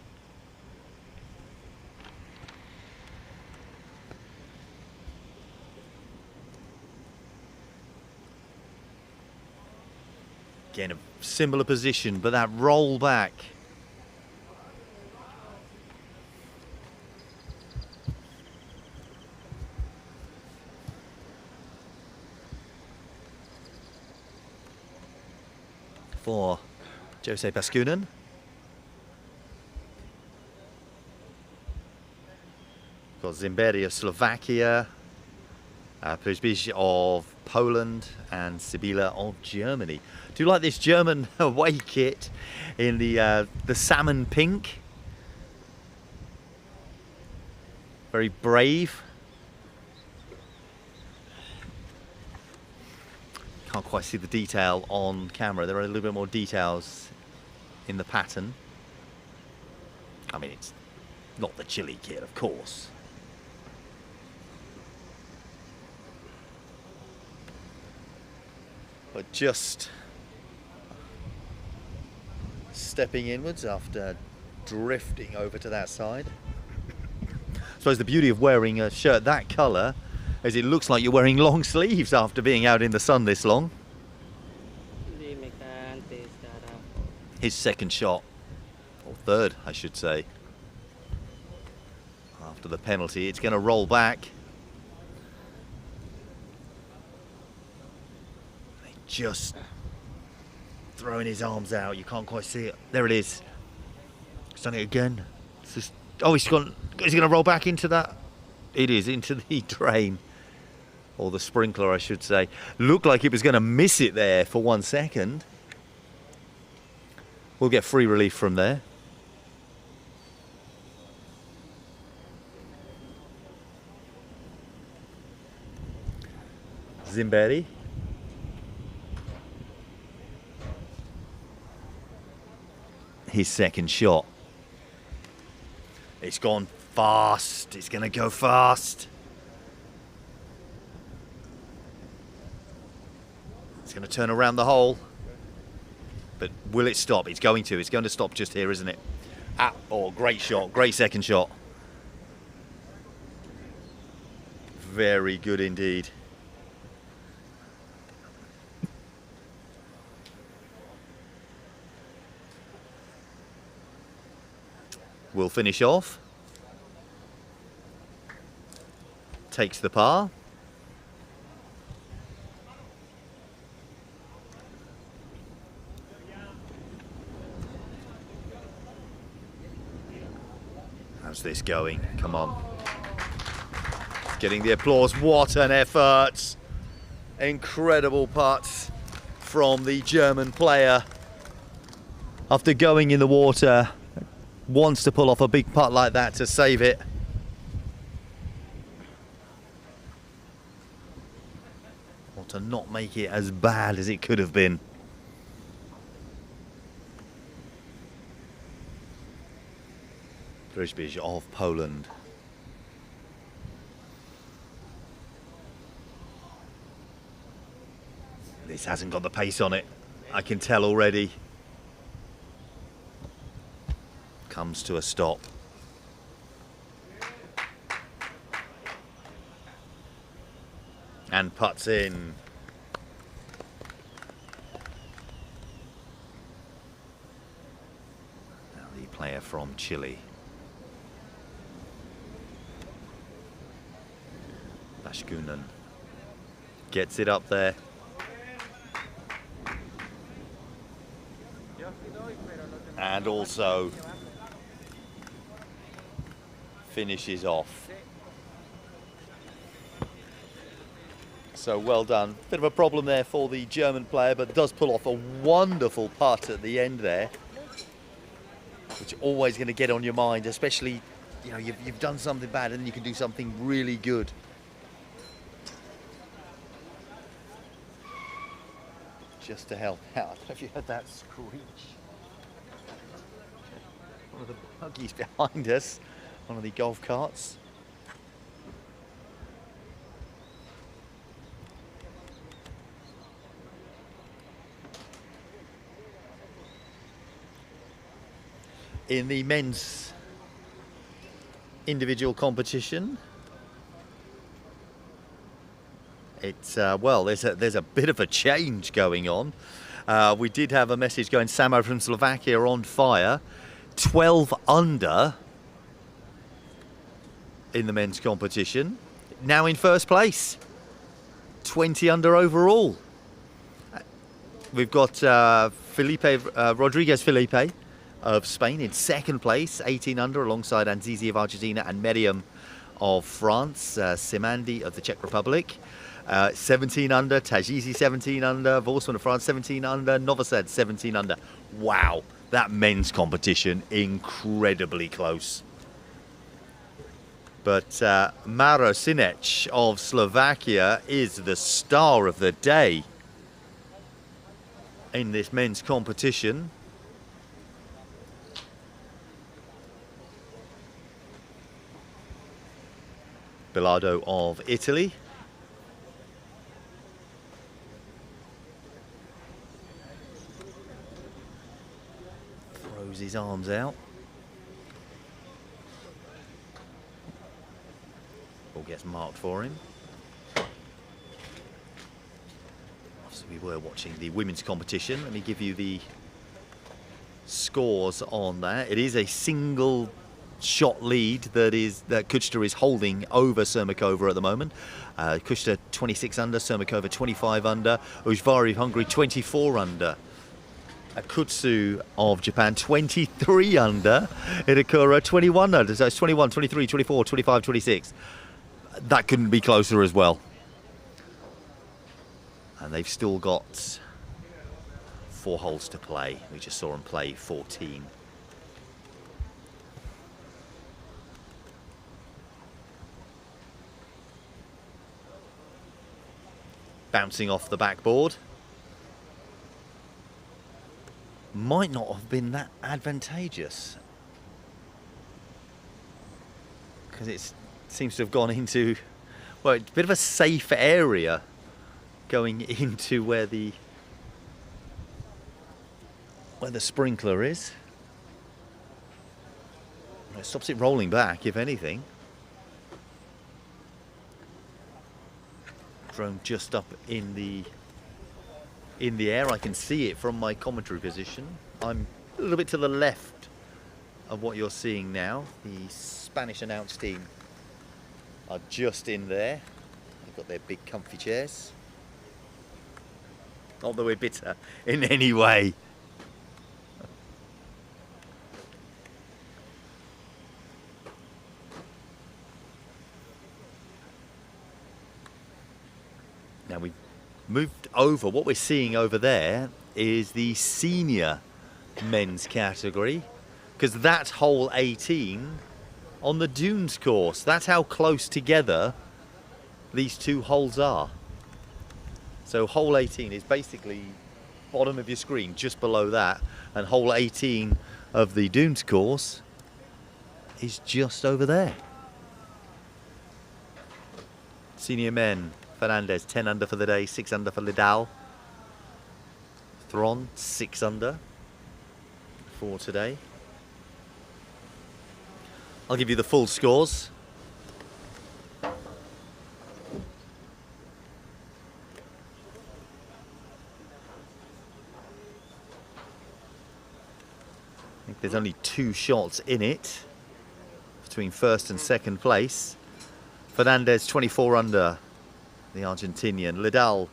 Again, a similar position, but that roll back. For Jose Baskunin. Got Zimberi of Slovakia, FIFG of Poland, and Sibila of Germany. Do you like this German away kit in the salmon pink? Very brave. Can't quite see the detail on camera. There are a little bit more details in the pattern. I mean, it's not the Chile kit, of course. But just stepping inwards after drifting over to that side. I suppose the beauty of wearing a shirt that colour is it looks like you're wearing long sleeves after being out in the sun this long. His second shot, or third I should say, after the penalty. It's going to roll back. Just throwing his arms out, you can't quite see it. There it is. He's done it again. It's just, oh, he's going to roll back into that. It is into the drain, or the sprinkler I should say. Looked like it was going to miss it there for 1 second. We'll get free relief from there. Zimberi. His second shot. It's gone fast. It's going to go fast. It's going to turn around the hole. But will it stop? It's going to. It's going to stop just here, isn't it? Ah, oh, great shot. Great second shot. Very good indeed. Will finish off. Takes the par. How's this going? Come on. Getting the applause. What an effort. Incredible putts from the German player. After going in the water, wants to pull off a big putt like that to save it. Or to not make it as bad as it could have been. FIFG of Poland. This hasn't got the pace on it, I can tell already. Comes to a stop. And putts in. Now the player from Chile. Baskunin gets it up there. And also finishes off. So well done. Bit of a problem there for the German player, but does pull off a wonderful putt at the end there, which is always going to get on your mind, especially, you know, you've done something bad and then you can do something really good. Just to help out. Have you heard that screech? One of the buggies behind us, one of the golf carts. In the men's individual competition, it's well, there's a bit of a change going on. We did have a message going, Samo from Slovakia on fire, 12 under in the men's competition, now in first place, 20 under overall. We've got Rodriguez Felipe of Spain in second place, 18 under, alongside Anzizi of Argentina and Meriam of France, Simandi of the Czech Republic, 17 under, Tajizi 17 under, Vorsman of France 17 under, Novosad 17 under. Wow, that men's competition, incredibly close. But Maro Sinec of Slovakia is the star of the day in this men's competition. Bilardo of Italy. Throws his arms out. Ball gets marked for him. So we were watching the women's competition. Let me give you the scores on that. It is a single shot lead that Kuchta is holding over Sermakova at the moment. Kuchta 26 under, Sermakova 25 under, Ujvari of Hungary 24 under. Akutsu of Japan 23 under, Itakura 21 under, so it's 21, 23, 24, 25, 26. That couldn't be closer as well. And they've still got 4 holes to play. We just saw them play 14. Bouncing off the backboard. Might not have been that advantageous, because it seems to have gone into, well, it's a bit of a safe area going into where the sprinkler is. It stops it rolling back, if anything. Drone just up in the air. I can see it from my commentary position. I'm a little bit to the left of what you're seeing now. The Spanish announce team are just in there. They've got their big comfy chairs. Not that we're bitter in any way. Now we've moved over. What we're seeing over there is the senior men's category, because that's hole 18 on the Dunes course. That's how close together these two holes are. So hole 18 is basically bottom of your screen, just below that, and hole 18 of the Dunes course is just over there. Senior men, Fernandez 10 under for the day, 6 under for Lidal. Thron 6 under for today. I'll give you the full scores. I think there's only 2 shots in it between first and second place. Fernandez 24 under, the Argentinian. Lidal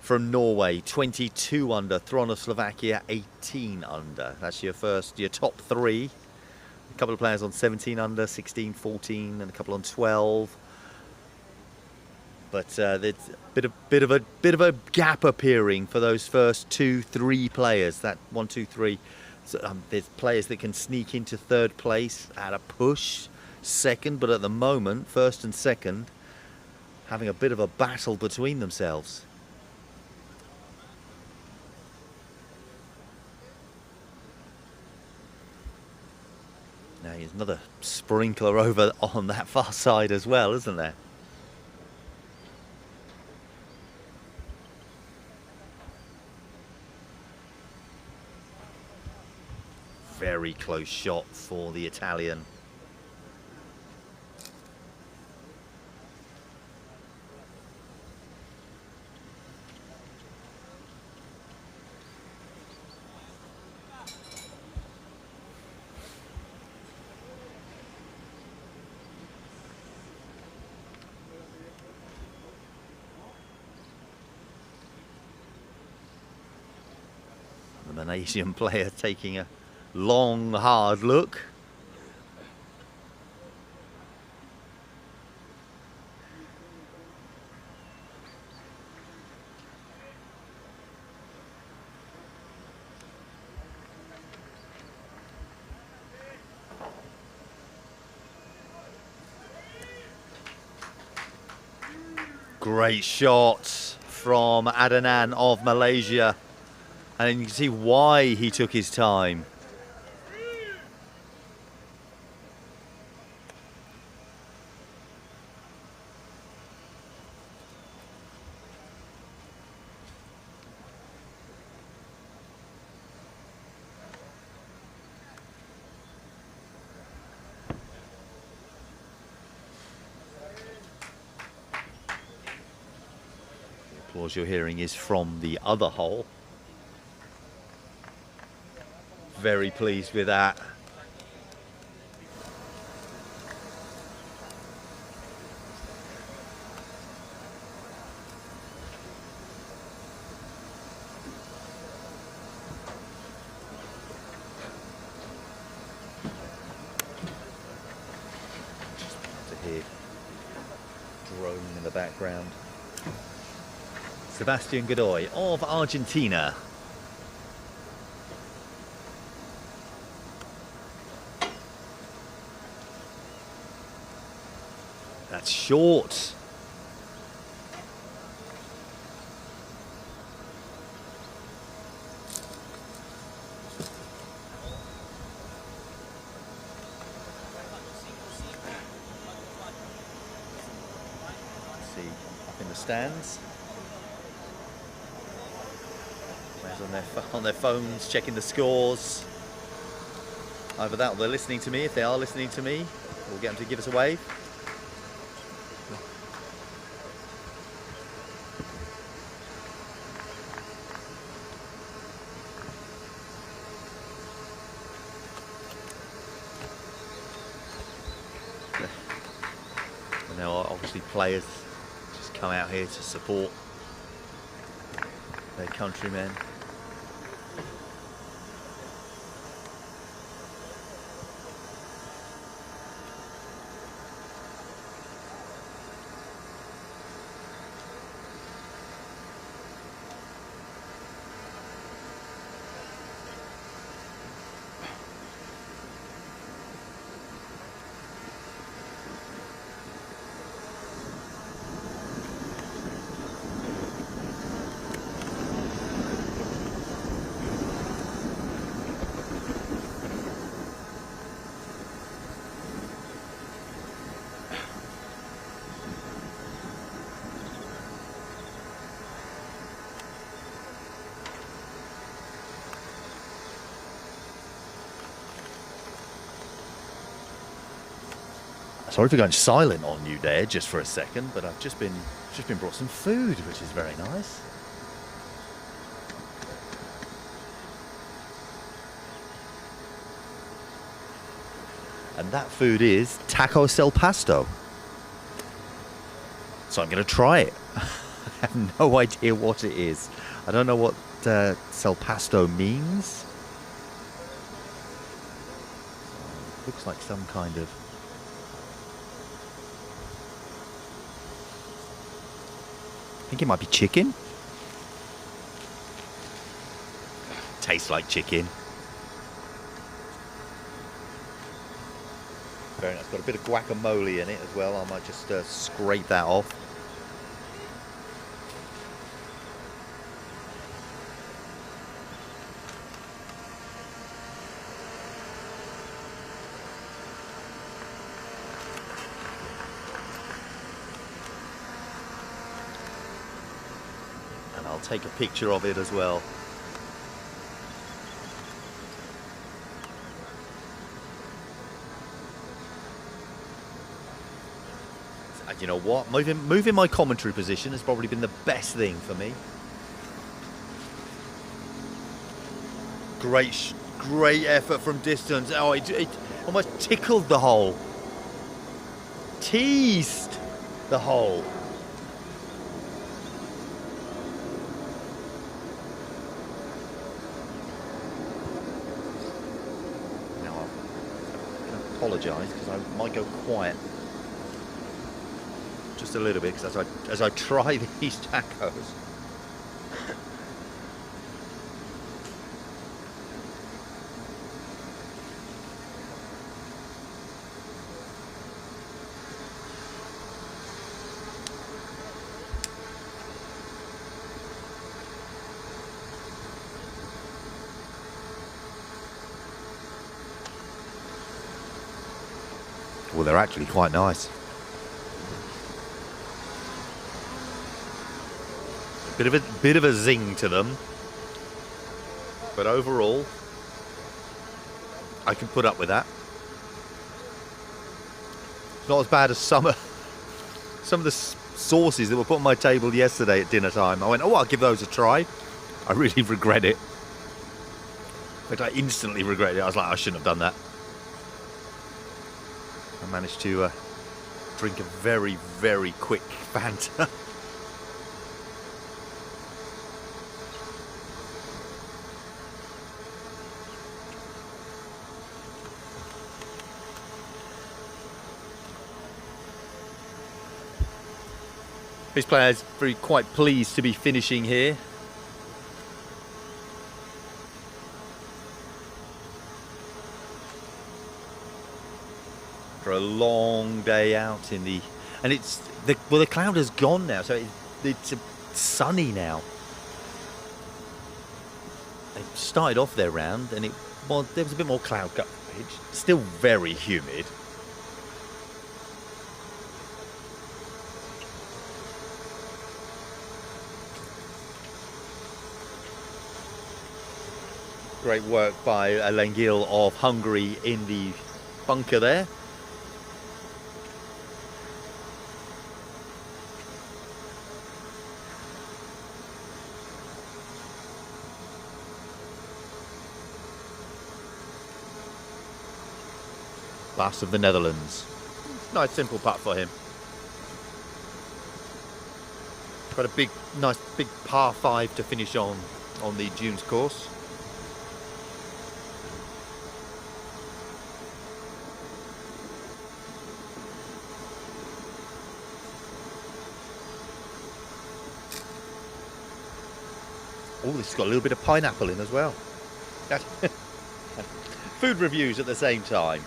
from Norway 22 under. Thron of Slovakia 18 under. That's your top 3. A couple of players on 17 under, 16, 14, and a couple on 12. But there's a bit of a gap appearing for those first 2, 3 players. That 1, 2, 3. So, there's players that can sneak into third place at a push, second, but at the moment, first and second, having a bit of a battle between themselves. There's another sprinkler over on that far side as well, isn't there? Very close shot for the Italian. The Malaysian player taking a long, hard look. Great shot from Adnan of Malaysia. And you can see why he took his time. The applause you're hearing is from the other hole. Very pleased with that. To hear drone in the background. Sebastian Godoy of Argentina. That's short. See, up in the stands. Players on their phones, checking the scores. Either that or they're listening to me. If they are listening to me, we'll get them to give us a wave. And now obviously players just come out here to support their countrymen. Sorry for going silent on you there just for a second, but I've just been brought some food, which is very nice. And that food is tacos al pastor. So I'm going to try it. I have no idea what it is. I don't know what al pastor means. Looks like some kind of... I think it might be chicken. Tastes like chicken. Very nice. Got a bit of guacamole in it as well. I might just scrape that off. take a picture of it as well. And you know what? Moving my commentary position has probably been the best thing for me. Great effort from distance. Oh, it almost tickled the hole. Teased the hole. Now I'm going to apologise because I might go quiet just a little bit, because as I try these tacos. Well, they're actually quite nice. Bit of a zing to them, but overall, I can put up with that. It's not as bad as some of the sauces that were put on my table yesterday at dinner time. I went, oh, I'll give those a try. I really regret it. In fact, I instantly regret it. I was like, I shouldn't have done that. I managed to drink a very, very quick Fanta. This player is quite pleased to be finishing here. For a long day out in the, and the cloud has gone now, so it's sunny now. They started off their round, and there was a bit more cloud coverage. Still very humid. Great work by Lengil of Hungary in the bunker there. Last of the Netherlands. Nice simple putt for him. Got a nice big par 5 to finish on the Dunes course. Oh, this has got a little bit of pineapple in as well. Food reviews at the same time.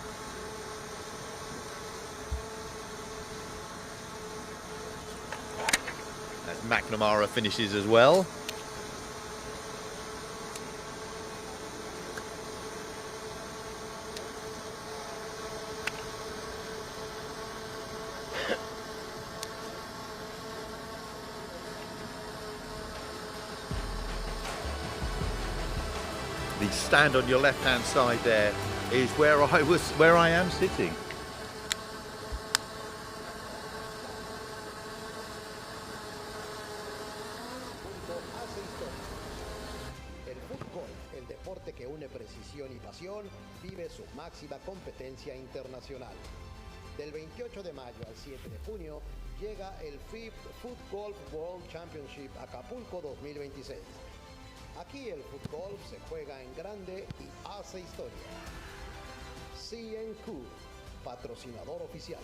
As McNamara finishes as well. The stand on your left-hand side there is where I am sitting. El fútbol, el deporte que une precisión y pasión, vive su máxima competencia internacional. Del 28 de mayo al 7 de junio llega el FootGolf World Championship Acapulco 2026. Aquí el FootGolf se juega en grande y hace historia. CNQ, patrocinador oficial.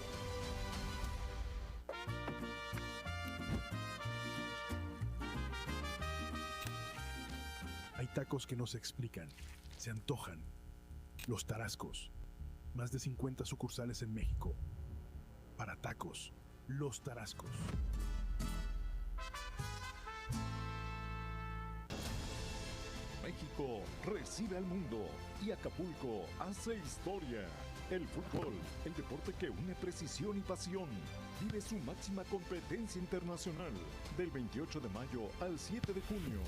Hay tacos que no se explican, se antojan. Los Tarascos. Más de 50 sucursales en México. Para tacos, Los Tarascos. México recibe al mundo y Acapulco hace historia. El fútbol, el deporte que une precisión y pasión, vive su máxima competencia internacional. Del 28 de mayo al 7 de junio,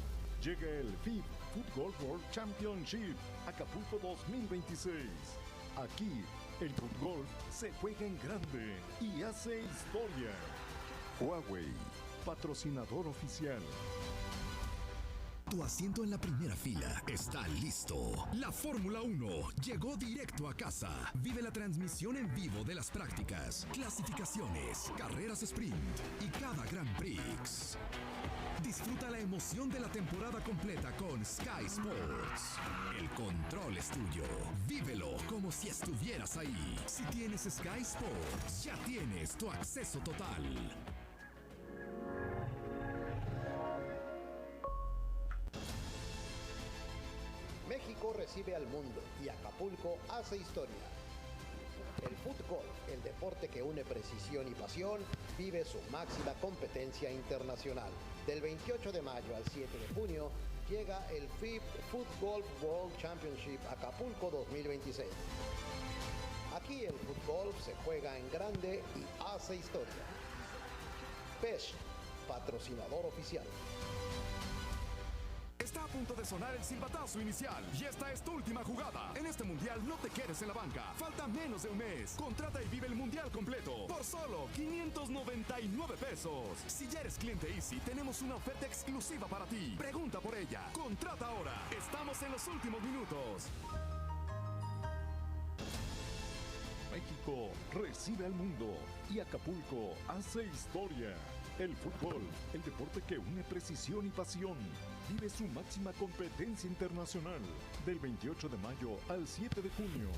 llega el FIFG FootGolf World Championship Acapulco 2026. Aquí, el FootGolf se juega en grande y hace historia. Huawei, patrocinador oficial. Tu asiento en la primera fila está listo. La Fórmula 1 llegó directo a casa. Vive la transmisión en vivo de las prácticas, clasificaciones, carreras sprint y cada Grand Prix. Disfruta la emoción de la temporada completa con Sky Sports. El control es tuyo. Vívelo como si estuvieras ahí. Si tienes Sky Sports, ya tienes tu acceso total. México recibe al mundo y Acapulco hace historia. El fútbol, el deporte que une precisión y pasión, vive su máxima competencia internacional. Del 28 de mayo al 7 de junio llega el FIFG FootGolf World Championship Acapulco 2026. Aquí el fútbol se juega en grande y hace historia. FIFG, patrocinador oficial. Está a punto de sonar el silbatazo inicial y esta es tu última jugada. En este mundial no te quedes en la banca. Falta menos de un mes. Contrata y vive el mundial completo por solo 599 pesos. Si ya eres cliente Easy, tenemos una oferta exclusiva para ti. Pregunta por ella. Contrata ahora. Estamos en los últimos minutos. México recibe al mundo y Acapulco hace historia. El fútbol, el deporte que une precisión y pasión, vive su máxima competencia internacional. Del 28 de mayo al 7 de junio,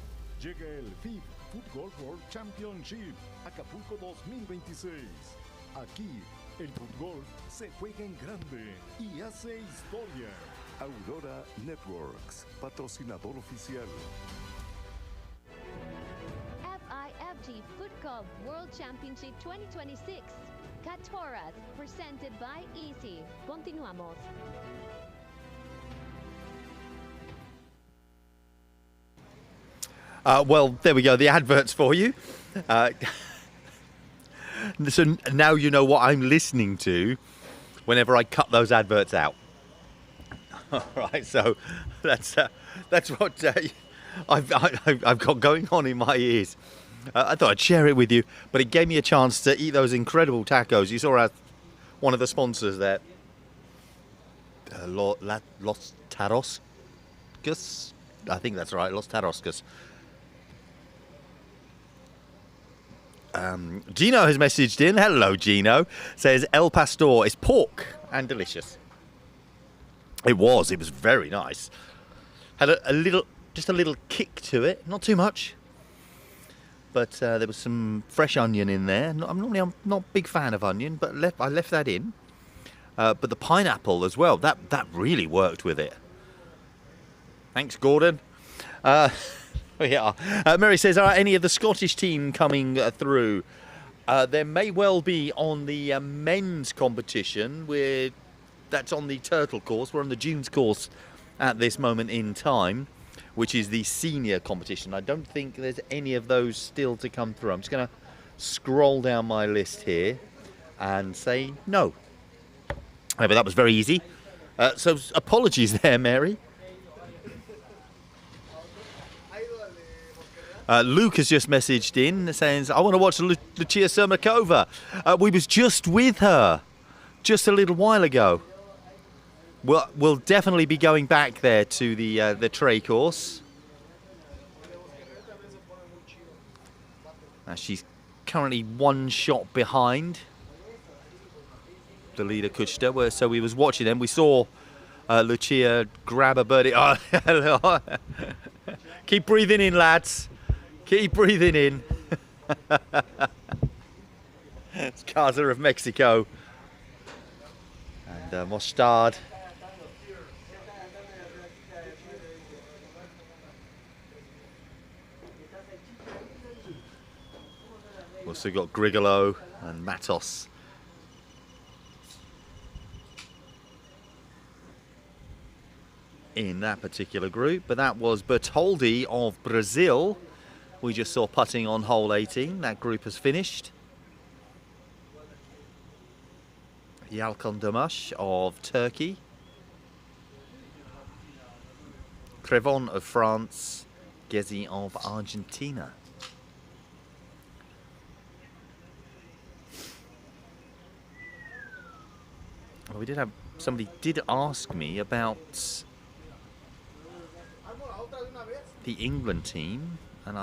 llega el FIFG FootGolf World Championship Acapulco 2026. Aquí, el fútbol se juega en grande y hace historia. Aurora Networks, patrocinador oficial. FIFG FootGolf World Championship 2026. Catoras, presented by Easy. Continuamos. Well, there we go. The adverts for you. So now you know what I'm listening to whenever I cut those adverts out. All right. So that's what I've got going on in my ears. I thought I'd share it with you, but it gave me a chance to eat those incredible tacos. You saw one of the sponsors there, Los Tarascos. I think that's right, Los Tarascos. Gino has messaged in. Hello, Gino. Says El Pastor is pork and delicious. It was very nice. Had just a little kick to it, not too much. But there was some fresh onion in there. I'm not a big fan of onion, but I left that in. But the pineapple as well, that really worked with it. Thanks, Gordon. Yeah. Mary says, are any of the Scottish team coming through? There may well be on the men's competition. That's on the Turtle course. We're on the Dunes course at this moment in time, which is the senior competition. I don't think there's any of those still to come through. I'm just going to scroll down my list here and say no. But that was very easy. So apologies there, Mary. Luke has just messaged in saying, I want to watch Lucia Sermakova. We was just with her just a little while ago. We'll definitely be going back there to the Trey course. She's currently one shot behind the leader Kuchta, so we was watching them. We saw Lucia grab a birdie. Oh, hello. Keep breathing in, lads. Keep breathing in. It's Casa of Mexico. And Mostard. Also got Grigolo and Matos. In that particular group, but that was Bertoldi of Brazil we just saw putting on hole 18. That group has finished. Yalkon Damash of Turkey, Crevon of France, Gezi of Argentina. Well, we did have somebody did ask me about the England team, and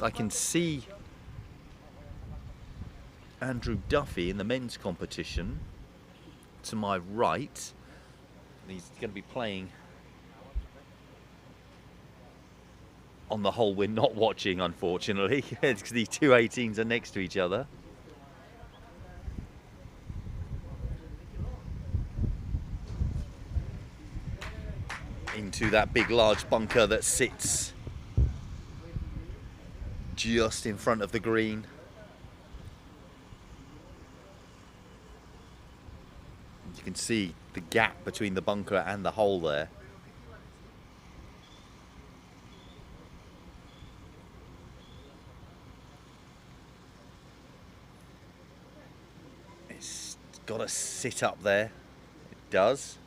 I can see Andrew Duffy in the men's competition to my right. He's going to be playing on the hole we're not watching, unfortunately, because the two 18s are next to each other. Into that big large bunker that sits just in front of the green. You can see the gap between the bunker and the hole there. It's got to sit up there. It does.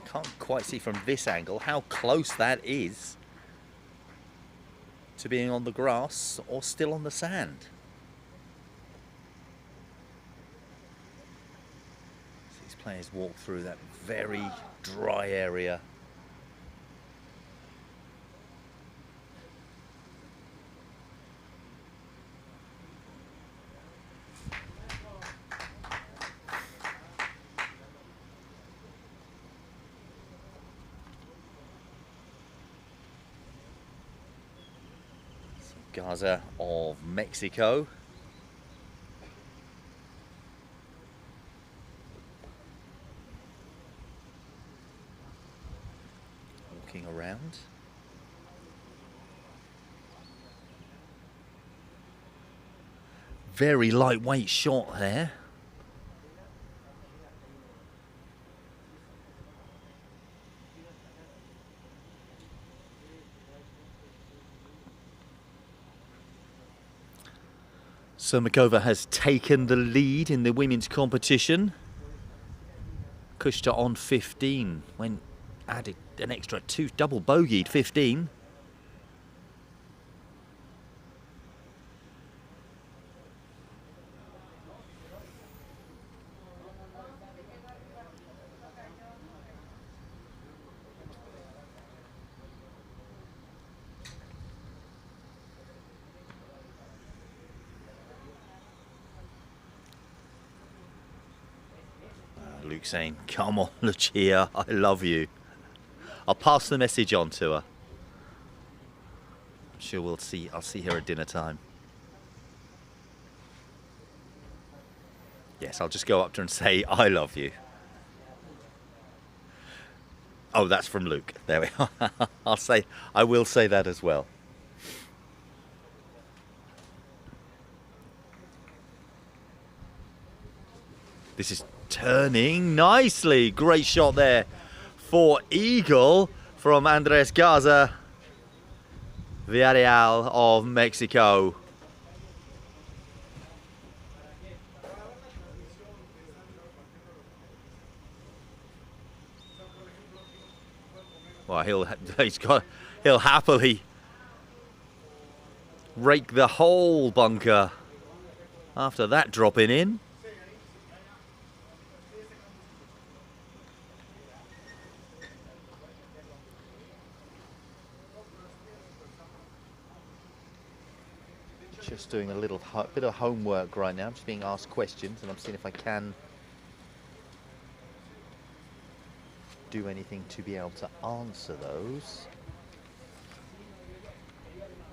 Can't quite see from this angle how close that is to being on the grass or still on the sand. These players walk through that very dry area. Garza of Mexico. Walking around. Very lightweight shot there. Sermakova has taken the lead in the women's competition. Kushta on 15, when added an extra 2, double bogeyed 15. Luke saying, "Come on, Lucia, I love you." I'll pass the message on to her. I'm sure I'll see her at dinner time. Yes, I'll just go up to her and say, "I love you." Oh, that's from Luke. There we are. I will say that as well. This is turning nicely. Great shot there for eagle from Andres Garza, Villarreal of Mexico. Well, he'll happily rake the whole bunker after that dropping in. Just doing a little bit of homework right now. I'm just being asked questions and I'm seeing if I can do anything to be able to answer those.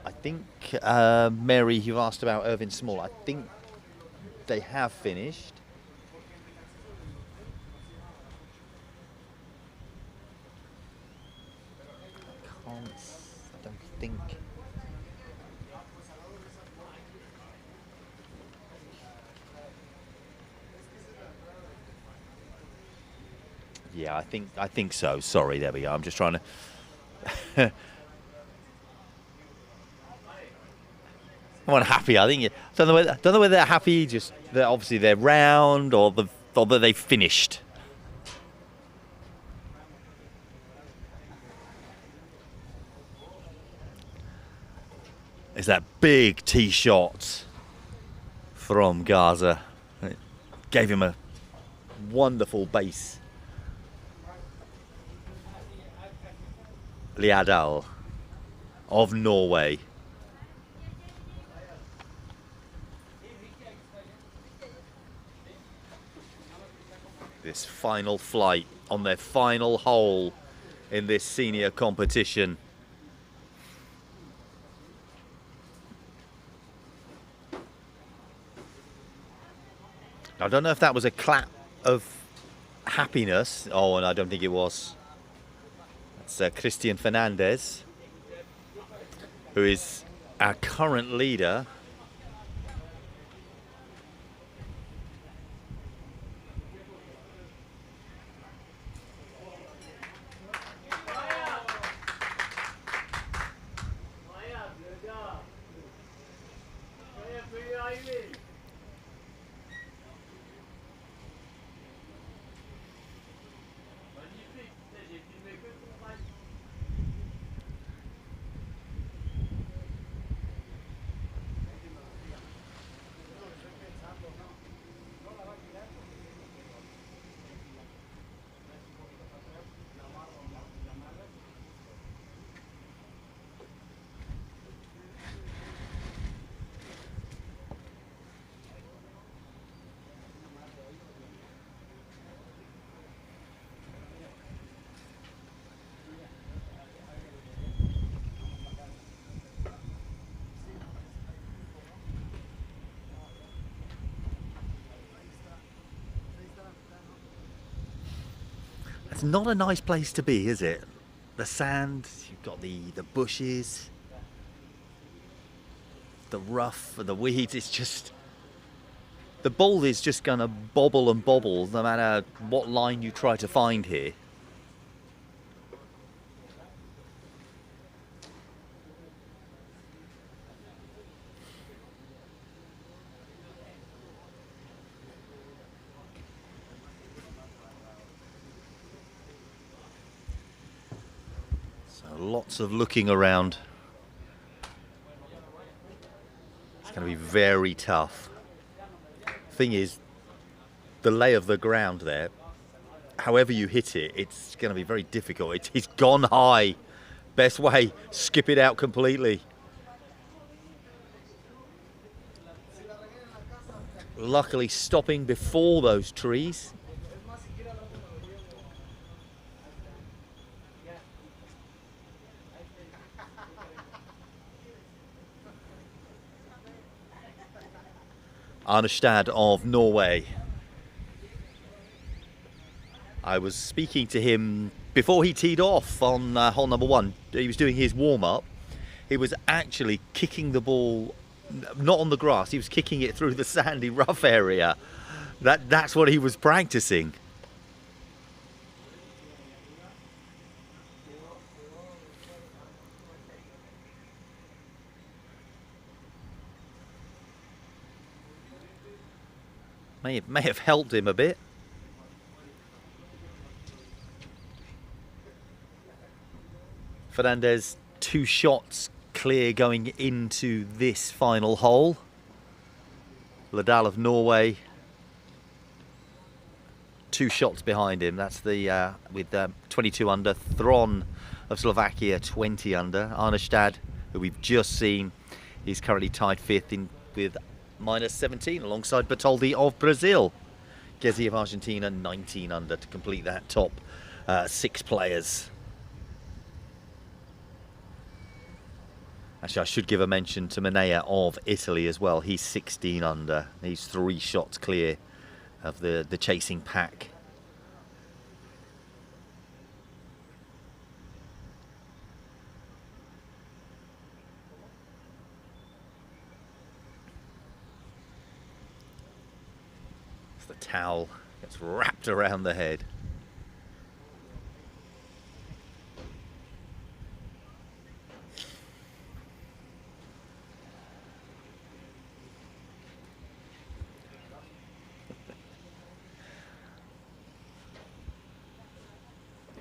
I think, Mary, you've asked about Irvin Small. I think they have finished. I I don't think. Yeah, I think so. Sorry, there we go. I'm just trying to. I'm unhappy. I think don't know whether they're happy. Just that obviously they're round, or that they've finished. Is that big tee shot from Gaza? It gave him a wonderful base. Liadal of Norway. This final flight on their final hole in this senior competition. I don't know if that was a clap of happiness. Oh, and I don't think it was. That's Christian Fernandez, who is our current leader. It's not a nice place to be, is it? The sand, you've got the bushes, the rough, the weeds. It's just, the ball is just going to bobble and bobble no matter what line you try to find here. Lots of looking around. It's going to be very tough. Thing is, the lay of the ground there, however you hit it, it's going to be very difficult. It's gone high. Best way, skip it out completely. Luckily stopping before those trees. Arnestad of Norway. I was speaking to him before he teed off on hole number one. He was doing his warm-up. He was actually kicking the ball, not on the grass, he was kicking it through the sandy rough area. That's what he was practicing. May have helped him a bit. Fernandez 2 shots clear going into this final hole. Liadal of Norway 2 shots behind him. That's the with 22 under. Thron of Slovakia 20 under. Arnestad, who we've just seen, is currently tied 5th in with minus 17 alongside Bertoldi of Brazil. Gezi of Argentina 19 under to complete that top 6 players. Actually, I should give a mention to Manea of Italy as well. He's 16 under. He's 3 shots clear of the chasing pack. As the towel gets wrapped around the head.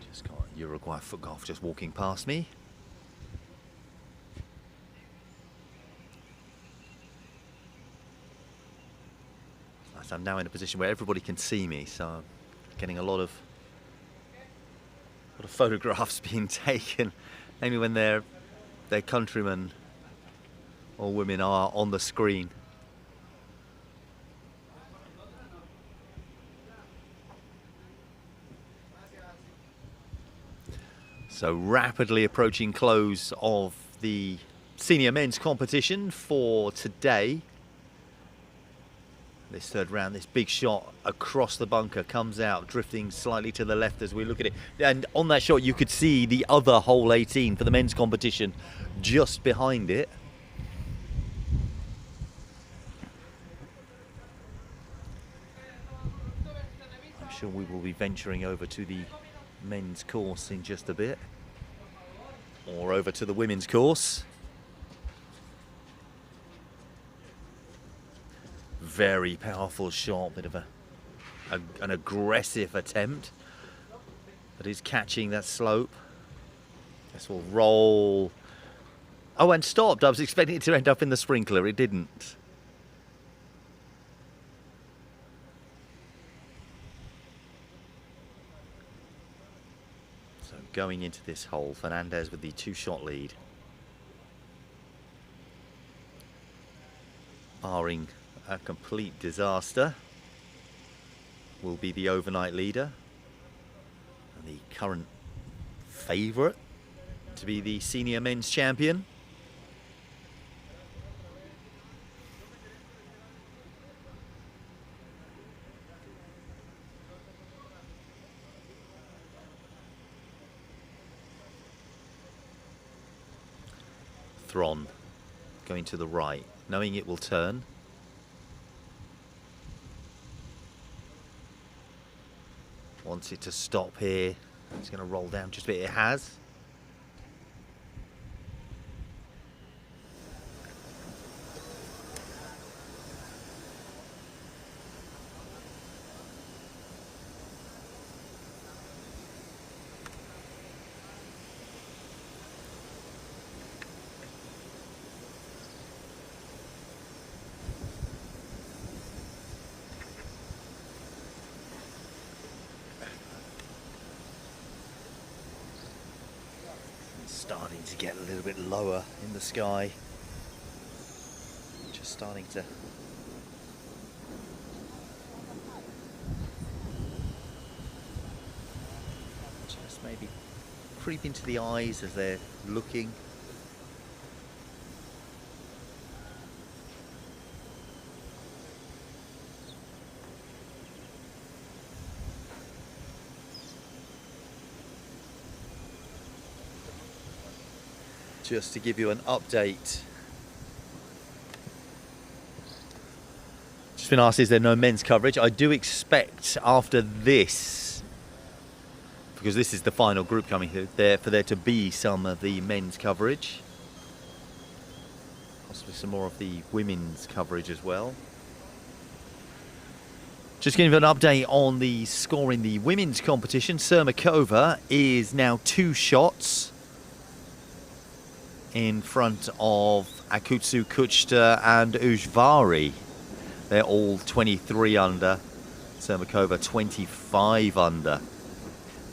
Just got Uruguay FootGolf just walking past me. I'm now in a position where everybody can see me, so I'm getting a lot of photographs being taken, mainly when their countrymen or women are on the screen. So rapidly approaching close of the senior men's competition for today. This third round, this big shot across the bunker comes out, drifting slightly to the left as we look at it. And on that shot, you could see the other hole 18 for the men's competition just behind it. I'm sure we will be venturing over to the men's course in just a bit, or over to the women's course. Very powerful shot, bit of an aggressive attempt, but he's catching that slope. This will roll. Oh, and stopped. I was expecting it to end up in the sprinkler. It didn't. So going into this hole, Fernandez with the 2-shot lead. Barring a complete disaster, will be the overnight leader and the current favourite to be the senior men's champion. Thron going to the right, knowing it will turn. Wants it to stop here. It's going to roll down just a bit. It has. Starting to get a little bit lower in the sky. Just starting to just maybe creep into the eyes as they're looking. Just to give you an update. Just been asked, is there no men's coverage? I do expect after this, because this is the final group coming there, for there to be some of the men's coverage. Possibly some more of the women's coverage as well. Just giving you an update on the score in the women's competition. Sermakova is now 2 shots in front of Akutsu, Kuchta and Ujvari. They're all 23 under. Sermakova 25 under.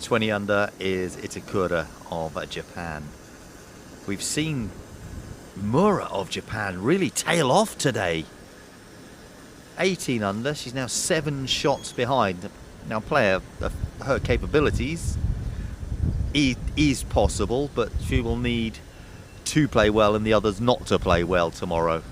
20 under is Itakura of Japan. We've seen Mura of Japan really tail off today. 18 under, she's now 7 shots behind. Now player, her capabilities is possible, but she will need to play well and the others not to play well tomorrow.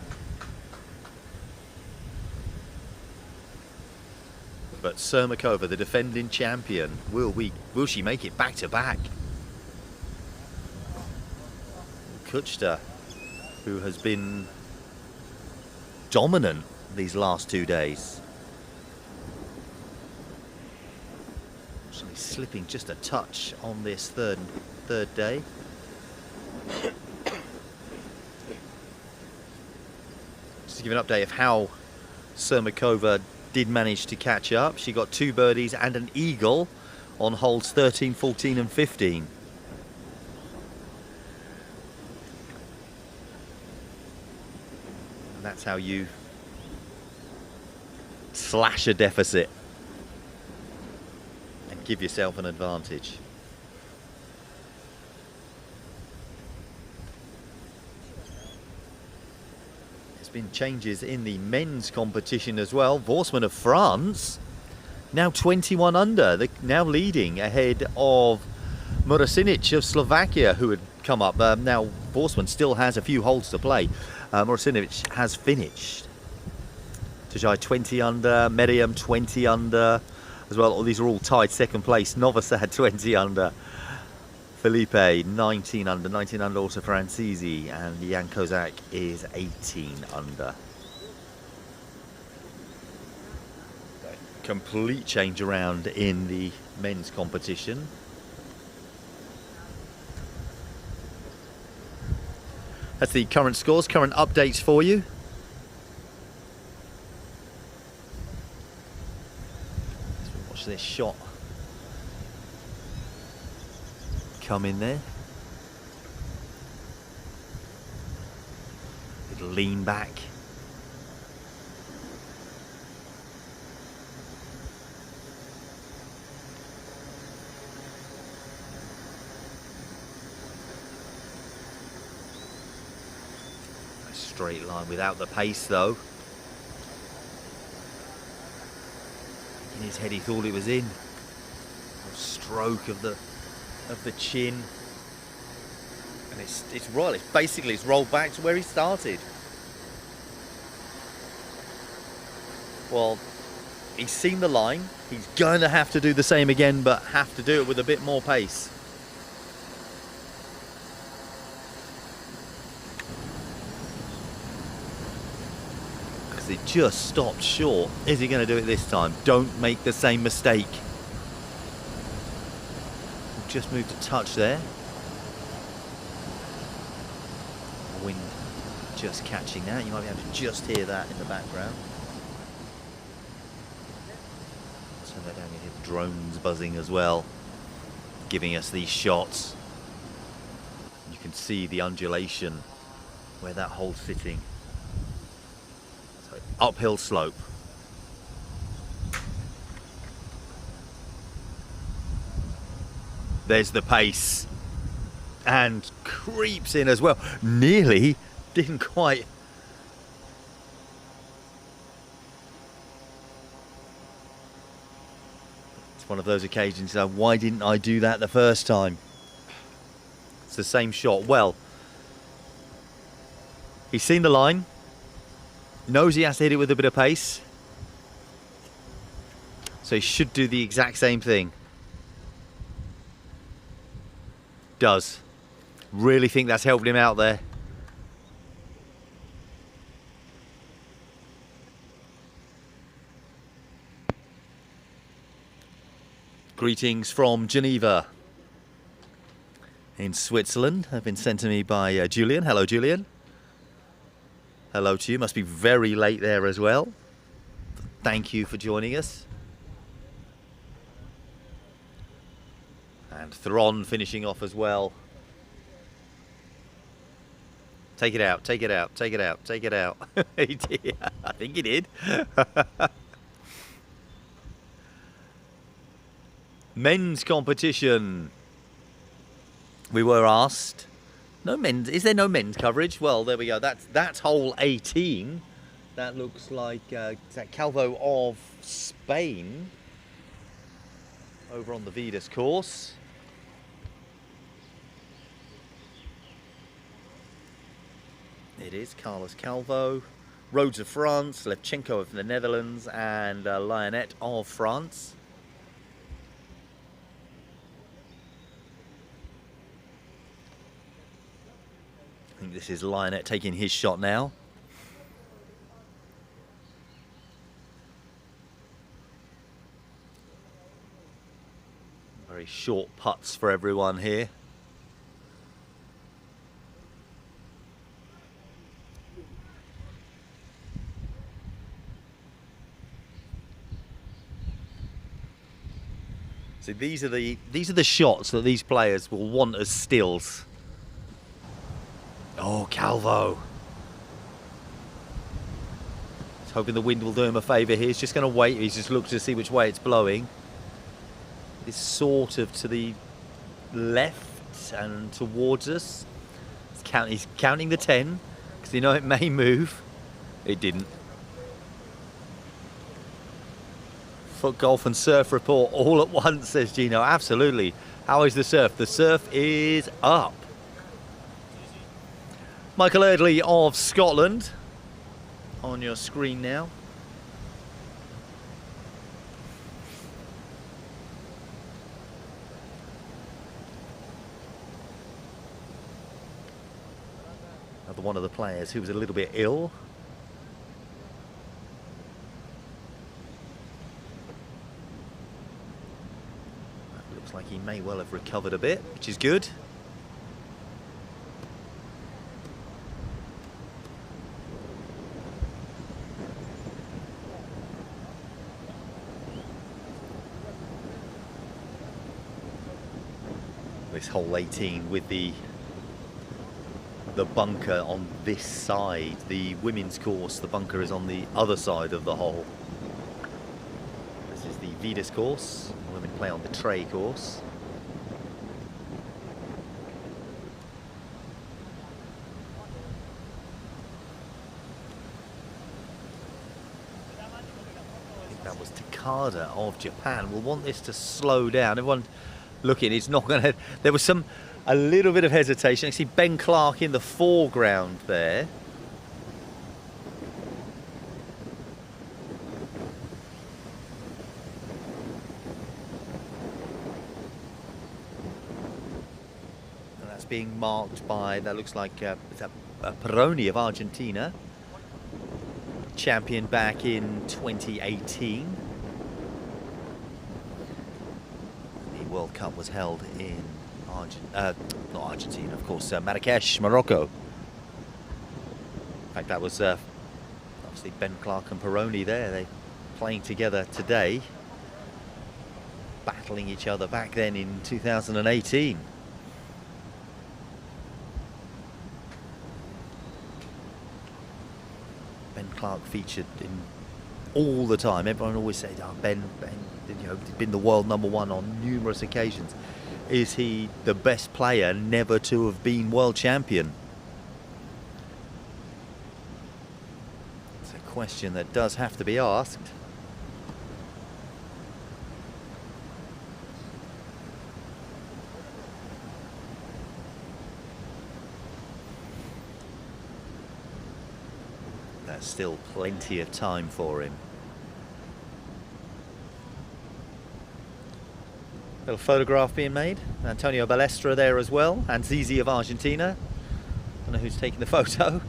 But Sermakova, the defending champion, will she make it back to back? Kuchta, who has been dominant these last 2 days. Slipping just a touch on this third day. Just to give an update of how Sermakova did manage to catch up. She got 2 birdies and an eagle on holes 13, 14 and 15. And that's how you slash a deficit and give yourself an advantage. There's been changes in the men's competition as well. Vorsman of France now 21 under. They're now leading ahead of Morosinic of Slovakia, who had come up. Now Vorsman still has a few holes to play. Morosinic has finished. Tajai 20 under, Meriam 20 under as well. These are all tied second place. Novosad 20 under. Felipe 19 under, 19 under also Francisi, and Jan Kozak is 18 under. Complete change around in the men's competition. That's the current scores, current updates for you. Let's watch this shot come in there. Little lean back. Straight line without the pace though. In his head he thought it was in. A stroke of the chin. And it's rolled back to where he started. Well, he's seen the line. He's going to have to do the same again, but have to do it with a bit more pace. He just stopped short. Is he going to do it this time? Don't make the same mistake. Just moved a touch there. The wind just catching that. You might be able to just hear that in the background. Turn that down, you hear the drones buzzing as well, giving us these shots. You can see the undulation where that hole's sitting. Uphill slope. There's the pace and creeps in as well. Nearly didn't quite. It's one of those occasions, why didn't I do that the first time? It's the same shot. Well, he's seen the line. Knows he has to hit it with a bit of pace. So he should do the exact same thing. Does. Really think that's helped him out there. Greetings from Geneva in Switzerland. Have been sent to me by Julian. Hello, Julian. Hello to you. Must be very late there as well. Thank you for joining us. And Thron finishing off as well. Take it out, take it out, take it out, take it out. He did. I think he did. Men's competition. We were asked. No men's. Is there no men's coverage? Well, there we go. That's hole 18. That looks like is that Calvo of Spain over on the Vidas course. It is Carlos Calvo, Rhodes of France, Levchenko of the Netherlands, and Lionette of France. I think this is Lionette taking his shot now. short putts for everyone here. So these are the shots that these players will want as stills. Oh, Calvo. He's hoping the wind will do him a favour here. He's just going to wait. He's just looked to see which way it's blowing. It's sort of to the left and towards us. He's counting the 10 because you know it may move. It didn't. FootGolf and surf report all at once, says Gino. Absolutely. How is the surf? The surf is up. Michael Eardley of Scotland on your screen now. Another one of the players who was a little bit ill. Looks like he may well have recovered a bit, which is good. This hole 18 with the bunker on this side. The women's course, the bunker is on the other side of the hole. This is the Vidas course. Women play on the Trey course. I think that was Takada of Japan. We'll want this to slow down. Everyone looking, it's not going to... There was a little bit of hesitation. I see Ben Clark in the foreground there. And that's being marked by, that looks like Peroni of Argentina. Champion back in 2018. World Cup was held in not Argentina, of course, Marrakesh, Morocco. In fact, that was obviously Ben Clark and Peroni there. They playing together today, battling each other back then in 2018. Ben Clark featured in all the time. Everyone always said, "Oh, Ben, you know, been the world #1 on numerous occasions." Is he the best player never to have been world champion? It's a question that does have to be asked. There's still plenty of time for him. Little photograph being made. Antonio Balestra there as well, and Zizi of Argentina. I don't know who's taking the photo.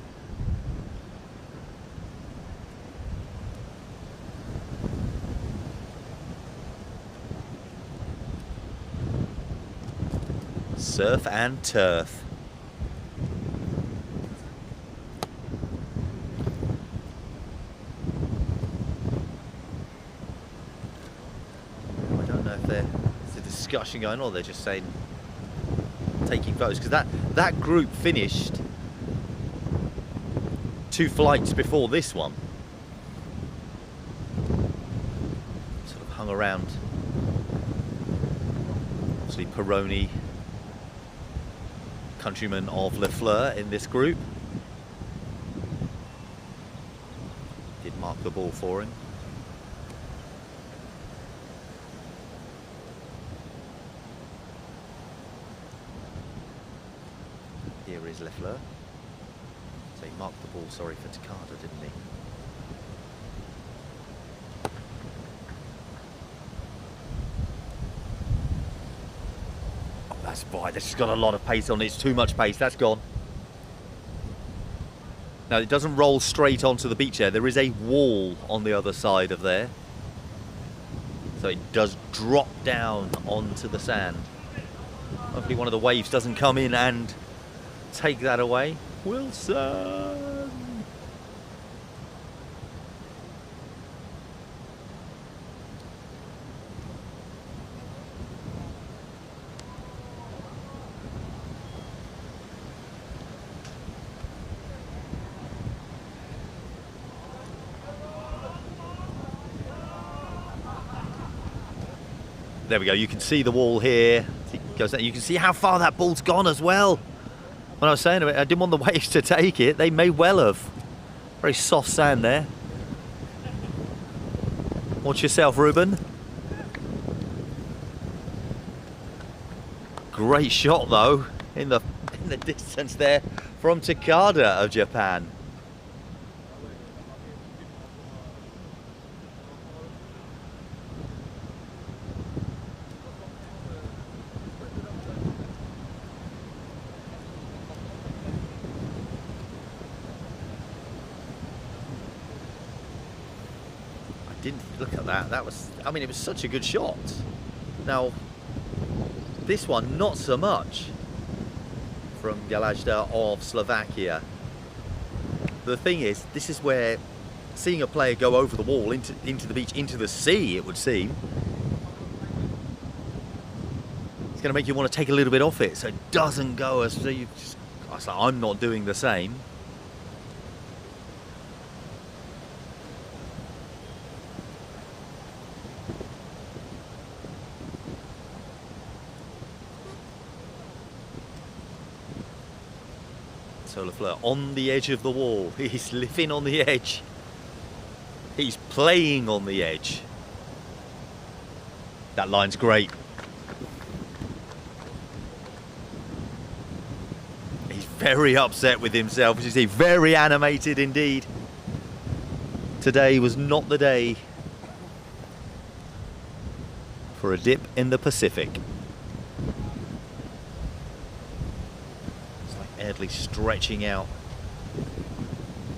Surf and turf. I don't know if there's a discussion going on, or they're just saying taking photos, because that group finished 2 flights before this one. Sort of hung around. Obviously Peroni, countryman of Lafleur in this group, did mark the ball for him. Here is Lafleur. So he marked the ball, sorry, for Takada, didn't he? Oh, that's right, this has got a lot of pace on it. It's too much pace, that's gone. Now, it doesn't roll straight onto the beach there. There is a wall on the other side of there. So it does drop down onto the sand. Hopefully one of the waves doesn't come in and take that away. Wilson! There we go, you can see the wall here. It goes down. You can see how far that ball's gone as well. When I was saying I didn't want the waves to take it, they may well have. Very soft sand there. Watch yourself, Ruben. Great shot though, in the distance there from Takada of Japan. Look at that. That was, I mean, it was such a good shot. Now, this one, not so much from Galajda of Slovakia. The thing is, this is where seeing a player go over the wall into the beach, into the sea, it would seem, it's going to make you want to take a little bit off it, so it doesn't go as so you just. I'm not doing the same. Lafleur on the edge of the wall. He's living on the edge. He's playing on the edge. That line's great. He's very upset with himself, as you see, very animated indeed. Today was not the day for a dip in the Pacific. Eardley stretching out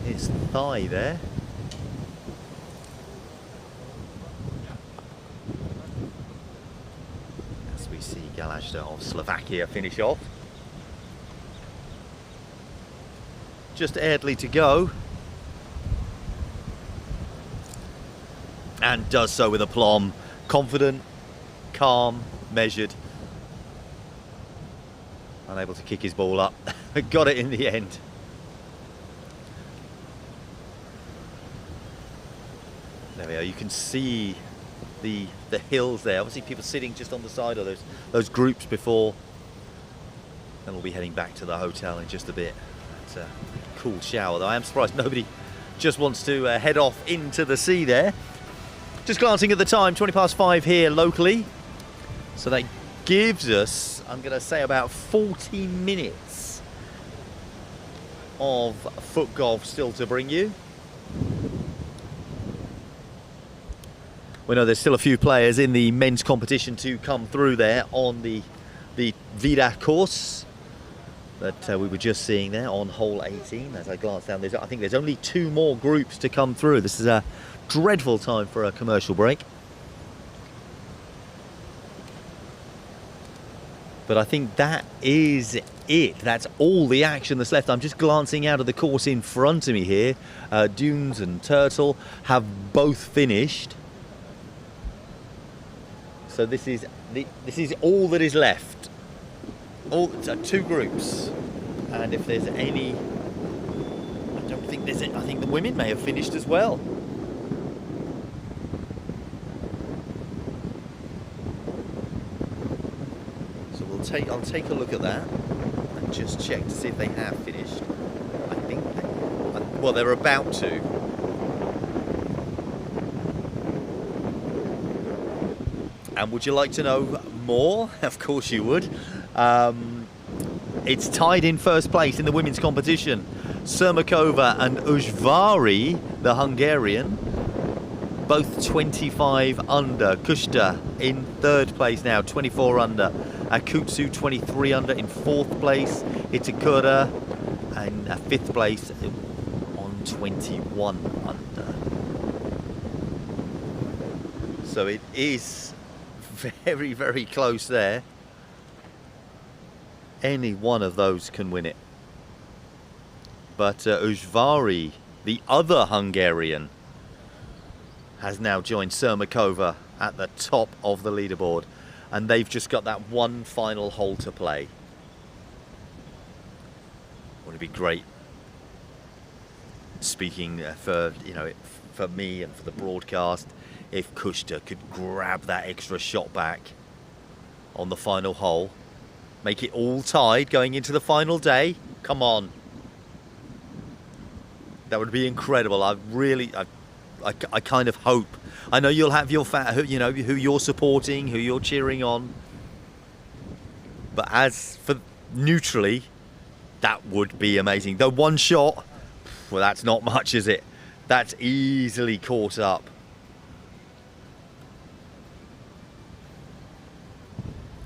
his thigh there. As we see Galajda of Slovakia finish off. Just Eardley to go. And does so with aplomb. Confident, calm, measured. Unable to kick his ball up. Got it in the end. There we are. You can see the hills there. Obviously people sitting just on the side of those groups before. Then we'll be heading back to the hotel in just a bit. It's a cool shower though. I am surprised nobody just wants to head off into the sea there. Just glancing at the time, 5:20 here locally. So that gives us, I'm going to say, about 40 minutes of FootGolf still to bring you. We know there's still a few players in the men's competition to come through there on the Vida course that we were just seeing there on hole 18. As I glance down, I think there's only 2 more groups to come through. This is a dreadful time for a commercial break. But I think that is it. That's all the action that's left. I'm just glancing out of the course in front of me here. Dunes and Turtle have both finished. So this is all that is left. All 2 groups. And if there's any, I don't think there's any. I think the women may have finished as well. I'll take a look at that and just check to see if they have finished. I think well, they're about to. And would you like to know more? Of course you would. It's tied in first place in the women's competition. Sermakova and Ujvari, the Hungarian, both 25 under. Kushta in third place now, 24 under. Akutsu 23 under in 4th place. Itakura in 5th place on 21 under. So it is very, very close there. Any one of those can win it. But Ujvari, the other Hungarian, has now joined Sermakova at the top of the leaderboard. And they've just got that one final hole to play. Would it be great? Speaking for, you know, for me and for the broadcast, if Kushta could grab that extra shot back on the final hole, make it all tied going into the final day. Come on. That would be incredible. I kind of hope. I know you'll have your you know, who you're supporting, who you're cheering on. But as for neutrally, that would be amazing. The one shot, well, that's not much, is it? That's easily caught up.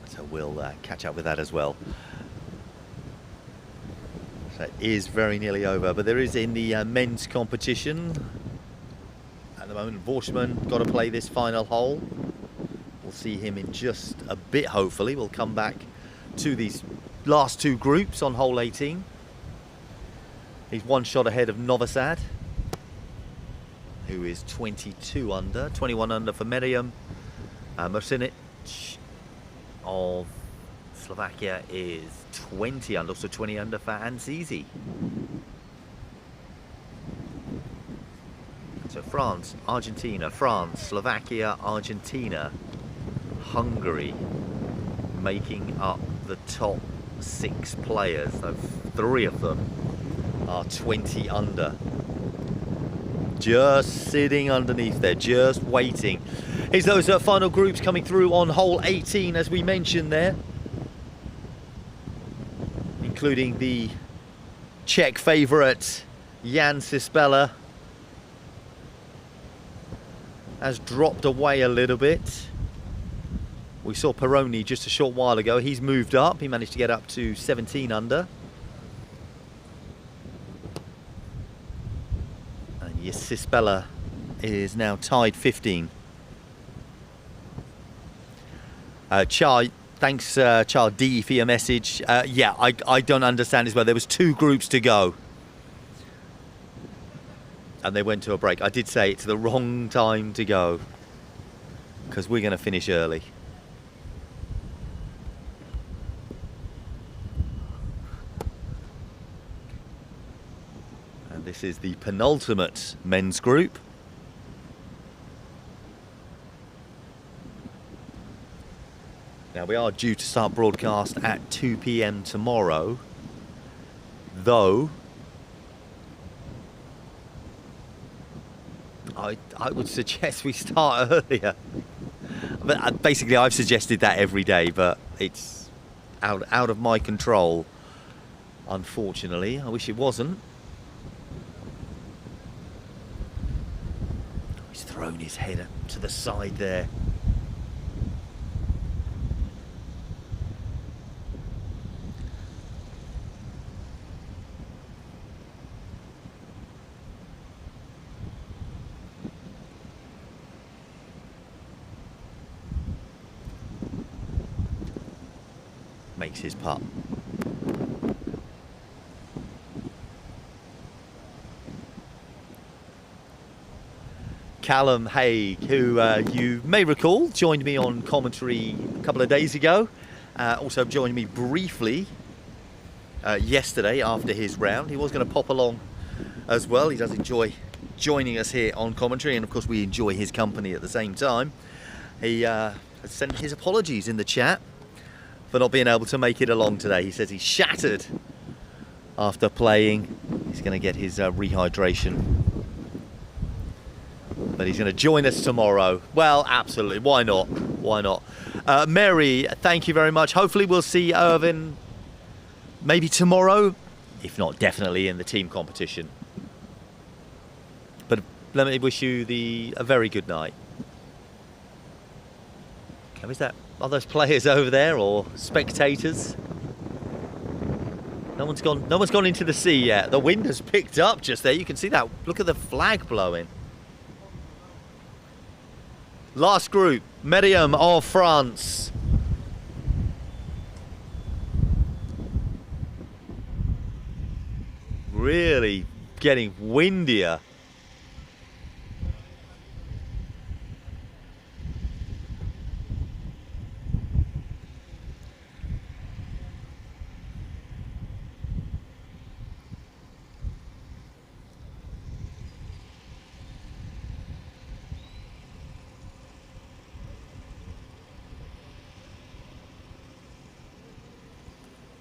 So we'll catch up with that as well. So it is very nearly over, but there is in the men's competition at the moment. Vorschman got to play this final hole. We'll see him in just a bit, hopefully. We'll come back to these last two groups on hole 18. He's one shot ahead of Novosad, who is 22 under, 21 under for Miriam. Mosinic of Slovakia is 20 under, so 20 under for Anzizi. So France, Argentina, France, Slovakia, Argentina, Hungary making up the top 6 players. So 3 of them are 20 under. Just sitting underneath there, just waiting. Here's those final groups coming through on hole 18, as we mentioned there, including the Czech favourite Jan Cispella has dropped away a little bit. We saw Peroni just a short while ago. He's moved up. He managed to get up to 17 under. And Cispella is now tied 15. Char, thanks Char D for your message. Yeah, I don't understand as well. There was 2 groups to go. And they went to a break. I did say it's the wrong time to go, because we're going to finish early. And this is the penultimate men's group. Now, we are due to start broadcast at 2 p.m. tomorrow, though I would suggest we start earlier. But basically, I've suggested that every day, but it's out of my control, unfortunately. I wish it wasn't. He's thrown his head up to the side there. Makes his putt. Callum Haig, who you may recall joined me on commentary a couple of days ago, also joined me briefly yesterday after his round. He was going to pop along as well. He does enjoy joining us here on commentary, and of course we enjoy his company at the same time. He has sent his apologies in the chat for not being able to make it along today. He says he's shattered after playing. He's going to get his rehydration. But he's going to join us tomorrow. Well, absolutely. Why not? Why not? Mary, thank you very much. Hopefully we'll see Irvin maybe tomorrow, if not definitely in the team competition. But let me wish you a very good night. How is that? Are those players over there or spectators? No one's gone into the sea yet. The wind has picked up just there. You can see that. Look at the flag blowing. Last group, Miriam of France. Really getting windier.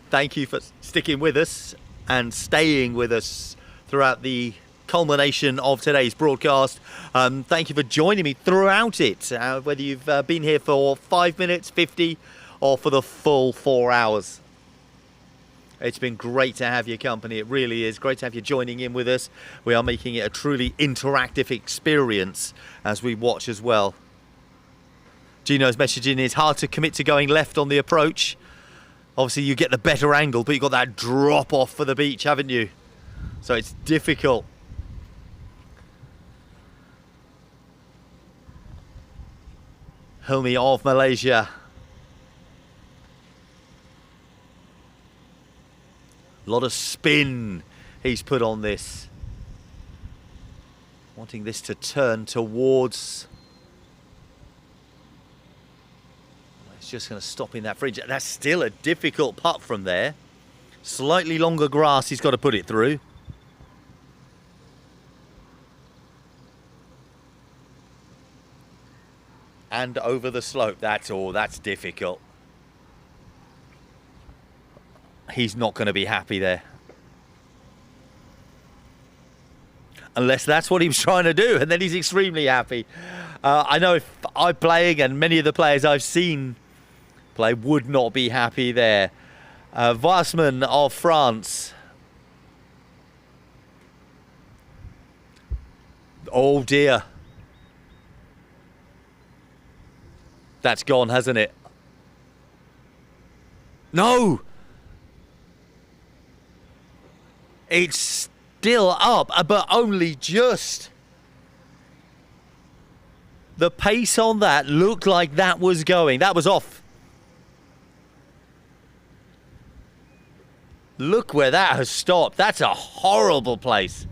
Thank you for sticking with us and staying with us throughout the culmination of today's broadcast. Thank you for joining me throughout it, whether you've been here for 5 minutes, 50, or for the full 4 hours. It's been great to have your company. It really is great to have you joining in with us. We are making it a truly interactive experience as we watch as well. Gino's messaging, it's hard to commit to going left on the approach. Obviously you get the better angle, but you've got that drop off for the beach, haven't you? So it's difficult. Hilmi of Malaysia. A lot of spin he's put on this. Wanting this to turn towards... It's just going to stop in that fringe. That's still a difficult putt from there. Slightly longer grass he's got to put it through. And over the slope. That's difficult. He's not going to be happy there. Unless that's what he was trying to do, and then he's extremely happy. I know if I'm playing, and many of the players I've seen play would not be happy there. Weissman of France. Oh dear. That's gone, hasn't it? No! It's still up, but only just. The pace on that looked like that was going. That was off. Look where that has stopped. That's a horrible place.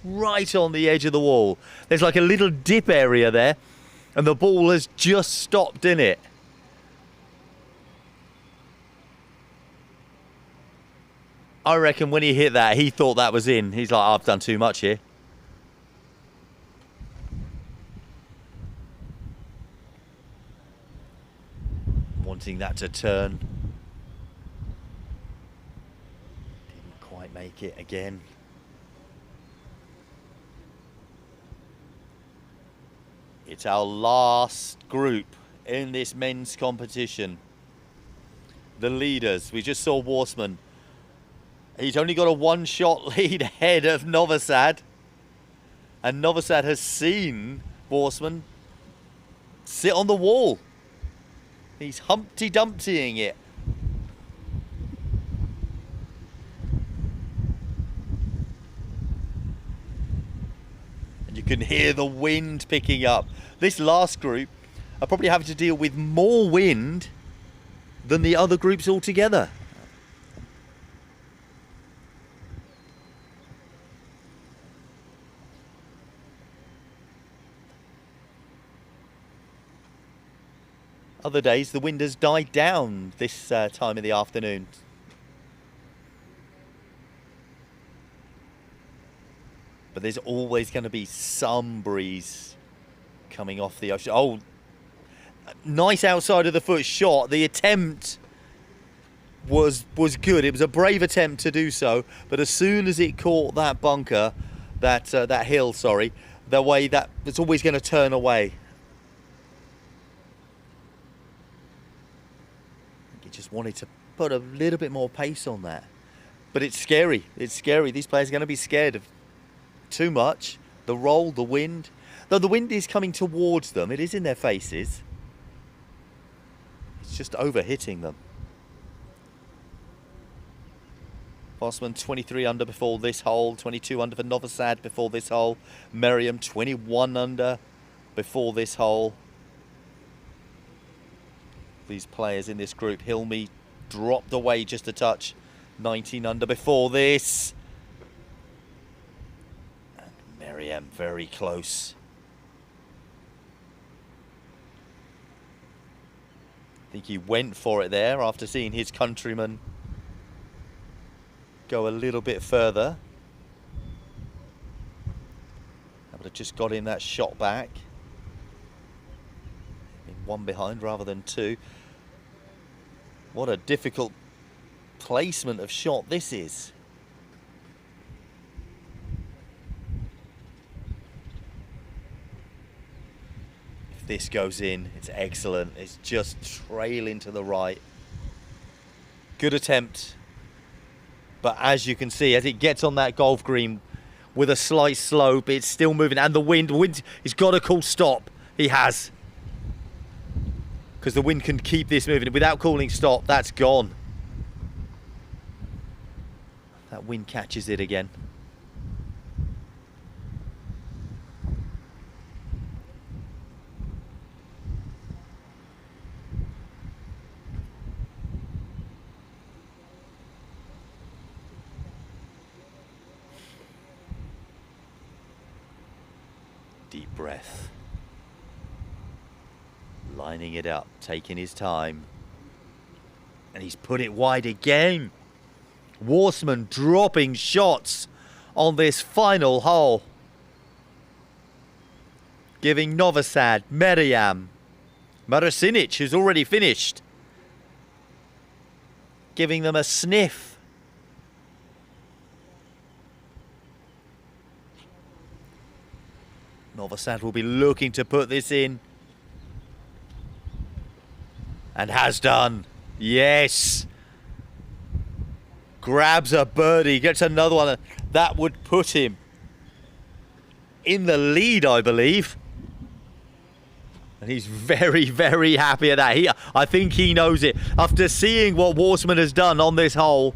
Right on the edge of the wall. There's like a little dip area there, and the ball has just stopped in it. I reckon when he hit that, he thought that was in. He's like, I've done too much here. Wanting that to turn. Didn't quite make it again. It's our last group in this men's competition. The leaders. We just saw Warsman. He's only got a one-shot lead ahead of Novosad. And Novosad has seen Warsman sit on the wall. He's Humpty Dumptying it. And you can hear the wind picking up. This last group are probably having to deal with more wind than the other groups altogether. Other days, the wind has died down this time of the afternoon. But there's always going to be some breeze coming off the ocean. Oh, nice outside of the foot shot. The attempt was good. It was a brave attempt to do so. But as soon as it caught that bunker, that hill, sorry, the way that it's always going to turn away. Just wanted to put a little bit more pace on that. But it's scary. It's scary. These players are going to be scared of too much. The roll, the wind. Though the wind is coming towards them, it is in their faces. It's just over-hitting them. Bosman 23 under before this hole, 22 under for Novosad before this hole. Merriam 21 under before this hole. These players in this group. Hilmi dropped away just a touch, 19 under before this. And Merriam very close. I think he went for it there after seeing his countryman go a little bit further. I would have just got him that shot back. One behind rather than two. What a difficult placement of shot this is. If this goes in, it's excellent. It's just trailing to the right. Good attempt. But as you can see, as it gets on that golf green with a slight slope, it's still moving. And the wind, he's got a cool stop. He has. Because the wind can keep this moving. Without calling stop, that's gone. That wind catches it again. Deep breath. Lining it up, taking his time. And he's put it wide again. Warsman dropping shots on this final hole. Giving Novosad, Merriam, Marasinic, who's already finished, giving them a sniff. Novosad will be looking to put this in. And has done. Yes. Grabs a birdie, gets another one. That would put him in the lead, I believe. And he's very, very happy at that. I think he knows it. After seeing what Warsman has done on this hole,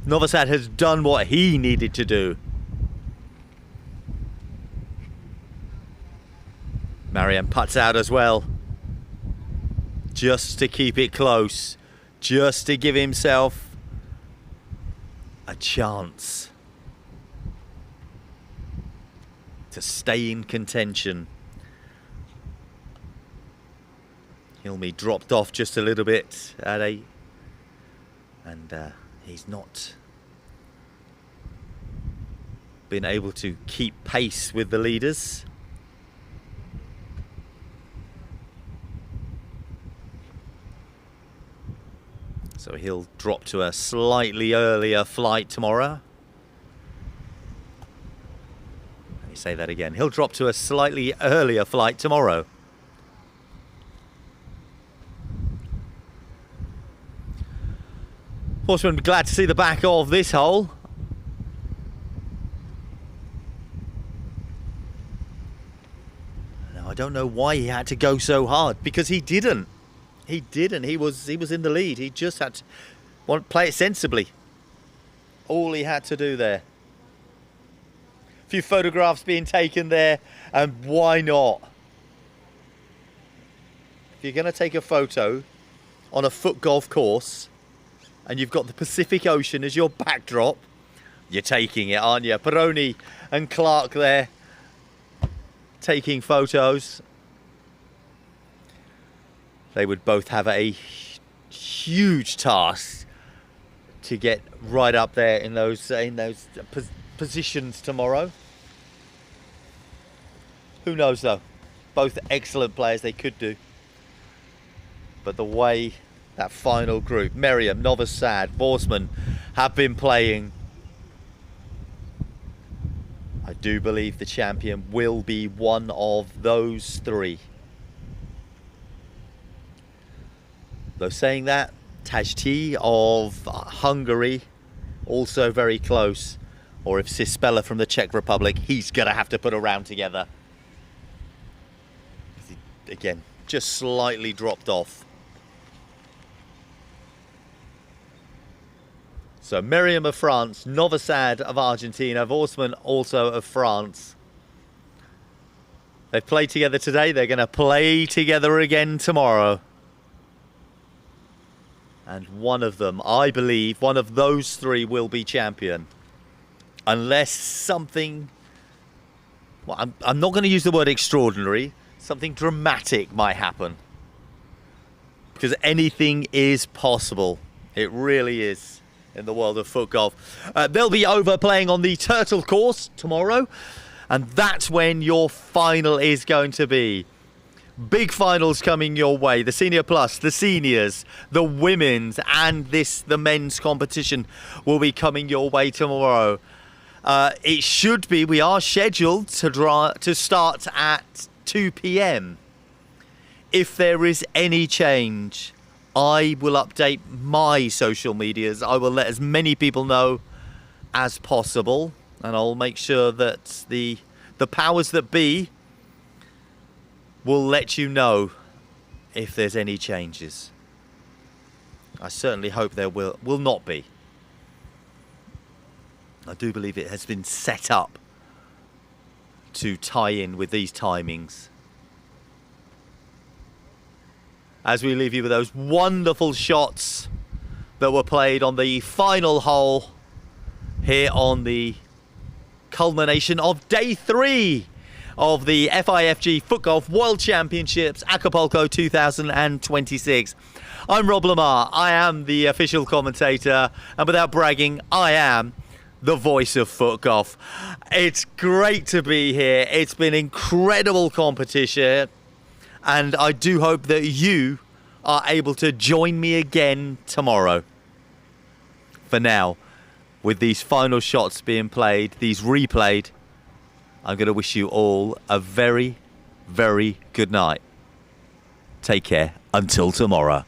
Novosad has done what he needed to do. Mariam puts out as well. Just to keep it close. Just to give himself a chance to stay in contention. Hilmi dropped off just a little bit at 8. And he's not been able to keep pace with the leaders. So he'll drop to a slightly earlier flight tomorrow. Let me say that again. He'll drop to a slightly earlier flight tomorrow. Horseman, glad to see the back of this hole. Now, I don't know why he had to go so hard, because he didn't. He didn't. He was in the lead. He just had to play it sensibly. All he had to do there. A few photographs being taken there, and why not? If you're going to take a photo on a FootGolf course and you've got the Pacific Ocean as your backdrop, you're taking it, aren't you? Peroni and Clark there taking photos. They would both have a huge task to get right up there in those positions tomorrow. Who knows though? Both excellent players, they could do. But the way that final group, Merriam, Novosad, Borsman, have been playing, I do believe the champion will be one of those three. Though saying that, Tajti of Hungary, also very close. Or if Cispella from the Czech Republic, he's going to have to put a round together. Again, just slightly dropped off. So Miriam of France, Novosad of Argentina, Vorsman also of France. They've played together today. They're going to play together again tomorrow. And one of them, I believe, one of those three will be champion. Unless something... Well, I'm not going to use the word extraordinary. Something dramatic might happen. Because anything is possible. It really is in the world of foot golf. They'll be over playing on the Turtle course tomorrow. And that's when your final is going to be. Big finals coming your way. The Senior Plus, the Seniors, the Women's, and the men's competition will be coming your way tomorrow. It should be, we are scheduled to start at 2 p.m. If there is any change, I will update my social medias. I will let as many people know as possible, and I'll make sure that the powers that be will let you know if there's any changes. I certainly hope there will not be. I do believe it has been set up to tie in with these timings. As we leave you with those wonderful shots that were played on the final hole here on the culmination of day 3 of the FIFG FootGolf World Championships Acapulco 2026. I'm Rob Lamar. I am the official commentator, and without bragging, I am the voice of FootGolf. It's great to be here. It's been incredible competition, and I do hope that you are able to join me again tomorrow. For now, with these final shots being played, these replayed, I'm going to wish you all a very, very good night. Take care until tomorrow.